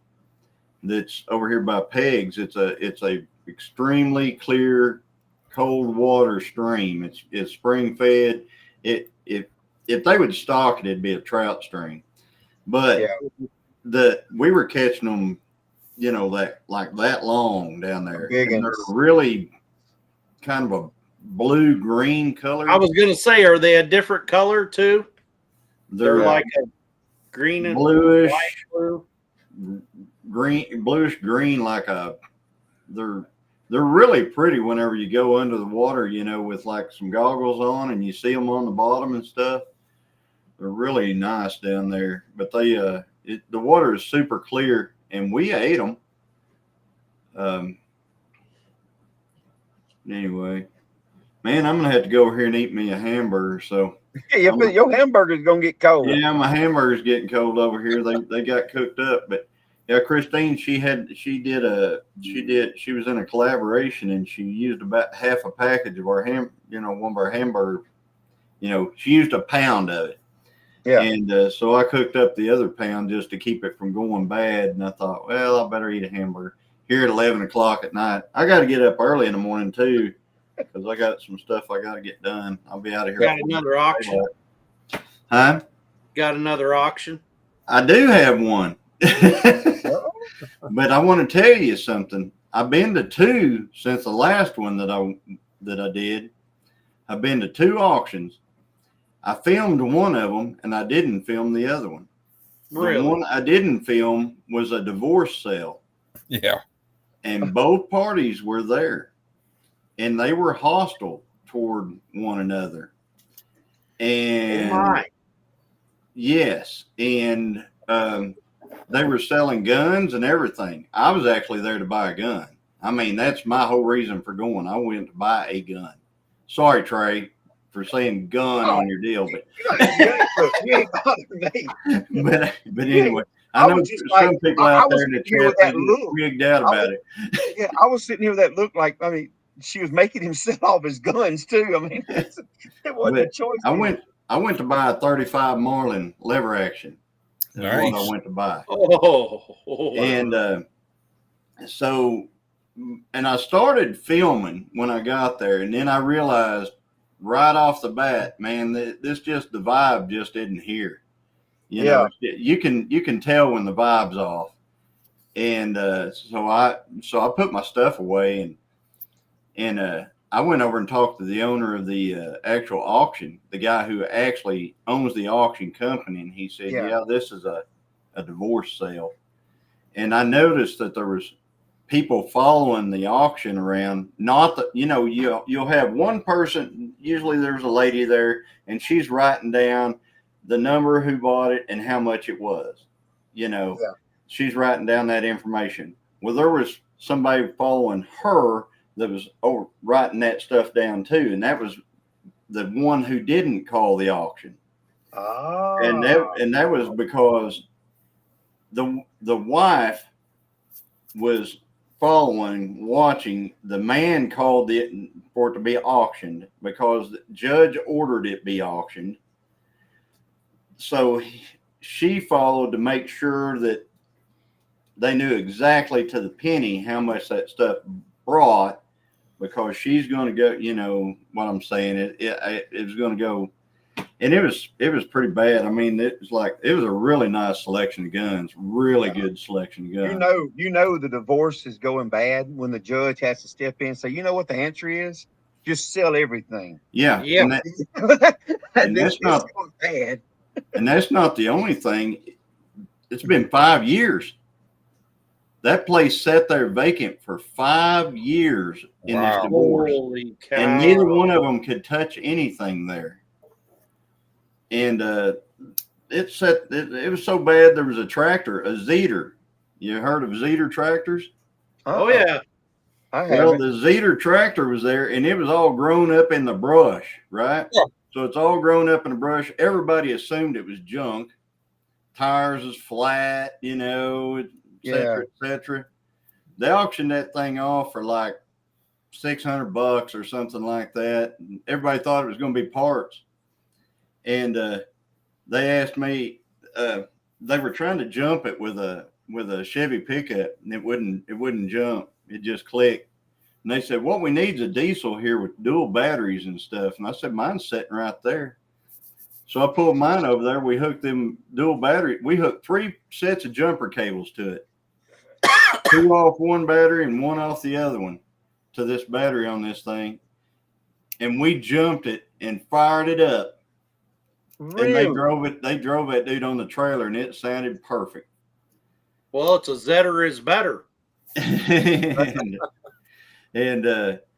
that's over here by Pegs. It's a extremely clear, cold water stream. It's spring fed. If they would stock it, it'd be a trout stream. But we were catching them, that long down there. And they're really kind of a blue green color. I was gonna say, are they a different color too? They're like a green and bluish, blue. bluish green, they're they're really pretty whenever you go under the water, you know, with like some goggles on and you see them on the bottom and stuff. They're really nice down there, but they the water is super clear, and we ate them. Anyway, man, I'm gonna have to go over here and eat me a hamburger. So Your hamburger's gonna get cold. yeah, my hamburger's getting cold over here. They got cooked up, but yeah, Christine, she was in a collaboration, and she used about half a package of our one of our hamburgers. You know, she used a pound of it. Yeah. And so I cooked up the other pound just to keep it from going bad. And I thought, well, I better eat a hamburger here at 11 o'clock at night. I got to get up early in the morning too, because I got some stuff I got to get done. I'll be out of here. Got another auction? Huh? Got another auction? I do have one. But I want to tell you something. I've been to two since the last one that I did. I've been to two auctions. I filmed one of them, and I didn't film the other one. Really? The one I didn't film was a divorce sale. Yeah. And both parties were there, and they were hostile toward one another. And oh my. yes, and they were selling guns and everything. I was actually there to buy a gun. I mean, that's my whole reason for going. I went to buy a gun. Sorry, Trey, for saying gun on your deal, but but anyway, I know some people out there in the chat wigged out about it. Yeah, I was sitting here with that look like, I mean, she was making him sell off his guns too. I mean, it wasn't a choice. I went to buy a 35 Marlin lever action. Nice. What I went to buy. And So I started filming when I got there, and then I realized right off the bat, man, the vibe just isn't here. You know, you can tell when the vibe's off. And so I put my stuff away, and I went over and talked to the owner of the actual auction, the guy who actually owns the auction company, and he said, yeah this is a divorce sale. And I noticed that there was people following the auction around. Not that, you know, you'll have one person, usually there's a lady there, and she's writing down the number who bought it and how much it was. You know, she's writing down that information. Well, there was somebody following her that was writing that stuff down too, and that was the one who didn't call the auction. Oh. And that was because the wife was watching. The man called it for it to be auctioned because the judge ordered it be auctioned. So she followed to make sure that they knew exactly to the penny how much that stuff brought, because she's going to go, you know what I'm saying? It was going to go, and it was pretty bad. I mean, it was a really nice selection of guns, really good selection of guns. You know the divorce is going bad when the judge has to step in and say, you know what the answer is? Just sell everything. Yeah. And that's not bad. And that's not the only thing. It's been 5 years. That place sat there vacant for 5 years in this divorce. Holy cow. And neither one of them could touch anything there. And it was so bad, there was a tractor, a Zeter. You heard of Zeter tractors? Oh, yeah. Well, the Zeter tractor was there, and it was all grown up in the brush, right? Yeah. So it's all grown up in the brush. Everybody assumed it was junk. Tires was flat, you know, et cetera, et cetera. They auctioned that thing off for like $600 or something like that. And everybody thought it was going to be parts. And they asked me, they were trying to jump it with a Chevy pickup, and it wouldn't jump. It just clicked. And they said, what we need is a diesel here with dual batteries and stuff. And I said, mine's sitting right there. So I pulled mine over there. We hooked them dual battery. We hooked 3 sets of jumper cables to it. 2 off one battery and 1 off the other one to this battery on this thing. And we jumped it and fired it up. Really? And they drove that dude on the trailer, and it sounded perfect. Well, it's a Zetter is better. And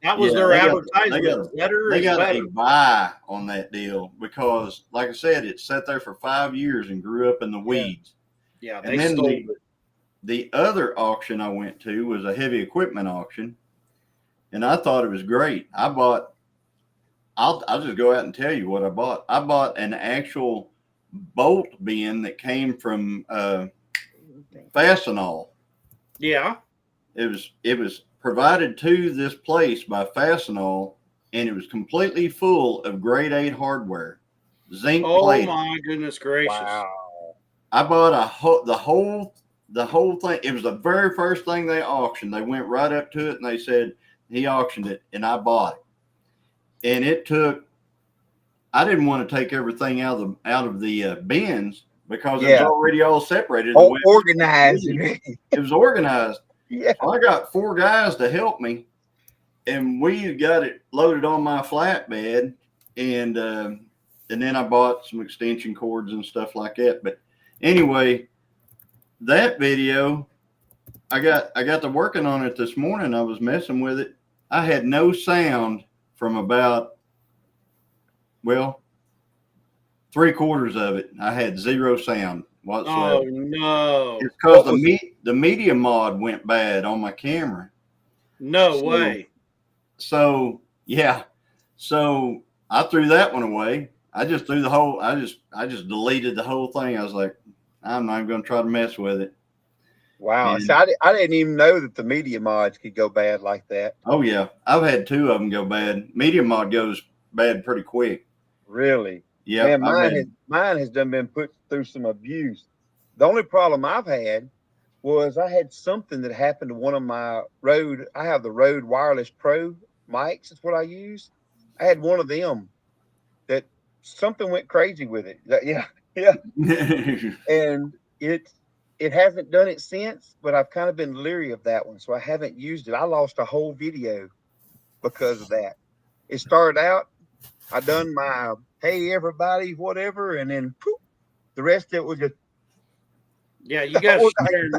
That was their advertisement. Better they is got better. a buy on that deal because, like I said, it sat there for 5 years and grew up in the weeds. Yeah, And they then stole it. the other auction I went to was a heavy equipment auction, and I thought it was great. I'll just go out and tell you what I bought. I bought an actual bolt bin that came from Fastenal. Yeah. It was provided to this place by Fastenal, and it was completely full of grade 8 hardware, zinc plated. Oh my goodness gracious! Wow. I bought the whole thing. It was the very first thing they auctioned. They went right up to it and they said he auctioned it, and I bought it. And it took. I didn't want to take everything out of the bins because it was already all separated. All organized. It was organized. Yeah. So I got 4 guys to help me, and we got it loaded on my flatbed, and then I bought some extension cords and stuff like that. But anyway, that video, I got to working on it this morning. I was messing with it. I had no sound from about, well, 3/4 of it. I had 0 sound whatsoever. Oh no! It's because the media mod went bad on my camera. No way. So yeah, so I threw that one away. I just threw the whole. I just deleted the whole thing. I was like, I'm not even going to try to mess with it. Wow. And, So I didn't even know that the media mods could go bad like that. Oh yeah, I've had 2 of them go bad. Media mod goes bad pretty quick. Really? Yeah, Man, mine has done been put through some abuse. The only problem I've had was I had something that happened to one of my Rode. I have the Rode Wireless Pro mics. That's what I use. I had one of them that something went crazy with it. Yeah. And it hasn't done it since, but I've kind of been leery of that one. So I haven't used it. I lost a whole video because of that. It started out, I done my, hey, everybody, whatever. And then poof, the rest of it was just. Yeah, you got to share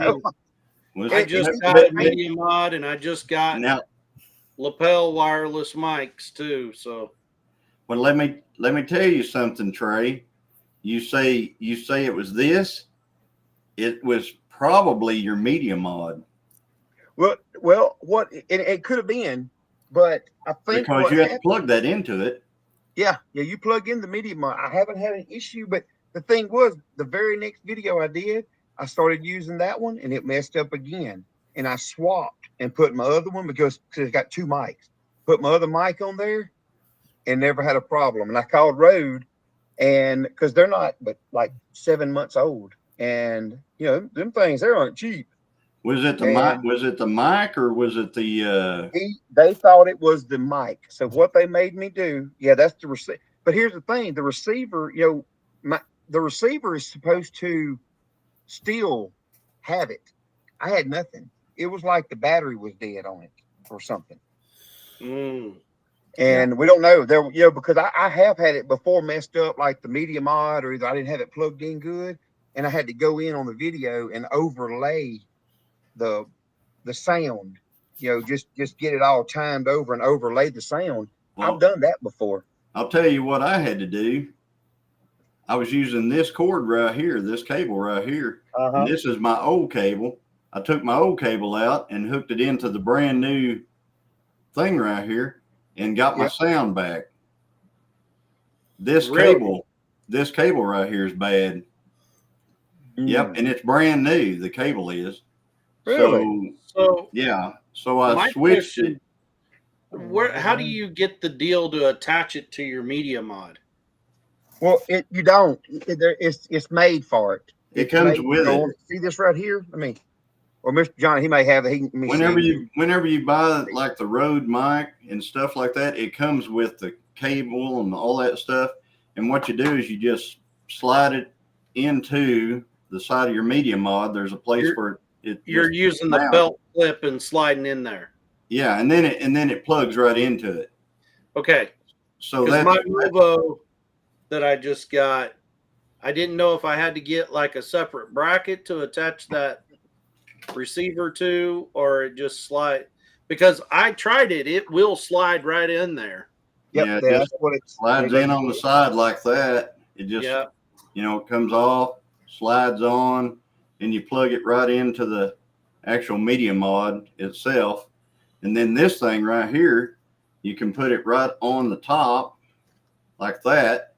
me. I just got a media mod, and I just got lapel wireless mics too. So, well, let me tell you something, Trey. You say it was this. It was probably your media mod. Well, what it could have been, but I think because you have to plug that into it. Yeah, you plug in the media mod. I haven't had an issue, but the thing was, the very next video I did, I started using that one and it messed up again. And I swapped and put my other one because it's got 2 mics. Put my other mic on there and never had a problem. And I called Rode, and because they're not but like 7 months old. And them things, they aren't cheap. Was it the mic? Was it the mic or was it the? They thought it was the mic. So what they made me do, that's the receiver. But here's the thing: the receiver, the receiver is supposed to still have it. I had nothing. It was like the battery was dead on it or something. And we don't know there, because I have had it before messed up, like the media mod, or either I didn't have it plugged in good, and I had to go in on the video and overlay the sound, just get it all timed over and overlay the sound. Well, I've done that before. I'll tell you what I had to do. I was using this cord right here, this cable right here. And this is my old cable. I took my old cable out and hooked it into the brand new thing right here and got my sound back. This cable right here is bad. Yep, and it's brand new. The cable is. Really? So yeah. So I switched it. How do you get the deal to attach it to your media mod? Well, you don't. It's made for it. It comes with it. See this right here? Or Mr. Johnny, he may have it. Whenever you buy like the Rode mic and stuff like that, it comes with the cable and all that stuff. And what you do is you just slide it into the side of your media mod. There's a place where you're using the belt clip and sliding in there. Yeah, and then it plugs right into it. Okay. So that's my Movo that I just got. I didn't know if I had to get like a separate bracket to attach that receiver to, or it just slide. because I tried it. It will slide right in there. Yep, Yeah, that's what it's slides in on the side like that. It just, Yeah. it comes off, slides on, and you plug it right into the actual media mod itself. And then this thing right here, you can put it right on the top like that.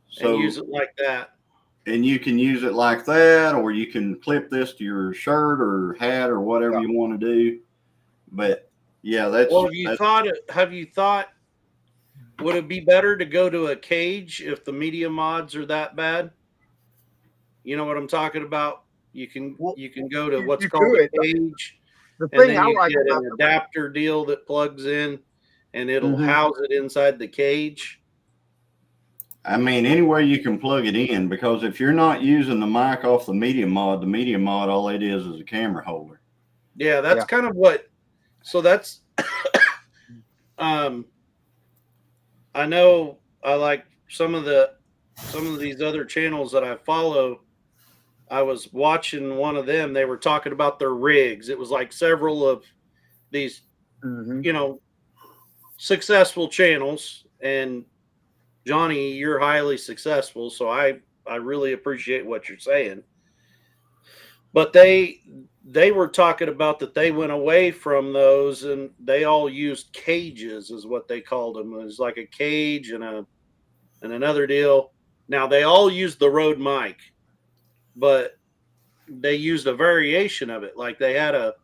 So, And use it like that. and you can use it like that, or you can clip this to your shirt or hat or whatever you want to do. But yeah, Well, have you thought, would it be better to go to a cage if the media mods are that bad? You know what I'm talking about? You can go to what's you called could. a cage, The and thing then I you like get about an adapter deal that plugs in, and it'll Mhm. house it inside the cage. I mean, any way you can plug it in, because if you're not using the mic off the media mod, all it is a camera holder. Yeah, that's kind of what. So that's, I know I like some of these other channels that I follow. I was watching one of them. They were talking about their rigs. It was like several of these, Mhm. Successful channels. And Johnny, you're highly successful, so I really appreciate what you're saying. But they were talking about that they went away from those and they all used cages, is what they called them. It was like a cage and another deal. Now they all used the Rode mic, but they used a variation of it. Like they had a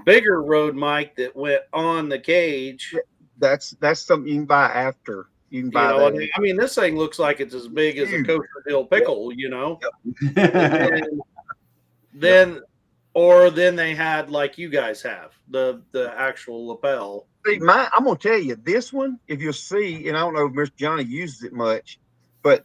bigger Rode mic that went on the cage. That's something you can buy after. You can buy And that. I mean, this thing looks like it's as big as a Huge. kosher dill pickle, Yep. then they had, like you guys have, the actual lapel. See, I'm gonna tell you this one. If you'll see, and I don't know if Mr. Johnny uses it much, but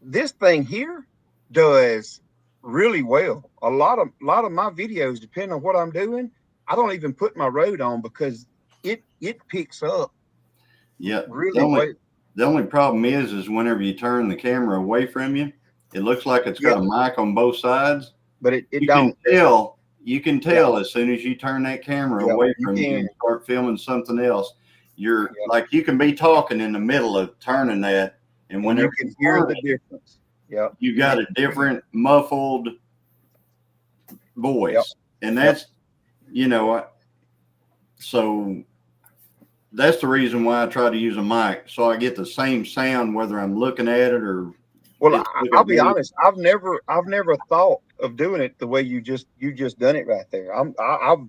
this thing here does really well. A lot of my videos, depending on what I'm doing, I don't even put my Rode on because it picks up. Yeah. Really well. The only problem is whenever you turn the camera away from you, it looks like it's got a mic on both sides. But it you don't. You can tell as soon as you turn that camera away from you and start filming something else. You're like, you can be talking in the middle of turning that, and whenever you can hear the difference. Yeah, you got a different muffled voice, and that's so that's the reason why I try to use a mic, so I get the same sound whether I'm looking at it or. Well, I'll be honest. I've never thought of doing it the way you just done it right there.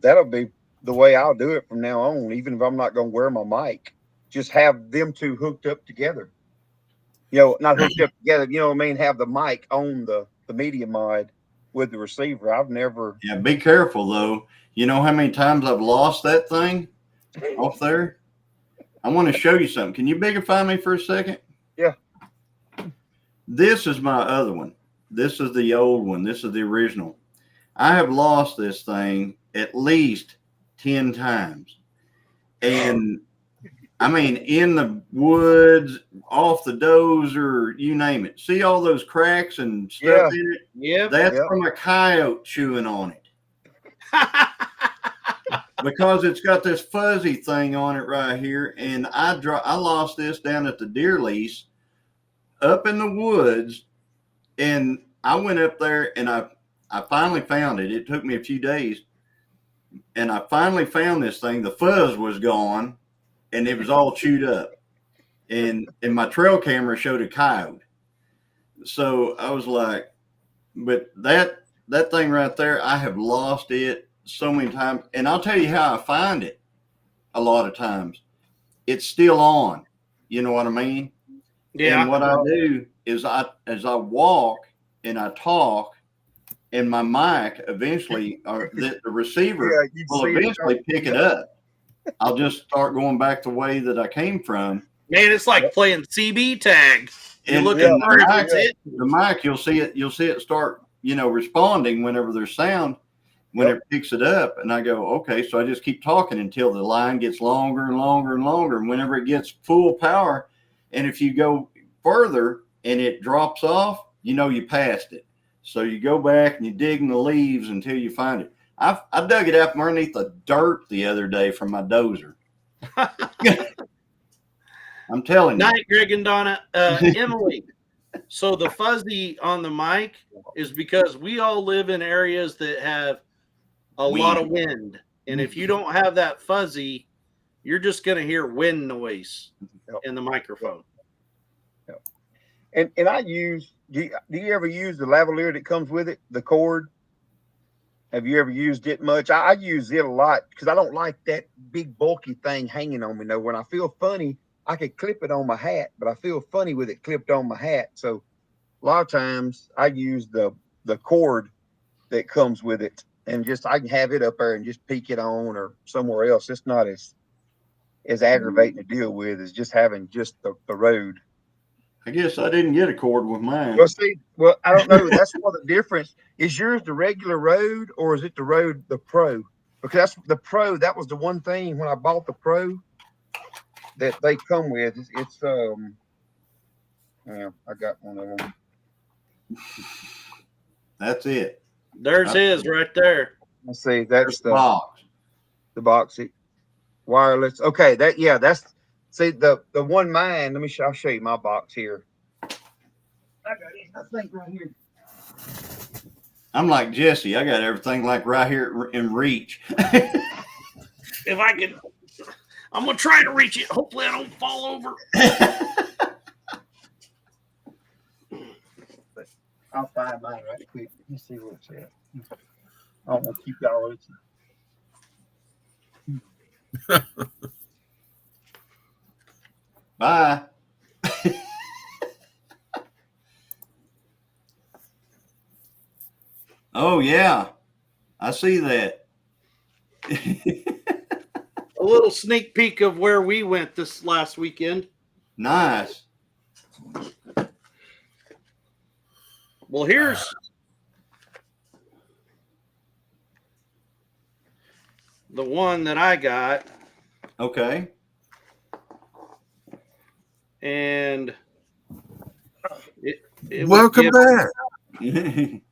That'll be the way I'll do it from now on. Even if I'm not going to wear my mic, just have them two hooked up together. Not hooked up together. You know what I mean? Have the mic on the media mod with the receiver. I've never. Yeah, be careful though. You know how many times I've lost that thing off there? I want to show you something. Can you bigify me for a second? Yeah. This is my other one. This is the old one. This is the original. I have lost this thing at least 10 times. And I mean, in the woods, off the dozer, you name it. See all those cracks and stuff in it? Yeah. That's from a coyote chewing on it. Because it's got this fuzzy thing on it right here. And I lost this down at the deer lease up in the woods, and I went up there and I finally found it. It took me a few days, and I finally found this thing. The fuzz was gone, and it was all chewed up, and my trail camera showed a coyote. So I was like, but that thing right there, I have lost it so many times, and I'll tell you how I find it. A lot of times, it's still on. You know what I mean? Yeah. And what I do is as I walk and I talk, and my mic eventually, or the receiver will eventually pick it up. I'll just start going back the way that I came from. Man, it's like playing CB tag. And looking for the mic, you'll see it start, responding whenever there's sound, when it picks it up. And I go, okay, so I just keep talking until the line gets longer and longer and longer. And whenever it gets full power, and if you go further and it drops off, you passed it. So you go back and you dig in the leaves until you find it. I dug it out from underneath the dirt the other day from my dozer. I'm telling you. Night, Greg and Donna. Emily, so the fuzzy on the mic is because we all live in areas that have a lot of wind. And if you don't have that fuzzy, you're just going to hear wind noise in the microphone. And I use, do you ever use the lavalier that comes with it, the cord? Have you ever used it much? I use it a lot because I don't like that big bulky thing hanging on me. No, when I feel funny, I could clip it on my hat, but I feel funny with it clipped on my hat. So a lot of times I use the cord that comes with it, and just I can have it up there and just peek it on or somewhere else. It's not as aggravating to deal with as just having just the road. I guess I didn't get a cord with mine. Well, see, I don't know. That's what the difference is. Yours the regular road, or is it the road the pro? Because that's the pro. That was the one thing when I bought the pro that they come with. It's yeah, I got one of them. That's it. There's his right there. Let's see. That's the box. The box. Wireless. Okay. That's. See the one mine. I'll show you my box here. I got it. I think right here. I'm like Jesse. I got everything like right here in reach. If I can, I'm gonna try to reach it. Hopefully, I don't fall over. I'll find mine right quick. Let me see where it's at. I don't want to keep y'all waiting. Bye. Oh yeah, I see that. A little sneak peek of where we went this last weekend. Nice. Well, here's the one that I got. Okay. And it welcome back. Hey,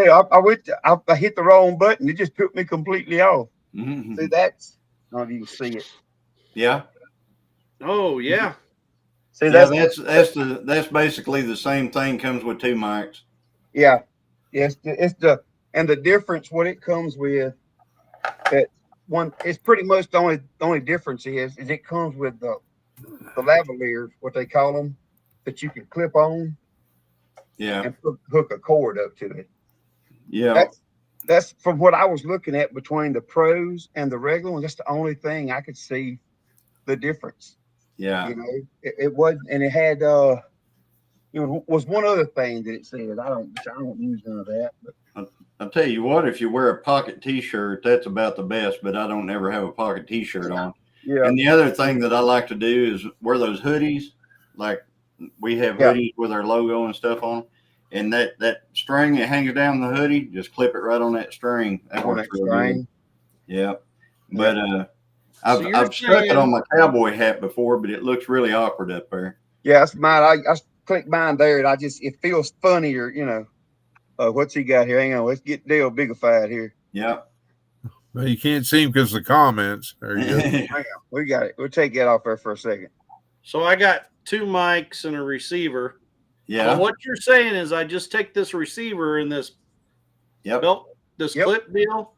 I hit the wrong button. It just took me completely off. Mm-hmm. See, that's, I don't know if you can see it. Yeah. Oh yeah. See, that's basically the same thing. Comes with two mics. Yeah. Yes, it's the difference what it comes with. That one, it's pretty much the only difference is it comes with the lavaliers, what they call them, that you can clip on. Yeah. And hook a cord up to it. Yeah. That's from what I was looking at between the pros and the regular one. That's the only thing I could see the difference. Yeah. You know, it wasn't, and it had was one other thing that it said. I don't use none of that. But I'll tell you what, if you wear a pocket T-shirt, that's about the best. But I don't ever have a pocket T-shirt on. Yeah. And the other thing that I like to do is wear those hoodies. Like we have hoodies with our logo and stuff on them. And that string that hangs down the hoodie, just clip it right on that string. That works real good. Yeah. But I've stuck it on my cowboy hat before, but it looks really awkward up there. Yeah, that's mine. I click mine there, and it feels funnier, you know. What's he got here? Hang on, let's get Dale bigified here. Yeah. Well, you can't see him because of the comments. There you go. Hang on, we got it. We'll take that off there for a second. So I got two mics and a receiver. Yeah. What you're saying is I just take this receiver and this clip deal,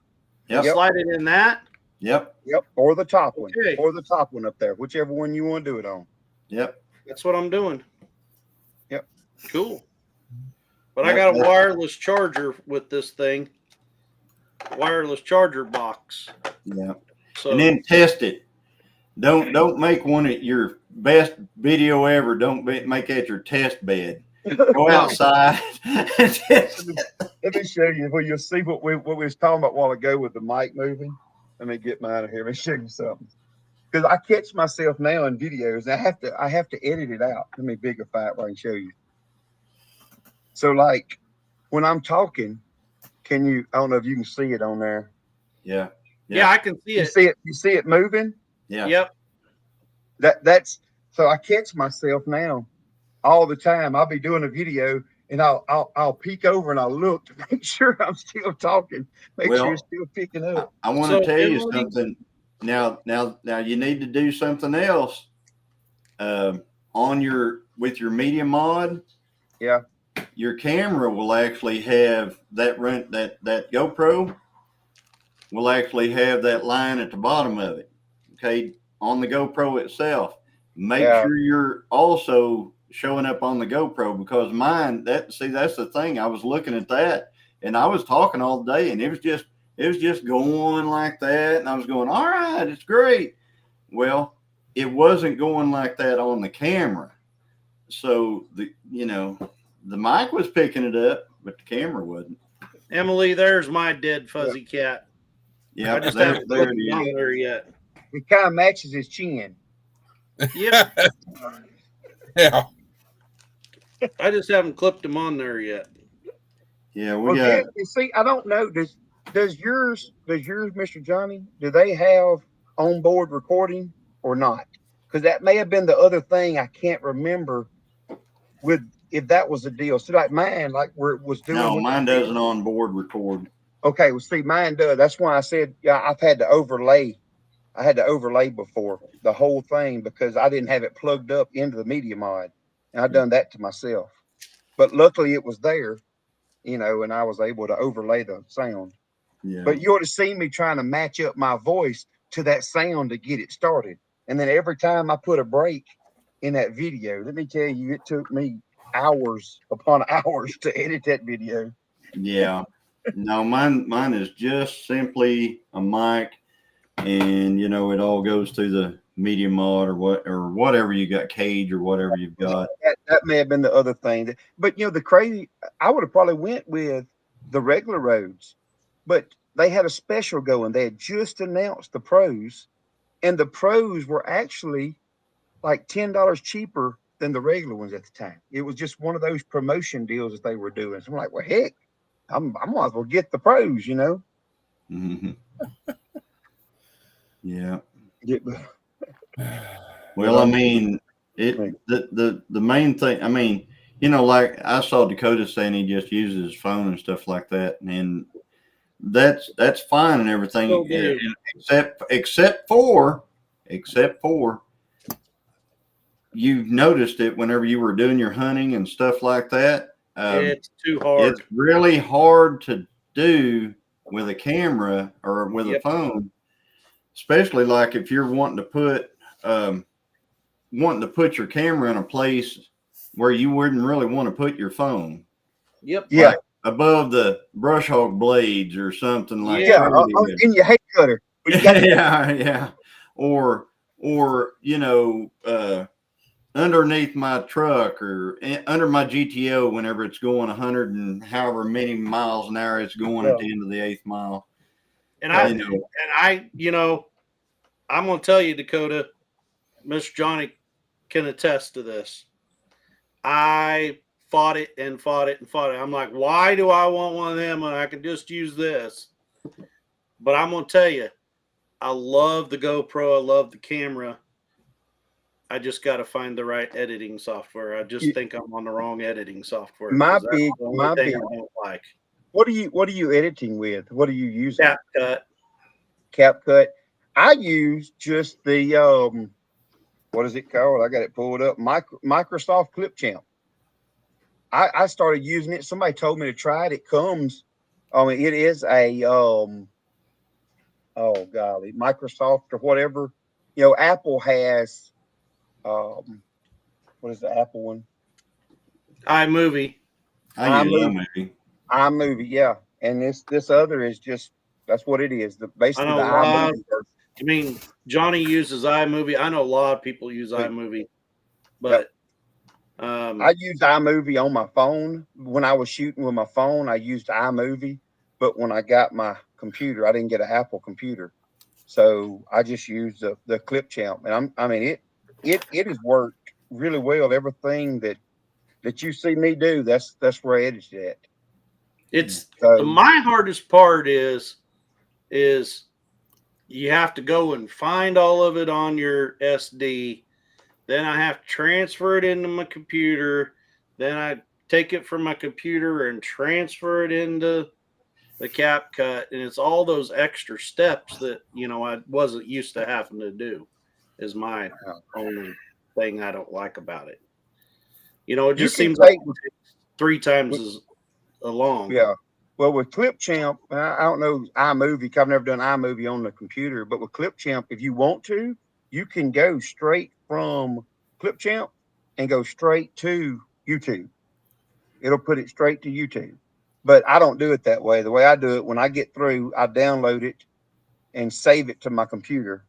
slide it in that. Yep. Or the top one. Or the top one up there. Whichever one you want to do it on. Yep. That's what I'm doing. Yep. Cool. But I got a wireless charger with this thing. Wireless charger box. Yeah. So, and then test it. Don't make one at your best video ever. Don't make that your test bed. Go outside. Let me show you. Well, you'll see what we was talking about a while ago with the mic moving. Let me get mine here. Let me show you something. Because I catch myself now in videos. And I have to edit it out. Let me bigify it where I can show you. So like when I'm talking, I don't know if you can see it on there. Yeah. Yeah, I can see it. You see it moving? Yeah. Yep. That's so I catch myself now all the time. I'll be doing a video and I'll peek over and I'll look to make sure I'm still talking, make sure Well, it's still picking up. I want So, to tell you Emily- something. Now, you need to do something else. With your media mod, Yeah. your camera will actually have that GoPro will actually have that line at the bottom of it. Okay, on the GoPro itself. Make Yeah. sure you're also showing up on the GoPro, because mine, that's the thing. I was looking at that and I was talking all day and it was just going like that. And I was going, all right, it's great. Well, it wasn't going like that on the camera. So the mic was picking it up, but the camera wasn't. Emily, there's my dead fuzzy cat. Yeah, I just there haven't it put is. it on there yet. It kind of matches his chin. Yep. Yeah. I just haven't clipped him on there yet. Yeah, we Well, got. you see, I don't know. Does yours, Mr. Johnny? Do they have onboard recording or not? Because that may have been the other thing. I can't remember with if that was the deal. So like mine, like where it was doing. No, what mine you did. doesn't on board record. Okay, well, see, mine does. That's why I said, yeah, I've had to overlay. I had to overlay before the whole thing because I didn't have it plugged up into the media mod. And I've done that to myself. But luckily it was there, and I was able to overlay the sound. Yeah. But you ought to see me trying to match up my voice to that sound to get it started. And then every time I put a break in that video, let me tell you, it took me hours upon hours to edit that video. Yeah. No, mine is just simply a mic, and it all goes through the media mod or whatever you got, Cage or whatever you've got. That may have been the other thing. But the crazy, I would have probably went with the regular roads, but they had a special going. They had just announced the pros, and the pros were actually like $10 cheaper than the regular ones at the time. It was just one of those promotion deals that they were doing. So I'm like, well, heck, I might as well get the pros, Mm-hmm. Yeah. Yeah. Well, I mean, the main thing. I mean, like I saw Dakota saying he just uses his phone and stuff like that, and that's fine and everything, Will do. except for you've noticed it whenever you were doing your hunting and stuff like that. It's too hard. It's really hard to do with a camera or with a Yep. phone, especially like if you're wanting to put your camera in a place where you wouldn't really want to put your phone. Yep. Yeah. Like above the brush hog blades or something like Yeah. that. In your hay cutter. Yeah. Or underneath my truck or under my GTO whenever it's going 100 and however many miles an hour it's going at the end of the 8th mile. And I'm going to tell you, Dakota, Mr. Johnny can attest to this. I fought it and fought it and fought it. I'm like, why do I want one of them when I can just use this? But I'm going to tell you, I love the GoPro. I love the camera. I just got to find the right editing software. I just think I'm on the wrong editing software. My thing big. I don't like. What are you editing with? What are you using? CapCut. I use just the what is it called? I got it pulled up. Microsoft Clipchamp. I started using it. Somebody told me to try it. It comes. It is a oh golly, Microsoft or whatever. Apple has what is the Apple one? iMovie. I use iMovie. iMovie, yeah. And this other is just that's what it is. Basically the iMovie version. I mean, Johnny uses iMovie. I know a lot of people use iMovie, but I used iMovie on my phone. When I was shooting with my phone, I used iMovie. But when I got my computer, I didn't get an Apple computer. So I just used the Clipchamp. And it has worked really well. Everything that you see me do, that's where I edited it. It's my hardest part is you have to go and find all of it on your SD. Then I have to transfer it into my computer. Then I take it from my computer and transfer it into the CapCut, and it's all those extra steps that I wasn't used to having to do. Is my only thing I don't like about it. It You just can seems like take- it takes 3 times as long. Yeah. Well, with Clipchamp, I don't know iMovie, 'cause I've never done iMovie on the computer, but with Clipchamp, if you want to, you can go straight from Clipchamp and go straight to YouTube. It'll put it straight to YouTube. But I don't do it that way. The way I do it, when I get through, I download it and save it to my computer.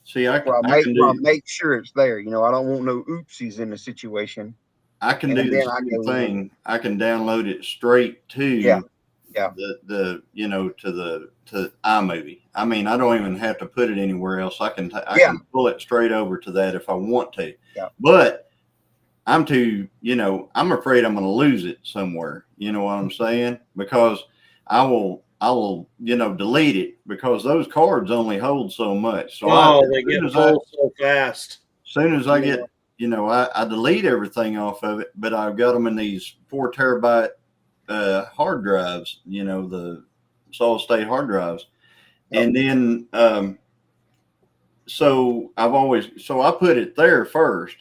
See, I Where can do make sure it's there. I don't want no oopsies in the situation. I can And do the then I same go in. thing. I can download it straight to Yeah. the to iMovie. I mean, I don't even have to put it anywhere else. I can pull it straight over to that if I want to. Yeah. But I'm I'm afraid I'm going to lose it somewhere. You know what I'm saying? Because I will delete it, because those cards only hold so much. So they get full so fast. As soon as I get, I delete everything off of it, but I've got them in these 4 terabyte hard drives, the solid state hard drives. Yep. And then, so I put it there first,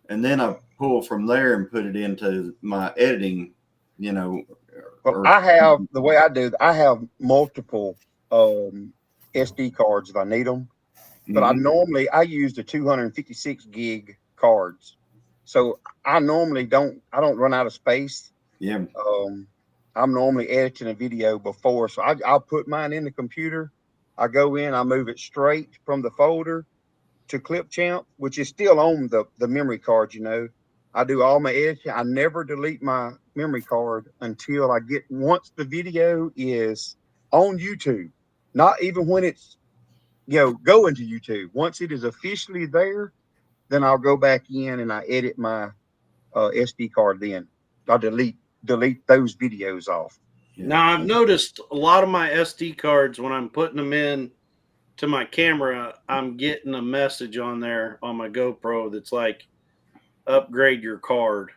and then I pull from there and put it into my editing, Well, the way I do, I have multiple SD cards if I need them. But I use the 256 gig cards. So I normally don't run out of space. Yeah. I'm normally editing a video before. So I'll put mine in the computer. I go in, I move it straight from the folder to Clipchamp, which is still on the memory card, I do all my editing. I never delete my memory card until once the video is on YouTube, not even when it's go into YouTube. Once it is officially there, then I'll go back in and I edit my SD card. Then I'll delete those videos off. Yeah. Now I've noticed a lot of my SD cards, when I'm putting them in to my camera, I'm getting a message on there on my GoPro that's like, upgrade your card.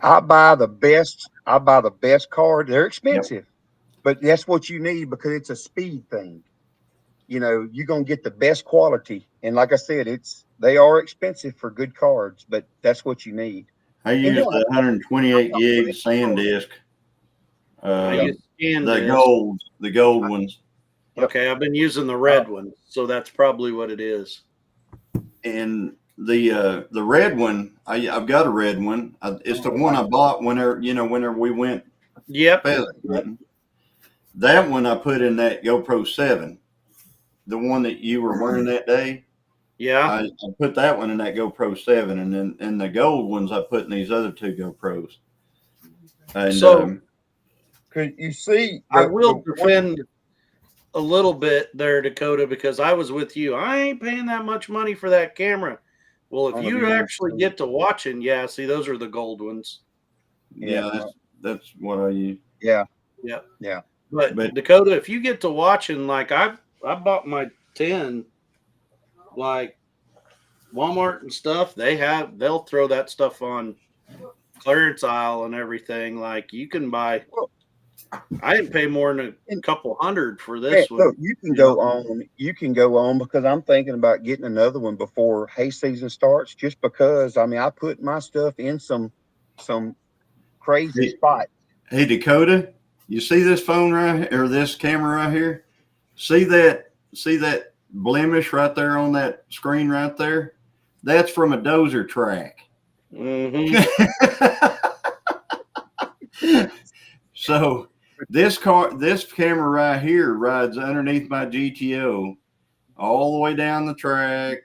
I buy the best card. They're expensive, but that's what you need, because it's a speed thing. You're going to get the best quality. And like I said, they are expensive for good cards, but that's what you need. I use the 128 gig SanDisk. I use the gold ones. Okay, I've been using the red one, so that's probably what it is. And the red one, I've got a red one. It's the one I bought whenever we went. Yep. That one I put in that GoPro 7, the one that you were wearing that day. Yeah. I put that one in that GoPro 7, and then the gold ones I put in these other 2 GoPros. And so, could you see? I will defend a little bit there, Dakota, because I was with you. I ain't paying that much money for that camera. Well, if you actually get to watching, see, those are the gold ones. Yeah, that's what I use. Yeah. But Dakota, if you get to watching, like I bought my 10, like Walmart and stuff, they'll throw that stuff on clearance aisle and everything. Like you can buy. I didn't pay more than a couple $100 for this one. Look, you can go on. You can go on, because I'm thinking about getting another one before hay season starts. Just because, I put my stuff in some crazy spots. Hey, Dakota, you see this phone right here, or this camera right here? See that blemish right there on that screen right there? That's from a dozer track. Mm-hmm. So this camera right here rides underneath my GTO all the way down the track.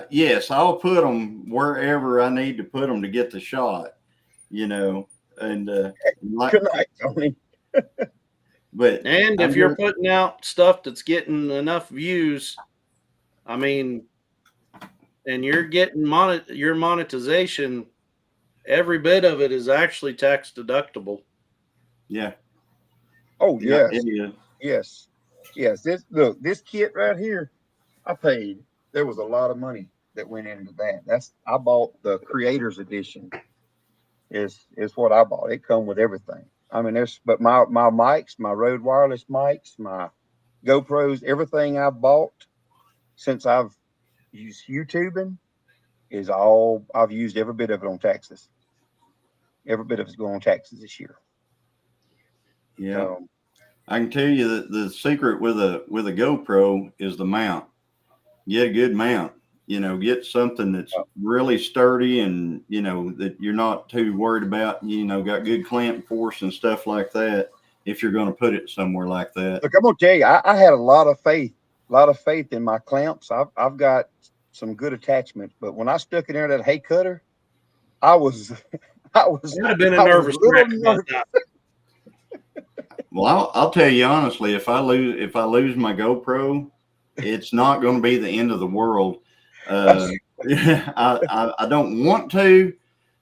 Yes, I'll put them wherever I need to put them to get the shot, and Good night, Tony. And if you're putting out stuff that's getting enough views, and you're getting your monetization, every bit of it is actually tax deductible. Yeah. Oh, yes. Yeah, it is. Yes. This kit right here, I paid. There was a lot of money. that went into that. I bought the creators edition. Is what I bought. It come with everything. I mean, but my mics, my Rode wireless mics, my GoPros, everything I've bought since I've used YouTubing is all I've used every bit of it on taxes. Every bit of it's going on taxes this year. Yeah. I can tell you that the secret with a GoPro is the mount. Get a good mount. Get something that's really sturdy and that you're not too worried about. Got good clamp force and stuff like that. If you're going to put it somewhere like that. Look, I'm gonna tell you, I had a lot of faith in my clamps. I've got some good attachments, but when I stuck it in that hay cutter, I was I'd have been a nervous wreck about that. Well, I'll tell you honestly, if I lose my GoPro, it's not going to be the end of the world. I don't want to,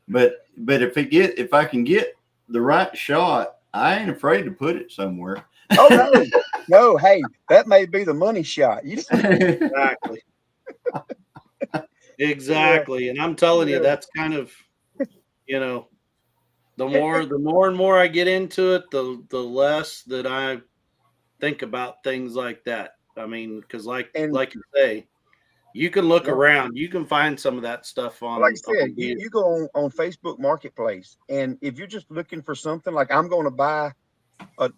but if I can get the right shot, I ain't afraid to put it somewhere. Oh no, hey, that may be the money shot. Exactly. And I'm telling you, that's kind of, the more and more I get into it, the less that I think about things like that. I mean, because like you say, you can look around, you can find some of that stuff on. Like I said, you go on Facebook Marketplace, and if you're just looking for something, like I'm going to buy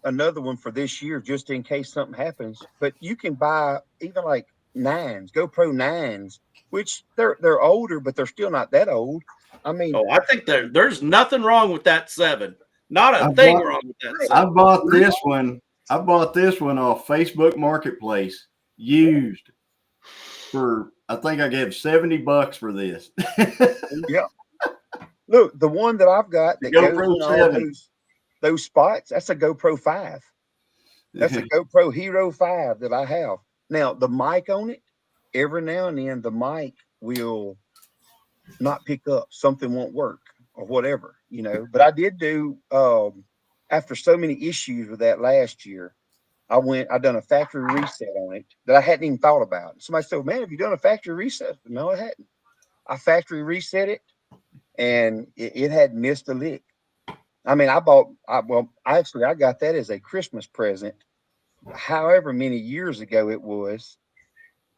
another one for this year just in case something happens. But you can buy even like GoPro 9s, which they're older, but they're still not that old. I mean, I think there's nothing wrong with that 7. Not a thing wrong with that 7. I bought this one. I bought this one off Facebook Marketplace used for, I think I gave $70 for this. Yeah. Look, the one that I've got that goes in all those spots, that's a GoPro 5. That's a GoPro Hero 5 that I have. Now, the mic on it, every now and then the mic will not pick up. Something won't work or whatever, But I did do, after so many issues with that last year, I done a factory reset on it that I hadn't even thought about. Somebody said, man, have you done a factory reset? No, I hadn't. I factory reset it, and it had missed a lick. I mean, I got that as a Christmas present, however many years ago it was,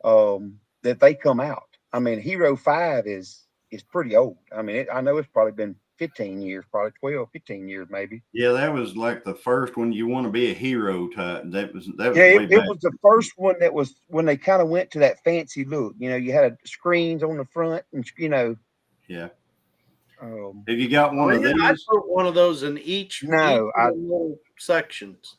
that they come out. I mean, Hero 5 is pretty old. I mean, I know it's probably been 15 years, probably 12, 15 years, maybe. Yeah, that was like the first one. You want to be a hero type. That was it was the first one that was when they kind of went to that fancy look. You had screens on the front, and Yeah. Have you got one of these? I put one of those in each little sections.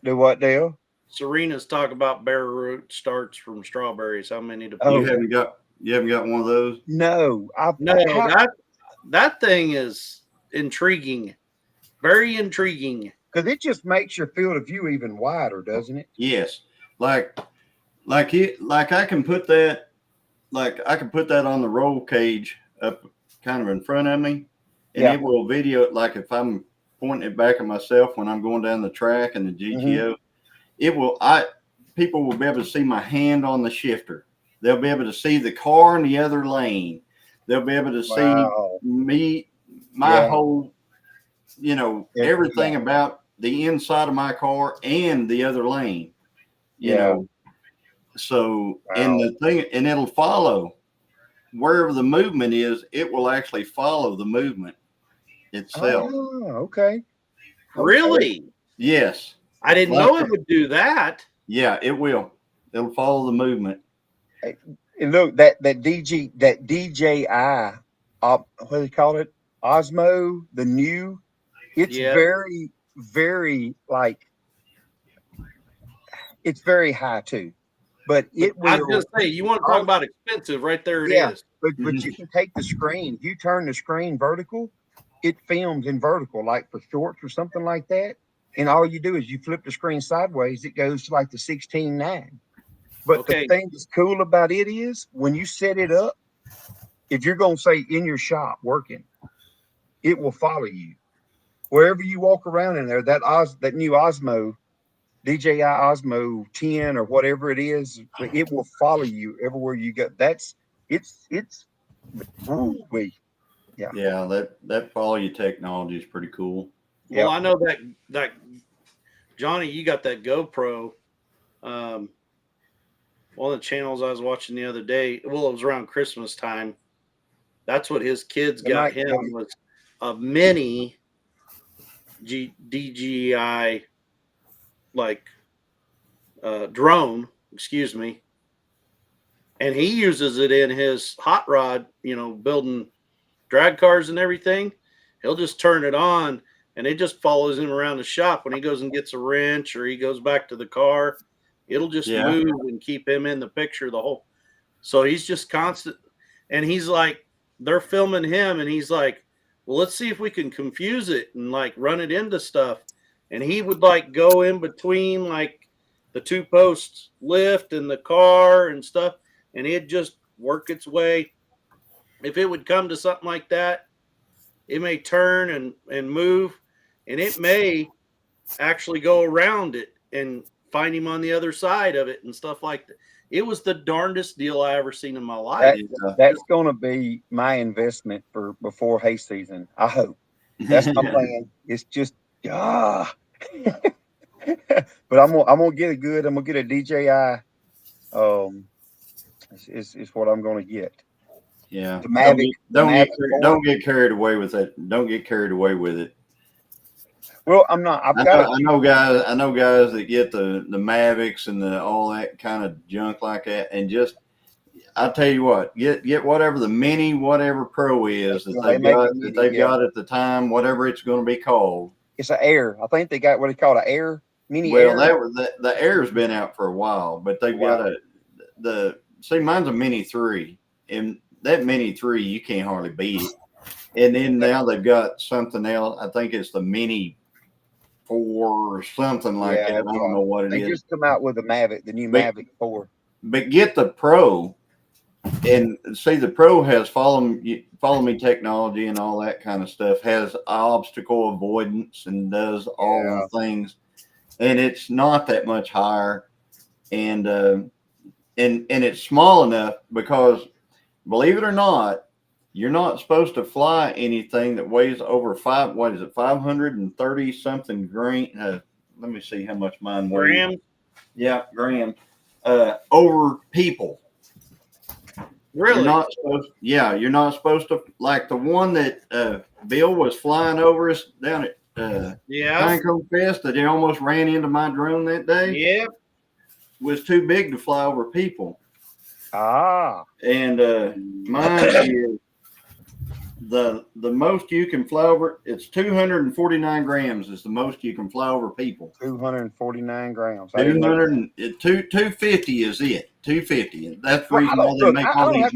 Do what, Dale? Serena's talk about bare root starts from strawberries. How many to put? You haven't got one of those? No, that thing is intriguing, very intriguing. Because it just makes your field of view even wider, doesn't it? Yes, like I can put that, on the roll cage up kind of in front of me, and it will video it. Like if I'm pointing it back at myself when I'm going down the track and the GTO, it will. People will be able to see my hand on the shifter. They'll be able to see the car in the other lane. They'll be able to see me, my whole, everything about the inside of my car and the other lane. You know, so and the thing, and it'll follow wherever the movement is. It will actually follow the movement itself. Oh, okay. Really? Yes. I didn't know it would do that. Yeah, it will. It'll follow the movement. And look, that DJI, what do you call it? Osmo, the new. It's very, very it's very high too. But it will. I was going to say, you want to talk about expensive? Right there, it is. But you can take the screen. If you turn the screen vertical, it films in vertical, like for shorts or something like that. And all you do is you flip the screen sideways. It goes to like the 16:9. But the thing that's cool about it is when you set it up, if you're going to say in your shop working, it will follow you wherever you walk around in there. That new Osmo, DJI Osmo 10 or whatever it is, it will follow you everywhere you go. That's it's ooh, yeah. Yeah, that follow technology is pretty cool. Well, Yep. I know that Johnny, you got that GoPro. One of the channels I was watching the other day. Well, it was around Christmas time. That's what his kids The got night him time. was a mini DJI like drone. Excuse me. And he uses it in his hot rod. You know, building drag cars and everything. He'll just turn it on and it just follows him around the shop when he goes and gets a wrench or he goes back to the car. It'll just Yeah. move and keep him in the picture the whole. So he's just constant. And he's like, they're filming him and he's like, well, let's see if we can confuse it and like run it into stuff. And he would like go in between like the two posts lift and the car and stuff. And it'd just work its way. If it would come to something like that, it may turn and move, and it may actually go around it and find him on the other side of it and stuff like that. It was the darndest deal I ever seen in my life. That's going to be my investment for before hay season. I hope that's my plan. It's just but I'm gonna get a good. I'm gonna get a DJI. Is what I'm gonna get. Yeah. The Mavic. Don't get carried away with it. Don't get carried away with it. Well, I'm not. I know guys that get the Mavics and all that kind of junk like that, and just I'll tell you what, get whatever the mini, whatever Pro is that they've got at the time, whatever it's going to be called. It's an Air. I think they got what they call an Air mini. Well, Air. the Air's been out for a while, but they've got mine's a Mini 3, and that Mini 3 you can't hardly beat it. And then now they've got something else. I think it's the Mini 4 or something like that. I don't know what it is. They just come out with the Mavic, the new Mavic 4. But get the Pro, and see the Pro has follow me technology and all that kind of stuff. Has obstacle avoidance and does all the things, and it's not that much higher, and it's small enough because, believe it or not, you're not supposed to fly anything that weighs over 530 something grain. Let me see how much mine weighs. Grams? Yeah, grams. Over people. Really? You're not supposed to, like the one that Bill was flying over us down at Pinecone Fest that he almost ran into my drone that day. Yep. Was too big to fly over people. And mine is the most you can fly over. It's 249 grams is the most you can fly over people. 249 grams. 250 is it. 250. That's the reason why they make all these.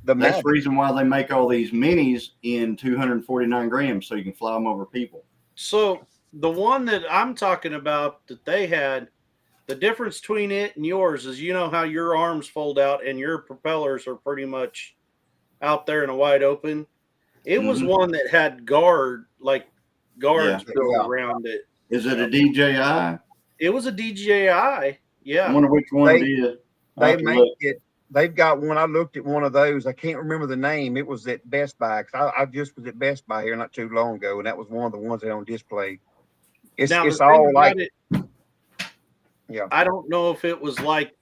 That's the reason why they make all these minis in 249 grams, so you can fly them over people. So the one that I'm talking about that they had, the difference between it and yours is, you know how your arms fold out and your propellers are pretty much out there in a wide open. It was one that had guards built around it. Is it a DJI? It was a DJI. Yeah. I wonder which one it is. They make it. They've got one. I looked at one of those. I can't remember the name. It was at Best Buy. I just was at Best Buy here not too long ago, and that was one of the ones that on display. It's all like it. Yeah. I don't know if it was like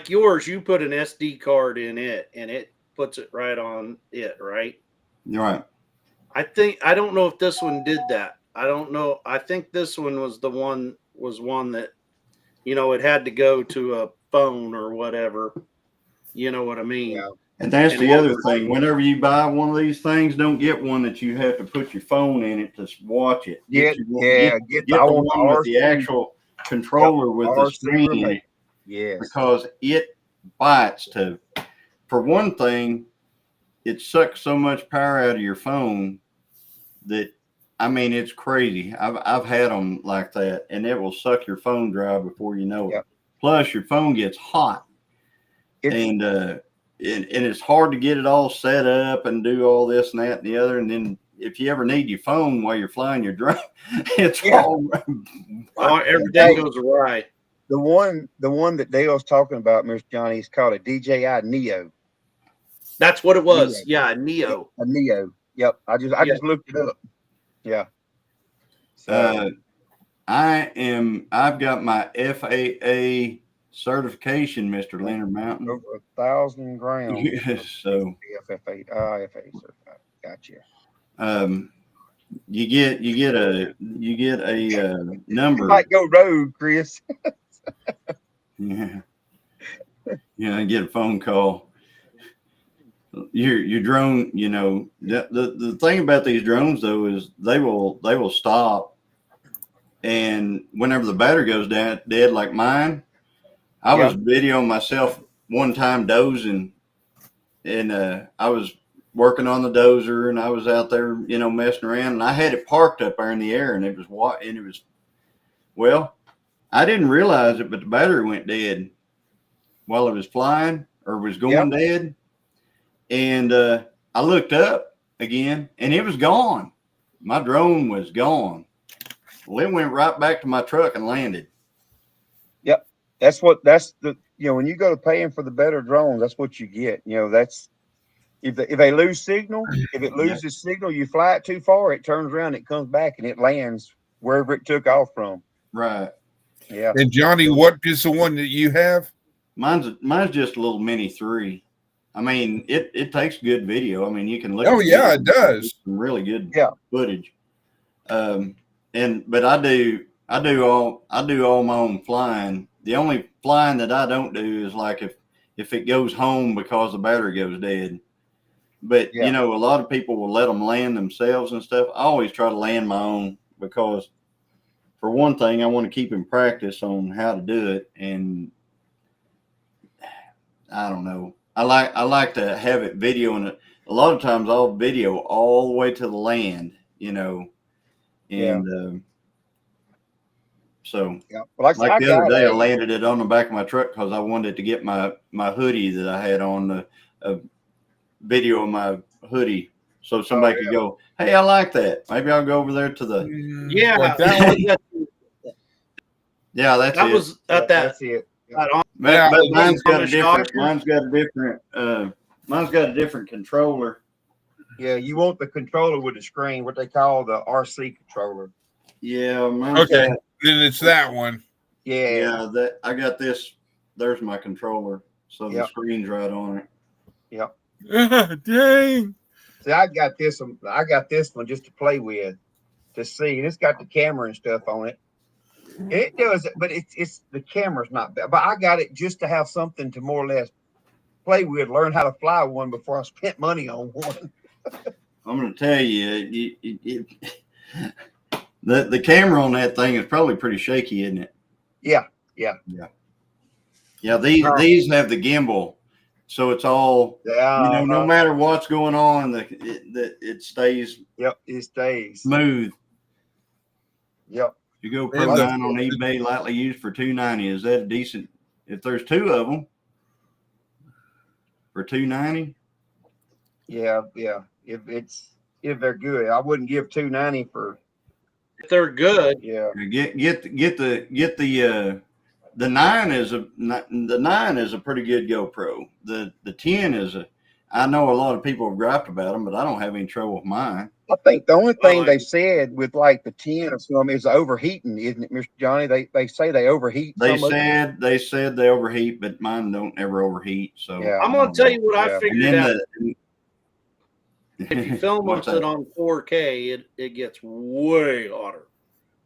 yours. You put an SD card in it, and it puts it right on it, right? Right. I don't know if this one did that. I don't know. I think this one was one that, it had to go to a phone or whatever. You know what I mean? Yeah. And that's the other thing. Whenever you buy one of these things, don't get one that you have to put your phone in it to watch it. Get the one with the actual controller with the screen in it. Yes. Because it bites for one thing, it sucks so much power out of your phone that, I mean, it's crazy. I've had them like that, and it will suck your phone dry before you know it. Plus, your phone gets hot, and it's hard to get it all set up and do all this and that and the other. And then if you ever need your phone while you're flying your drone, it's all everything goes awry. The one that Dale's talking about, Mr. Johnny, is called a DJI Neo. That's what it was. Yeah, Neo. A Neo. Yep. I just looked it up. Yeah. So I've got my FAA certification, Mr. Leonard Mountain. over 1,000 grounds. Yes, so FFA certified. Gotcha. you get a number. You might go rogue, Chris. Yeah. Yeah, I get a phone call. Your drone, you know, the thing about these drones though is they will stop, and whenever the battery goes down dead like mine, I was videoing myself one time dozing, and I was working on the dozer, and I was out there, you know, messing around, and I had it parked up there in the air, and it was well, I didn't realize it, but the battery went dead while it was flying or was going dead. And I looked up again and it was gone. My drone was gone. Well, it went right back to my truck and landed. Yep. When you go to paying for the better drones, that's what you get. You know, that's if they lose signal, if it loses signal, you fly it too far, it turns around, it comes back and it lands wherever it took off from. Right. Yeah. And Johnny, what is the one that you have? Mine's just a little Mini 3. I mean, it takes good video. I mean, you can look. Oh yeah, it does. Some really good footage. But I do all my own flying. The only flying that I don't do is like if it goes home because the battery goes dead. But you know, a lot of people will let them land themselves and stuff. I always try to land my own because, for one thing, I want to keep in practice on how to do it, and I don't know. I like to have it video, and a lot of times I'll video all the way to the land, you know, and so well, like the other day I landed it on the back of my truck because I wanted to get my hoodie that I had on a video of my hoodie, so somebody could go, hey, I like that. Maybe I'll go over there to the like that one. That's it. But mine's got a different controller. Yeah, you want the controller with the screen, what they call the RC controller. Yeah, okay. Then it's that one. Yeah. That I got this. There's my controller, so the screen's right on it. Yep. Dang. See, I got this one just to play with, to see, and it's got the camera and stuff on it. It does, but it's the camera's not bad. But I got it just to have something to more or less play with, learn how to fly one before I spent money on one. I'm going to tell you, the camera on that thing is probably pretty shaky, isn't it? Yeah. These have the gimbal, so it's all no matter what's going on, it stays. Yep, it stays smooth. Yep. You go Pro 9 on eBay, lightly used for $290. Is that a decent? If there's two of them for $290. Yeah. If they're good, I wouldn't give $290 for. If they're good, Get the 9 is a pretty good GoPro. The 10 is I know a lot of people have griped about them, but I don't have any trouble with mine. I think the only thing they said with like the 10 or something is overheating, isn't it, Mr. Johnny? They say they overheat. They said they overheat, but mine don't ever overheat. So I'm gonna tell you what I figured out. If you film with it on 4K, it gets way hotter.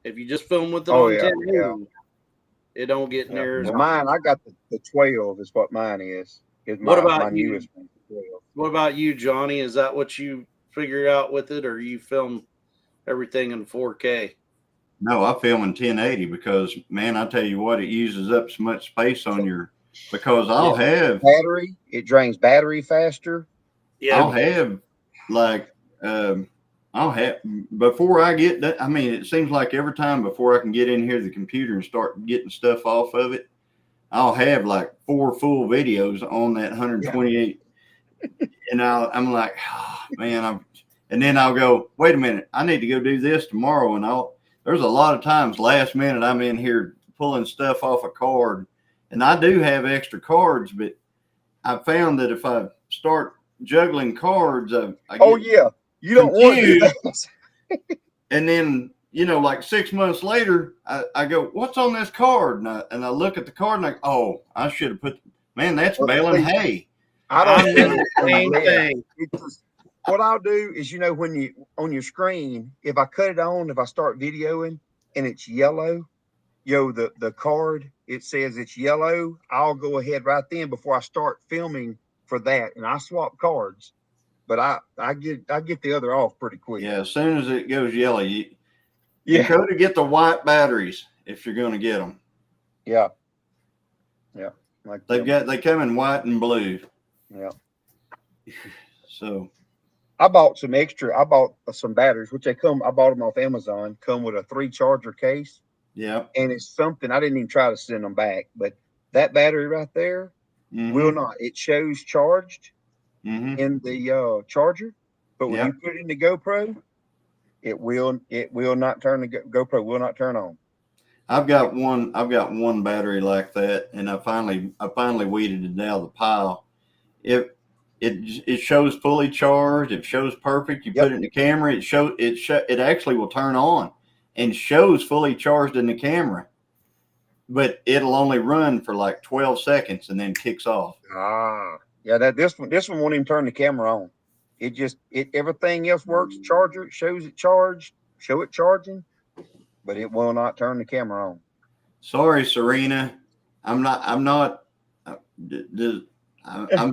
If you just film with it on 1080, it don't get near as hot. Mine, I got the 12 is what mine is. What about you? What about you, Johnny? Is that what you figured out with it, or you film everything in 4K? No, I film in 1080 because, man, I tell you what, it uses up so much space on your, because I'll have battery. It drains battery faster. Yeah, I'll have before I get that. I mean, it seems like every time before I can get in here to the computer and start getting stuff off of it, I'll have like 4 full videos on that 128. And I'm like, oh, man, and then I'll go, wait a minute, I need to go do this tomorrow. And there's a lot of times last minute I'm in here pulling stuff off a card, and I do have extra cards, but I found that if I start juggling cards, I Oh get yeah, you don't want to do confused. that. And then, like 6 months later, I go, what's on this card? And I look at the card and I should have put, man, that's Well, baling see, hay. I I'm don't doing do the same thing. It's just, what I'll do is, when you on your screen, if I cut it on, if I start videoing and it's yellow, the card, it says it's yellow, I'll go ahead right then before I start filming for that, and I swap cards. But I get the other off pretty quick. Yeah, as soon as it goes yellow, you Yeah. get the white batteries if you're going to get them. Yeah. Yeah. Like They come in white and blue. Yeah. So I bought some batteries, which I bought them off Amazon, come with a 3 charger case. yeah. And it's something I didn't even try to send them back, but that battery right there will not. It shows charged in the charger, but when you put it in the GoPro, it will not turn. The GoPro will not turn on. I've got one battery like that, and I finally weeded it out of the pile. It shows fully charged. It shows perfect. You put it in the camera. It actually will turn on and shows fully charged in the camera, but it'll only run for like 12 seconds and then kicks off. Yeah. This one won't even turn the camera on. Everything else works. Charger, it shows it charged, show it charging, but it will not turn the camera on. Sorry, Serena. I'm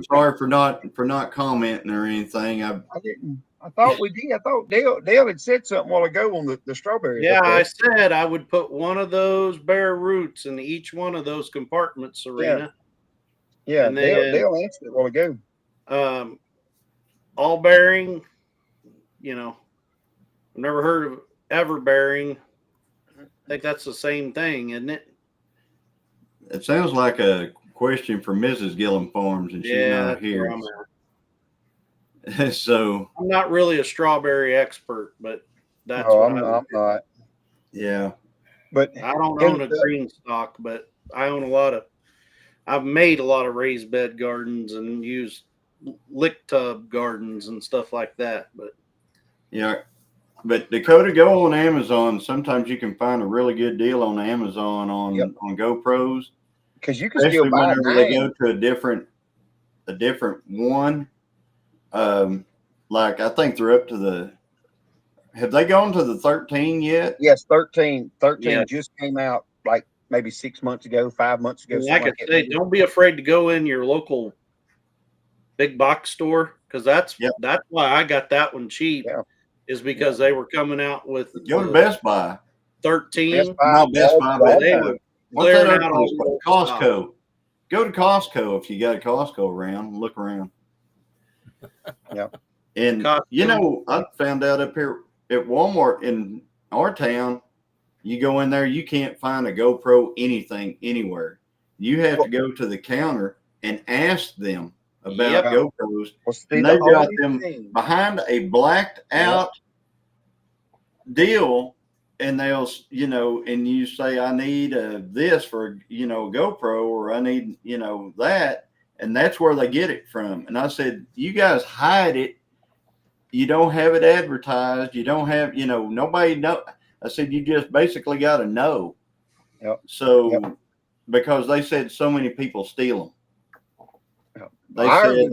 sorry for not commenting or anything. I didn't. I thought we did. I thought Dale had said something a while ago on the strawberries. Yeah, I said I would put one of those bare roots in each one of those compartments, Serena. Yeah, and Dale answered it a while ago. All bearing, I've never heard of ever bearing. I think that's the same thing, isn't it? It sounds like a question for Mrs. Gillum Farms, and she's not here. So I'm not really a strawberry expert, but that's I'm not. Yeah, but I don't own a green stock, but I own I've made a lot of raised bed gardens and used lick tub gardens and stuff like that. But yeah, but Dakota, go on Amazon. Sometimes you can find a really good deal on Amazon on GoPros, because you can still buy whenever they go to a different one. Like I think they're up to have they gone to the 13 yet? Yes, 13 just came out like maybe 6 months ago, 5 months ago. I could say, don't be afraid to go in your local big box store, because that's why I got that one cheap, is because they were coming out with go to Best Buy 13. Best Buy. They were clearing out all Costco. Go to Costco if you got a Costco around. Look around. Yeah. And I found out up here at Walmart in our town, you go in there, you can't find a GoPro anything anywhere. You have to go to the counter and ask them about GoPros. And they've got them behind a blacked out deal, and they'll, and you say, I need this for, GoPro, or I need, that. And that's where they get it from. And I said, you guys hide it. You don't have it advertised. You don't have, nobody know. I said, you just basically got to know. Yep. So, because they said so many people steal them. They ours said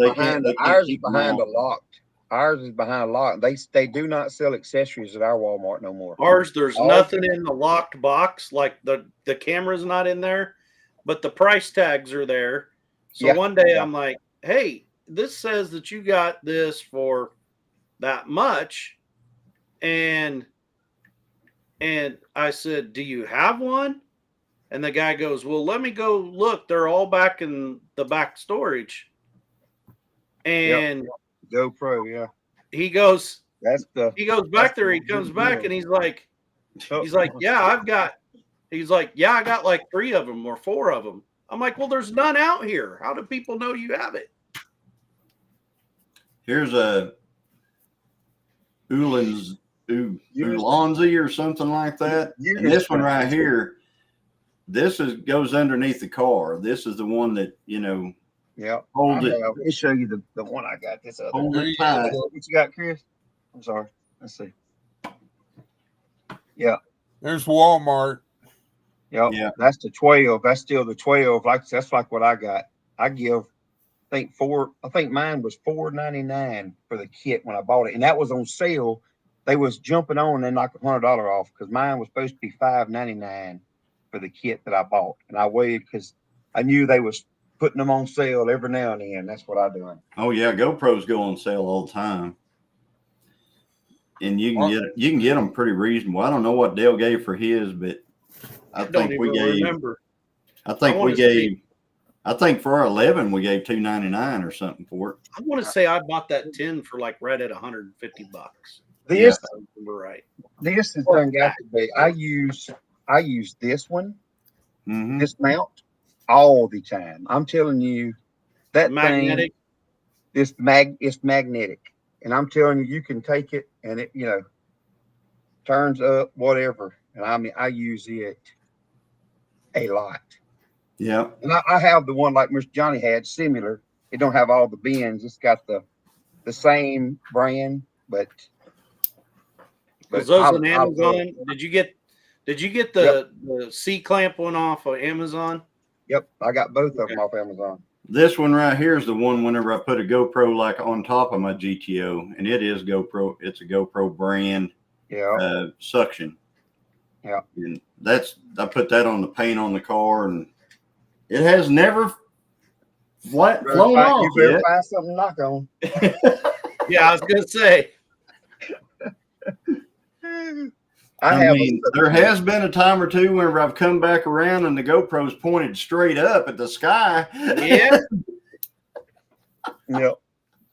ours is behind a lock. Ours is behind a lock. They do not sell accessories at our Walmart no more. Ours, there's nothing in the locked box. Like the camera's not in there, but the price tags are there. So one day I'm like, hey, this says that you got this for that much. And I said, do you have one? And the guy goes, well, let me go look. They're all back in the back storage. And GoPro, he goes, he goes back there. He comes back and he's like, yeah, I got like 3 of them or 4 of them. I'm like, well, there's none out here. How do people know you have it? Here's a Ulanzi or something like that. And this one right here, this goes underneath the car. This is the one that, Yeah. Hold it. Let me show you the one I got. This other. Hold There it you tight. go. What you got, Chris? I'm sorry. Let's see. Yeah. There's Walmart. Yep. Yeah. That's the 12. That's still the 12. That's like what I got. I think mine was $4.99 for the kit when I bought it. And that was on sale. They was jumping on and knocked $100 off because mine was supposed to be $5.99 for the kit that I bought. And I waited because I knew they was putting them on sale every now and then. That's what I doing. Oh yeah, GoPros go on sale all the time, and you can get them pretty reasonable. I don't know what Dale gave for his, but I think we gave. Remember. I think for our 11 we gave $2.99 or something for it. I want to say I bought that 10 for like right at $150. This, If I remember right. this is turned out to be. I use this one, Mm-hmm. this mount, all the time. I'm telling you, that Magnetic. thing, it's magnetic, and I'm telling you, you can take it and it, turns up, whatever. And I mean, I use it a lot. Yeah. And I have the one like Mr. Johnny had, similar. It don't have all the bends. It's got the same brand, but Was those I on Amazon? Did you get the C clamp one off of Amazon? Yep, I got both of them off Amazon. This one right here is the one whenever I put a GoPro like on top of my GTO, and it is GoPro. It's a GoPro brand suction. Yeah. And I put that on the paint on the car, and it has never flown off. You better find something to knock on. Yeah, I was gonna say. I mean, there has been a time or two whenever I've come back around and the GoPro's pointed straight up at the sky. Yeah. Yep.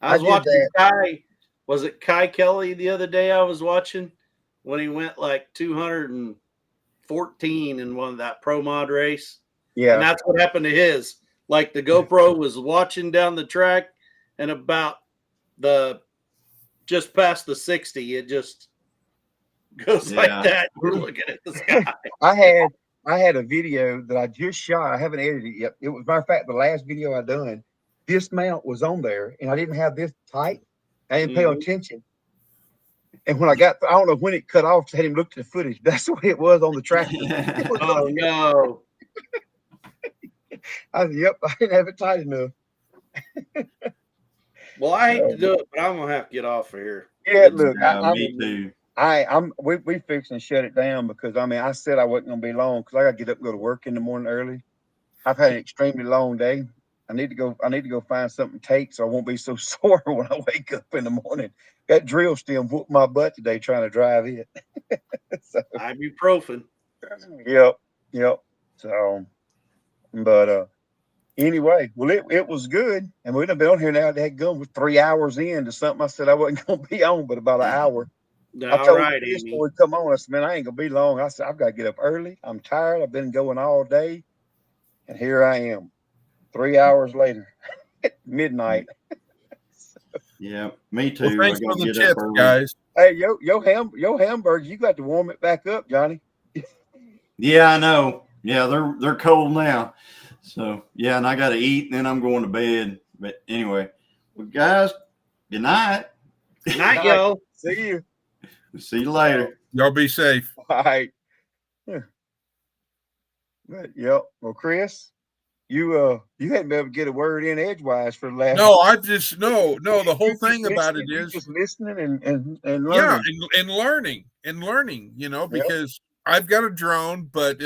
I was watching Kai. Was it Kai Kelly the other day I was watching when he went like 214 in one of that pro mod race? Yeah. And that's what happened to his. Like the GoPro was watching down the track and about just past the 60, it just goes like that. You're looking at the sky. I had a video that I just shot. I haven't edited it yet. It was, matter of fact, the last video I done. This mount was on there, and I didn't have this tight. I didn't pay attention. And when I don't know when it cut off. I had him look at the footage. That's the way it was on the track. Oh no! I said, "Yep, I didn't have it tight enough." Well, I hate to do it, but I'm gonna have to get off of here. Yeah, look, me too. We fixing to shut it down because I said I wasn't gonna be long because I gotta get up and go to work in the morning early. I've had an extremely long day. I need to go find something to take so I won't be so sore when I wake up in the morning. That drill stem whooped my butt today trying to drive it. So, ibuprofen. Yep. So, but anyway, well, it was good, and we'd have been on here now. That gun was 3 hours into something I said I wasn't gonna be on, but about an hour. I told Chris before we come on, I said, "Man, I ain't gonna be long." I said, "I've got to get up early. I'm tired. I've been going all day, and here I am, 3 hours later, midnight." Yeah, me too. Well, thanks for the tips, guys. Hey, yo hamburger, you got to warm it back up, Johnny. Yeah, I know. Yeah, they're cold now. So yeah, and I got to eat, and then I'm going to bed. But anyway, well, guys, good night. Good night, y'all. See you. See you later. Y'all be safe. All right. Yeah. But, yep. Well, Chris, you hadn't been able to get a word in edgewise for the last. No, the whole thing about it is just listening and learning. Yeah, and learning. Because I've got a drone, but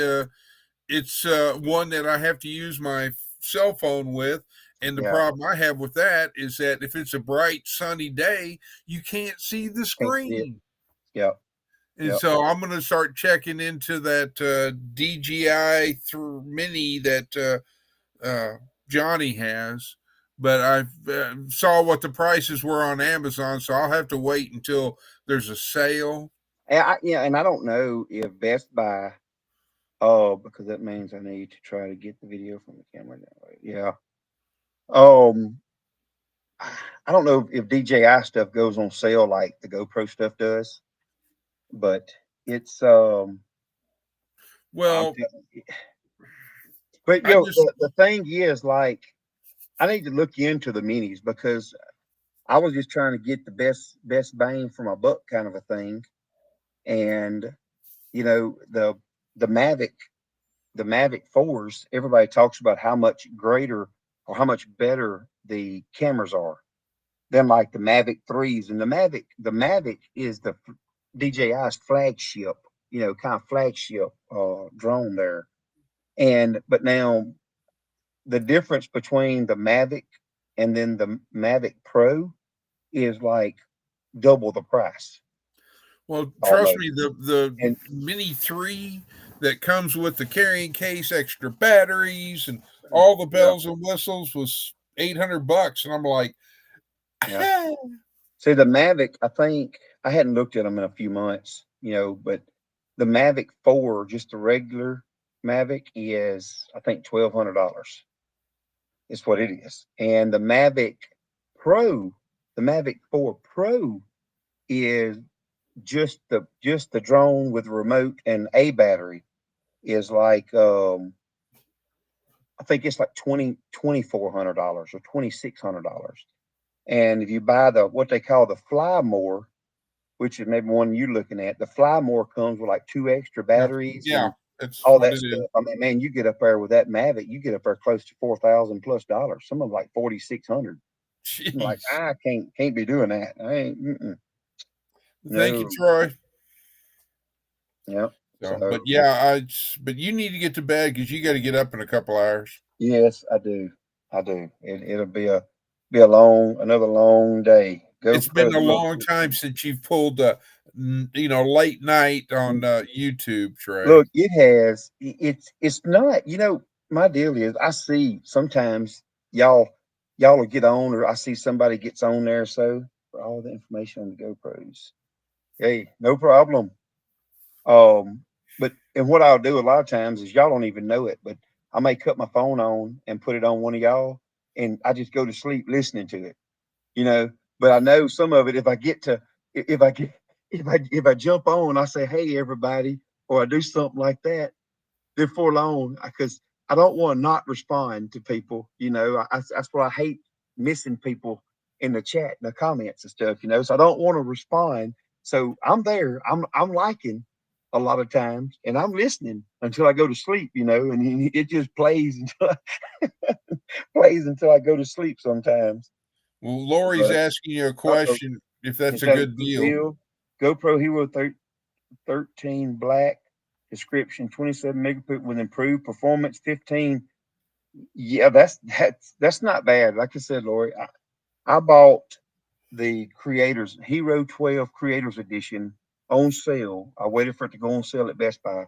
it's one that I have to use my cell phone with. And the problem I have with that is that if it's a bright, sunny day, you can't see the screen. Yeah. And so I'm going to start checking into that DJI Mini that Johnny has. But I saw what the prices were on Amazon, so I'll have to wait until there's a sale. And I don't know if Best Buy, because that means I need to try to get the video from the camera that way. Yeah. I don't know if DJI stuff goes on sale like the GoPro stuff does, but it's the thing is, like, I need to look into the minis because I was just trying to get the best bang for my buck kind of a thing. And you know, the Mavic, the Mavic 4s, everybody talks about how much greater or how much better the cameras are than like the Mavic 3s. And the Mavic is the DJI's flagship, you know, kind of flagship drone there. And but now the difference between the Mavic and then the Mavic Pro is like double the price Well, trust almost. me, the And Mini 3 that comes with the carrying case, extra batteries, and all the yeah, bells and whistles was $800, and I'm like, yeah. See, the Mavic, I think I hadn't looked at them in a few months, you know, but the Mavic 4, just the regular Mavic, is I think $1,200. Is what it is. And the Mavic Pro, the Mavic 4 Pro is just the drone with remote and a battery is like I think it's like $2,400 or $2,600. And if you buy the what they call the Fly More, which is maybe one you're looking at, the Fly More comes with like two extra yeah, batteries yeah, and that's all what that it is. stuff. I mean, man, you get up there with that Mavic, you get up there close to $4,000 plus. Some of them like 4,600. I'm like, Jeez. I can't be doing that. I ain't Thank you, no. Troy. Yep. So, So but yeah, but you need to get to bed because you got to get up in a couple hours. yes, I do. I do. It'll be another long day. It's been GoPro a Hero long time 13. since you've pulled late night on YouTube, Trey. Look, it has. It's not. You know, my deal is I see sometimes y'all will get on, or I see somebody gets on there. So for all the information on the GoPros, hey, no problem. But and what I'll do a lot of times is y'all don't even know it, but I may cut my phone on and put it on one of y'all, and I just go to sleep listening to it. You know, but I know some of it. If I get to, if I get, if I jump on, I say, "Hey, everybody," or I do something like that. Before long, because I don't want to not respond to people. You know, that's what I hate, missing people in the chat, in the comments and stuff. You know, so I don't want to respond. So I'm there. I'm liking a lot of times, and I'm listening until I go to sleep. You know, and it just plays until plays until I go to sleep sometimes. Well, Lori's But asking you a uh-oh, question if that's is a that a good good deal. deal? GoPro Hero 13 Black, description 27 megapixel with improved performance 15. Yeah, that's not bad. Like I said, Lori, I bought the Creators Hero 12 Creators Edition on sale. I waited for it to go on sale at Best Buy.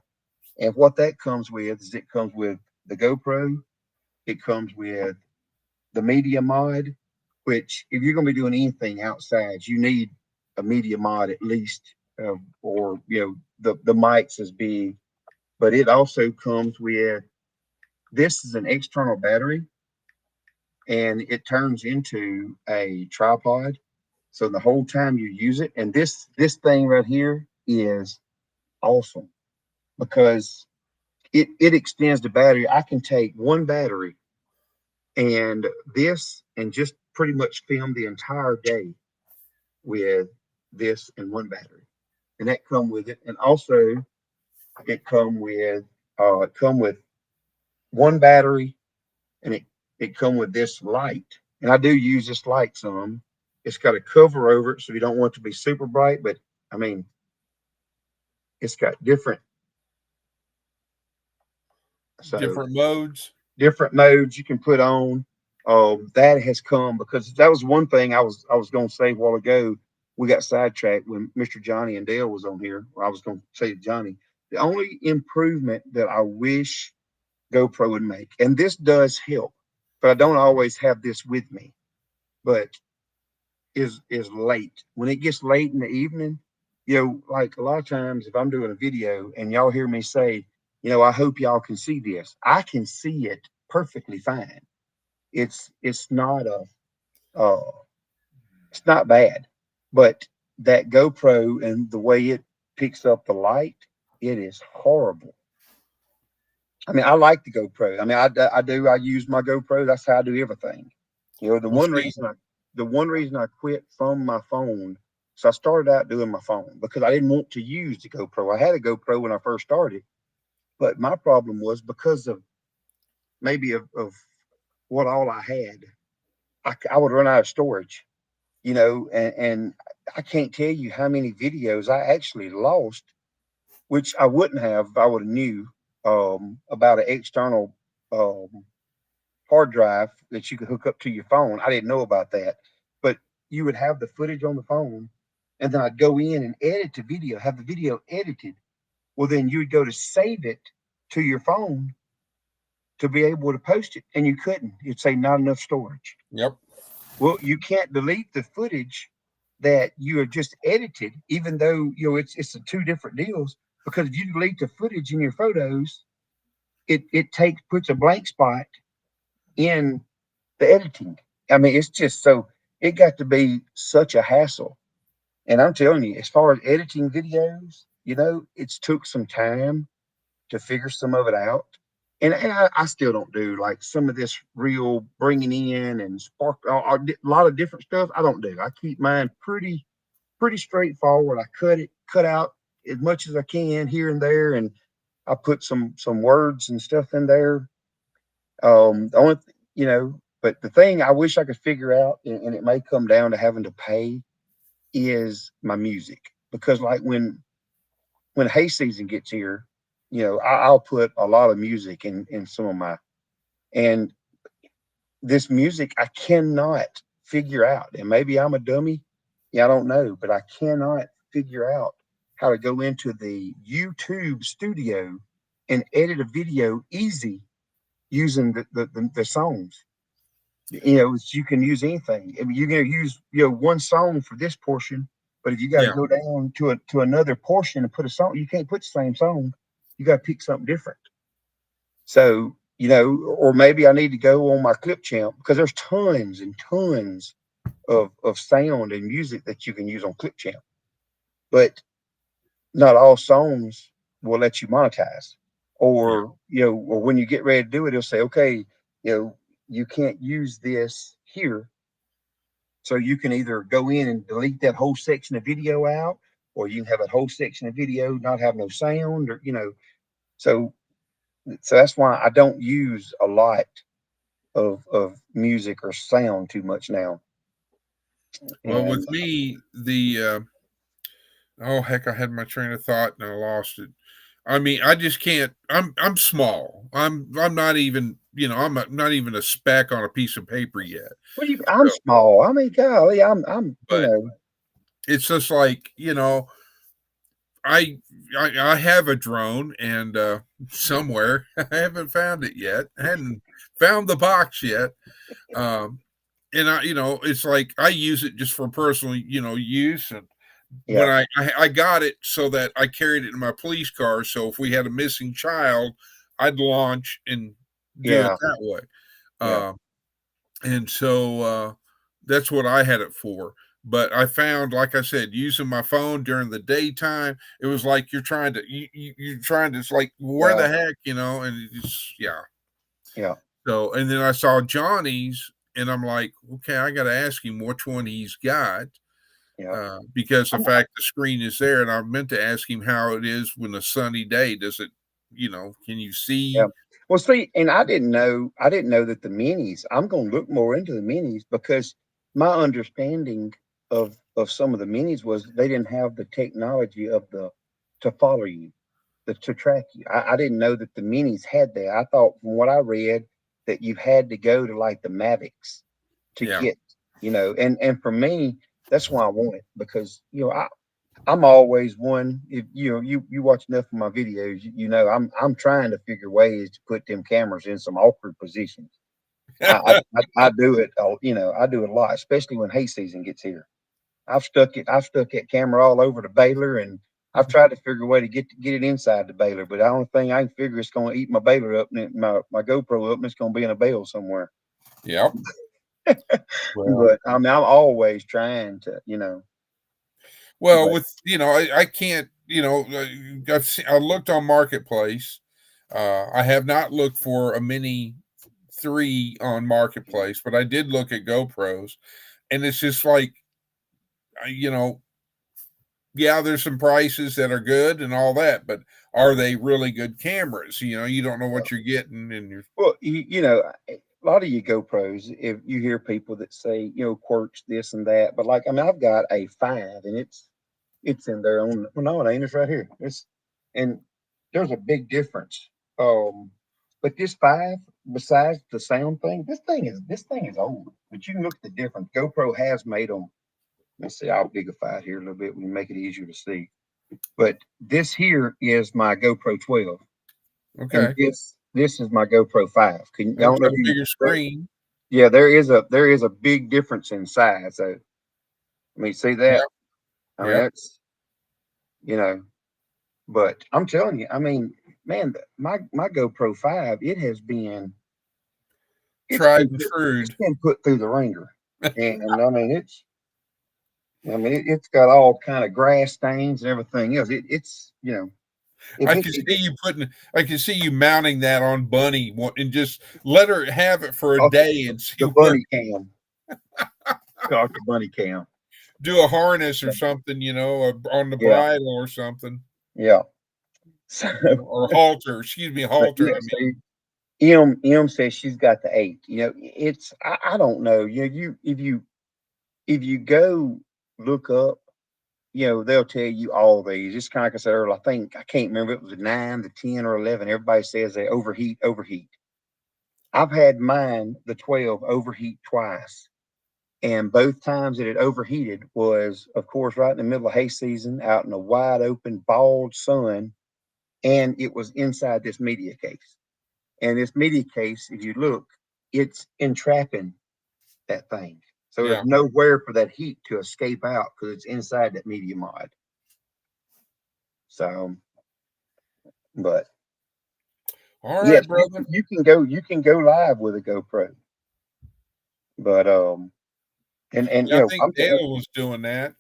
And what that comes with is it comes with the GoPro, it comes with the media mod, which if you're going to be doing anything outside, you need a media mod at least, or you know the mic's as big. But it also comes with this is an external battery, and it turns into a tripod. So the whole time you use it, and this thing right here is awesome because it extends the battery. I can take one battery and this and just pretty much film the entire day with this and one battery, and that come with it. And also it come with one battery, and it come with this light. And I do use this light some. It's got a cover over it, so you don't want it to be super bright. But I mean, it's got so Different modes. different modes you can put on. That has come because that was one thing I was going to say a while ago. We got sidetracked when Mr. Johnny and Dale was on here. Or I was going to say to Johnny, the only improvement that I wish GoPro would make, and this does help, but I don't always have this with me. But is late when it gets late in the evening. You know, like a lot of times if I'm doing a video and y'all hear me say, you know, I hope y'all can see this. I can see it perfectly fine. It's not a uh, it's not bad, but that GoPro and the way it picks up the light, it is horrible. I mean, I like the GoPro. I mean, I do. I use my GoPro. That's how I do everything. You know, the one reason I quit from my phone, so I started out doing my phone because I didn't want to use the GoPro. I had a GoPro when I first started, but my problem was because of maybe of what all I had, I would run out of storage, you know, and I can't tell you how many videos I actually lost, which I wouldn't have if I would have knew about an external hard drive that you could hook up to your phone. I didn't know about that, but you would have the footage on the phone, and then I'd go in and edit the video, have the video edited. Well, then you would go to save it to your phone to be able to post it, and you couldn't. You'd say not enough storage. Yep. Well, you can't delete the footage that you have just edited, even though you know it's the two different deals. Because if you delete the footage in your photos, it puts a blank spot in the editing. I mean, it's just so it got to be such a hassle. And I'm telling you, as far as editing videos, you know, it's took some time to figure some of it out. And I still don't do like some of this real bringing in and spark a lot of different stuff. I don't do. I keep mine pretty straightforward. I cut out as much as I can here and there, and I put some words and stuff in there. The only you know, but the thing I wish I could figure out, and it may come down to having to pay, is my music because like when hay season gets here, you know, I'll put a lot of music in some of my and this music I cannot figure out. And maybe I'm a dummy. Yeah, I don't know, but I cannot figure out how to go into the YouTube studio and edit a video easy using the songs. You know, you can use anything. I mean, you're going to use one song for this portion, but if you got to Yeah. go down to another portion and put a song, you can't put the same song. You got to pick something different. So you know, or maybe I need to go on my clip champ because there's tons and tons of sound and music that you can use on clip champ, but not all songs will let you monetize. Or you know, or when you get ready to do it, it'll say, okay, you know, you can't use this here. So you can either go in and delete that whole section of video out, or you can have a whole section of video not have no sound, or you know. So that's why I don't use a lot of music or sound too much now. Well, with And me, oh heck, I had my train of thought and I lost it. I mean, I just can't. I'm small. I'm not even not even a speck on a piece of paper yet. what do you? I'm So, small. I mean, golly, I'm you but know. it's just like I have a drone and somewhere I haven't found it yet. I hadn't found the box yet. Um, and it's like I use it just for personal use. And when Yeah, I got it so that I carried it in my police car, so if we had a missing child, I'd launch and do it yeah, that way. yeah, And so that's what I had it for. But I found, like I said, using my phone during the daytime, it was like you're trying to you're trying to, it's like, where yeah, the heck, and it's yeah, So, and then I saw Johnny's, and I'm like, okay, I got to ask him which one he's got, yeah. because the I'm, fact the screen is there, and I meant to ask him how it is when a sunny day. Does it, can you yeah. see? Well, see, and I didn't know that the minis. I'm going to look more into the minis because my understanding of some of the minis was they didn't have the technology of the to follow you, to track you. I didn't know that the minis had that. I thought from what I read that you had to go to like the Mavics to Yeah, get, you know, and for me, that's why I want it because I'm always one. If you watch enough of my videos, you know I'm trying to figure ways to put them cameras in some awkward positions. I do it. I do it a lot, especially when hay season gets here. I've stuck that camera all over the baler, and I've tried to figure a way to get it inside the baler. But the only thing I can figure is going to eat my baler up and my GoPro up, and it's going to be in a bale somewhere. yep. Well, But I mean, I'm always trying to, well, but with I can't. I looked on Marketplace. I have not looked for a mini 3 on Marketplace, but I did look at GoPros, and it's just like, you know, yeah, there's some prices that are good and all that, but are they really good cameras? You know, you don't know what you're getting, and you're Well, you know, a lot of you GoPros, if you hear people that say, you know, quirks, this and that, but like, I mean, I've got a 5 and it's in there on, well, no, it ain't, it's right here. And there's a big difference. But this 5, besides the sound thing, this thing is old, but you can look at the difference. GoPro has made them. Let's see, I'll bigify it here a little bit. We can make it easier to see. But this here is my GoPro 12. And okay. this is my GoPro 5. I It's don't know got if a you, bigger screen. yeah, there is a big difference in size. So I mean, see Yeah, that? I mean, yeah. that's, you know, but I'm telling you, I mean, man, my GoPro 5, it has been Tried and true. it's been put through the ringer. And I mean it's got all kind of grass stains and everything else. It's, you know, it I hits can you. see you I can see you mounting that on Bunny and just let her have it for a Off day and see the where, bunny cam. Off the bunny cam. do a harness or something, you know, on the Yeah, bridle or something, yeah. So, or halter. Excuse me, but halter. yeah, I mean, see, M says she's got the 8. You know, it's I don't know. You know, if you go look up, you know, they'll tell you all these. It's kind of like I said earlier. I can't remember if it was a 9, the 10, or 11. Everybody says they overheat. I've had mine, the 12, overheat twice. And both times that it overheated was, of course, right in the middle of hay season, out in a wide open, bald sun. And it was inside this media case. And this media case, if you look, it's entrapping that thing. So yeah. there's nowhere for that heat to escape out because it's inside that media mod. So, but All yes, right, brother. you can go live with a GoPro. But and Yeah, you I know, think I'm telling Dale was doing that.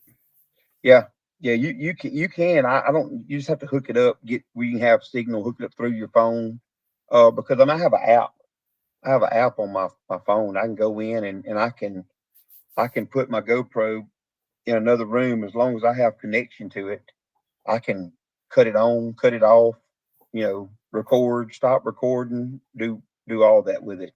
yeah, yeah, you can. I don't, you just have to hook it up, get where you can have signal, hook it up through your phone. Because I have an app. I have an app on my phone. I can go in and I can put my GoPro in another room as long as I have connection to it. I can cut it on, cut it off, you know, record, stop recording, do all that with it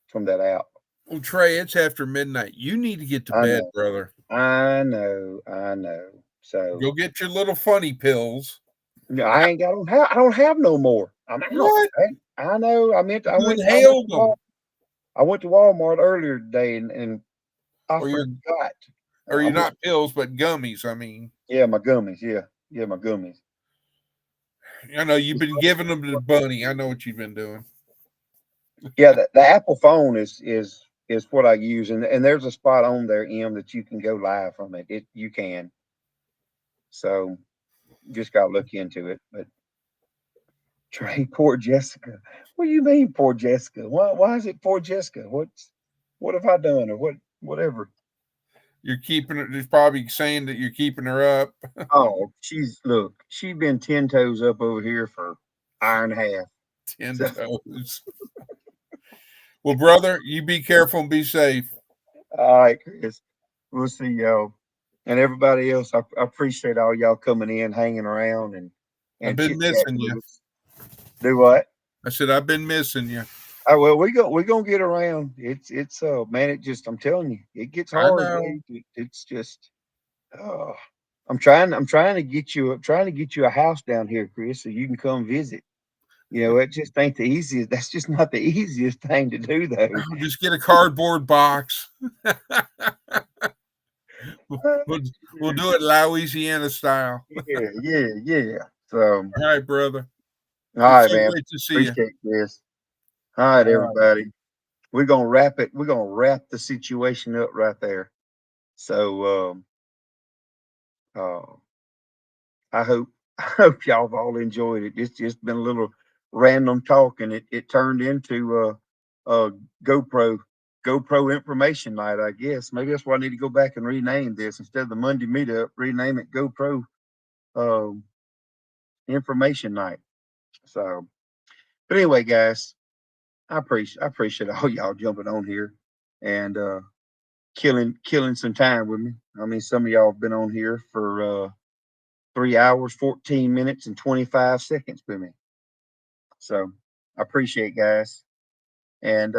from that app. Well, Trey, it's after midnight. You need to get to I bed, know, brother. I know. So Go get your little funny pills. no, I don't have no more. I'm out. What? I know. I meant I You went inhaled them, I went to Walmart earlier today and I or forgot. you're I went, not pills, but gummies. I mean, yeah, my gummies. Yeah, my gummies. I know you've been giving them to Bunny. I know what you've been doing. Yeah, the Apple phone is what I use, and there's a spot on there, that you can go live from it. You can. So just gotta look into it. But Trey, poor Jessica. What do you mean, poor Jessica? Why is it poor Jessica? What have I done, or whatever? You're keeping it. There's probably saying that you're keeping her up. Oh, she's been 10 toes up over here for hour and a half. 10 So, toes. Well, brother, you be careful and be safe. all right, Chris. We'll see y'all. And everybody else, I appreciate all y'all coming in, hanging around, and I've and been chit chat missing you. with us. Do what? I said I've been missing you. Oh, well, we're gonna get around. It's man, I'm telling you, it gets I hard, know. Dave. It's just uh I'm trying to get you a house down here, Chris, so you can come visit. You know, it just ain't the easiest. That's just not the easiest thing to do, though. Just get a cardboard box. we'll, we'll do it Louisiana style. Yeah. So, All right, brother. all It's right, so man. great to see you. Appreciate this. All right, All right. everybody. We're gonna wrap it. We're gonna wrap the situation up right there. So, uh, I hope I hope y'all have all enjoyed it. It's just been a little random talk, and it turned into a GoPro information night. I guess maybe that's why I need to go back and rename this instead of the Monday meetup. Rename it GoPro um, information night. So, but anyway, guys, I appreciate all y'all jumping on here and killing some time with me. I mean, some of y'all have been on here for 3 hours, 14 minutes, and 25 seconds with me. So I appreciate guys. And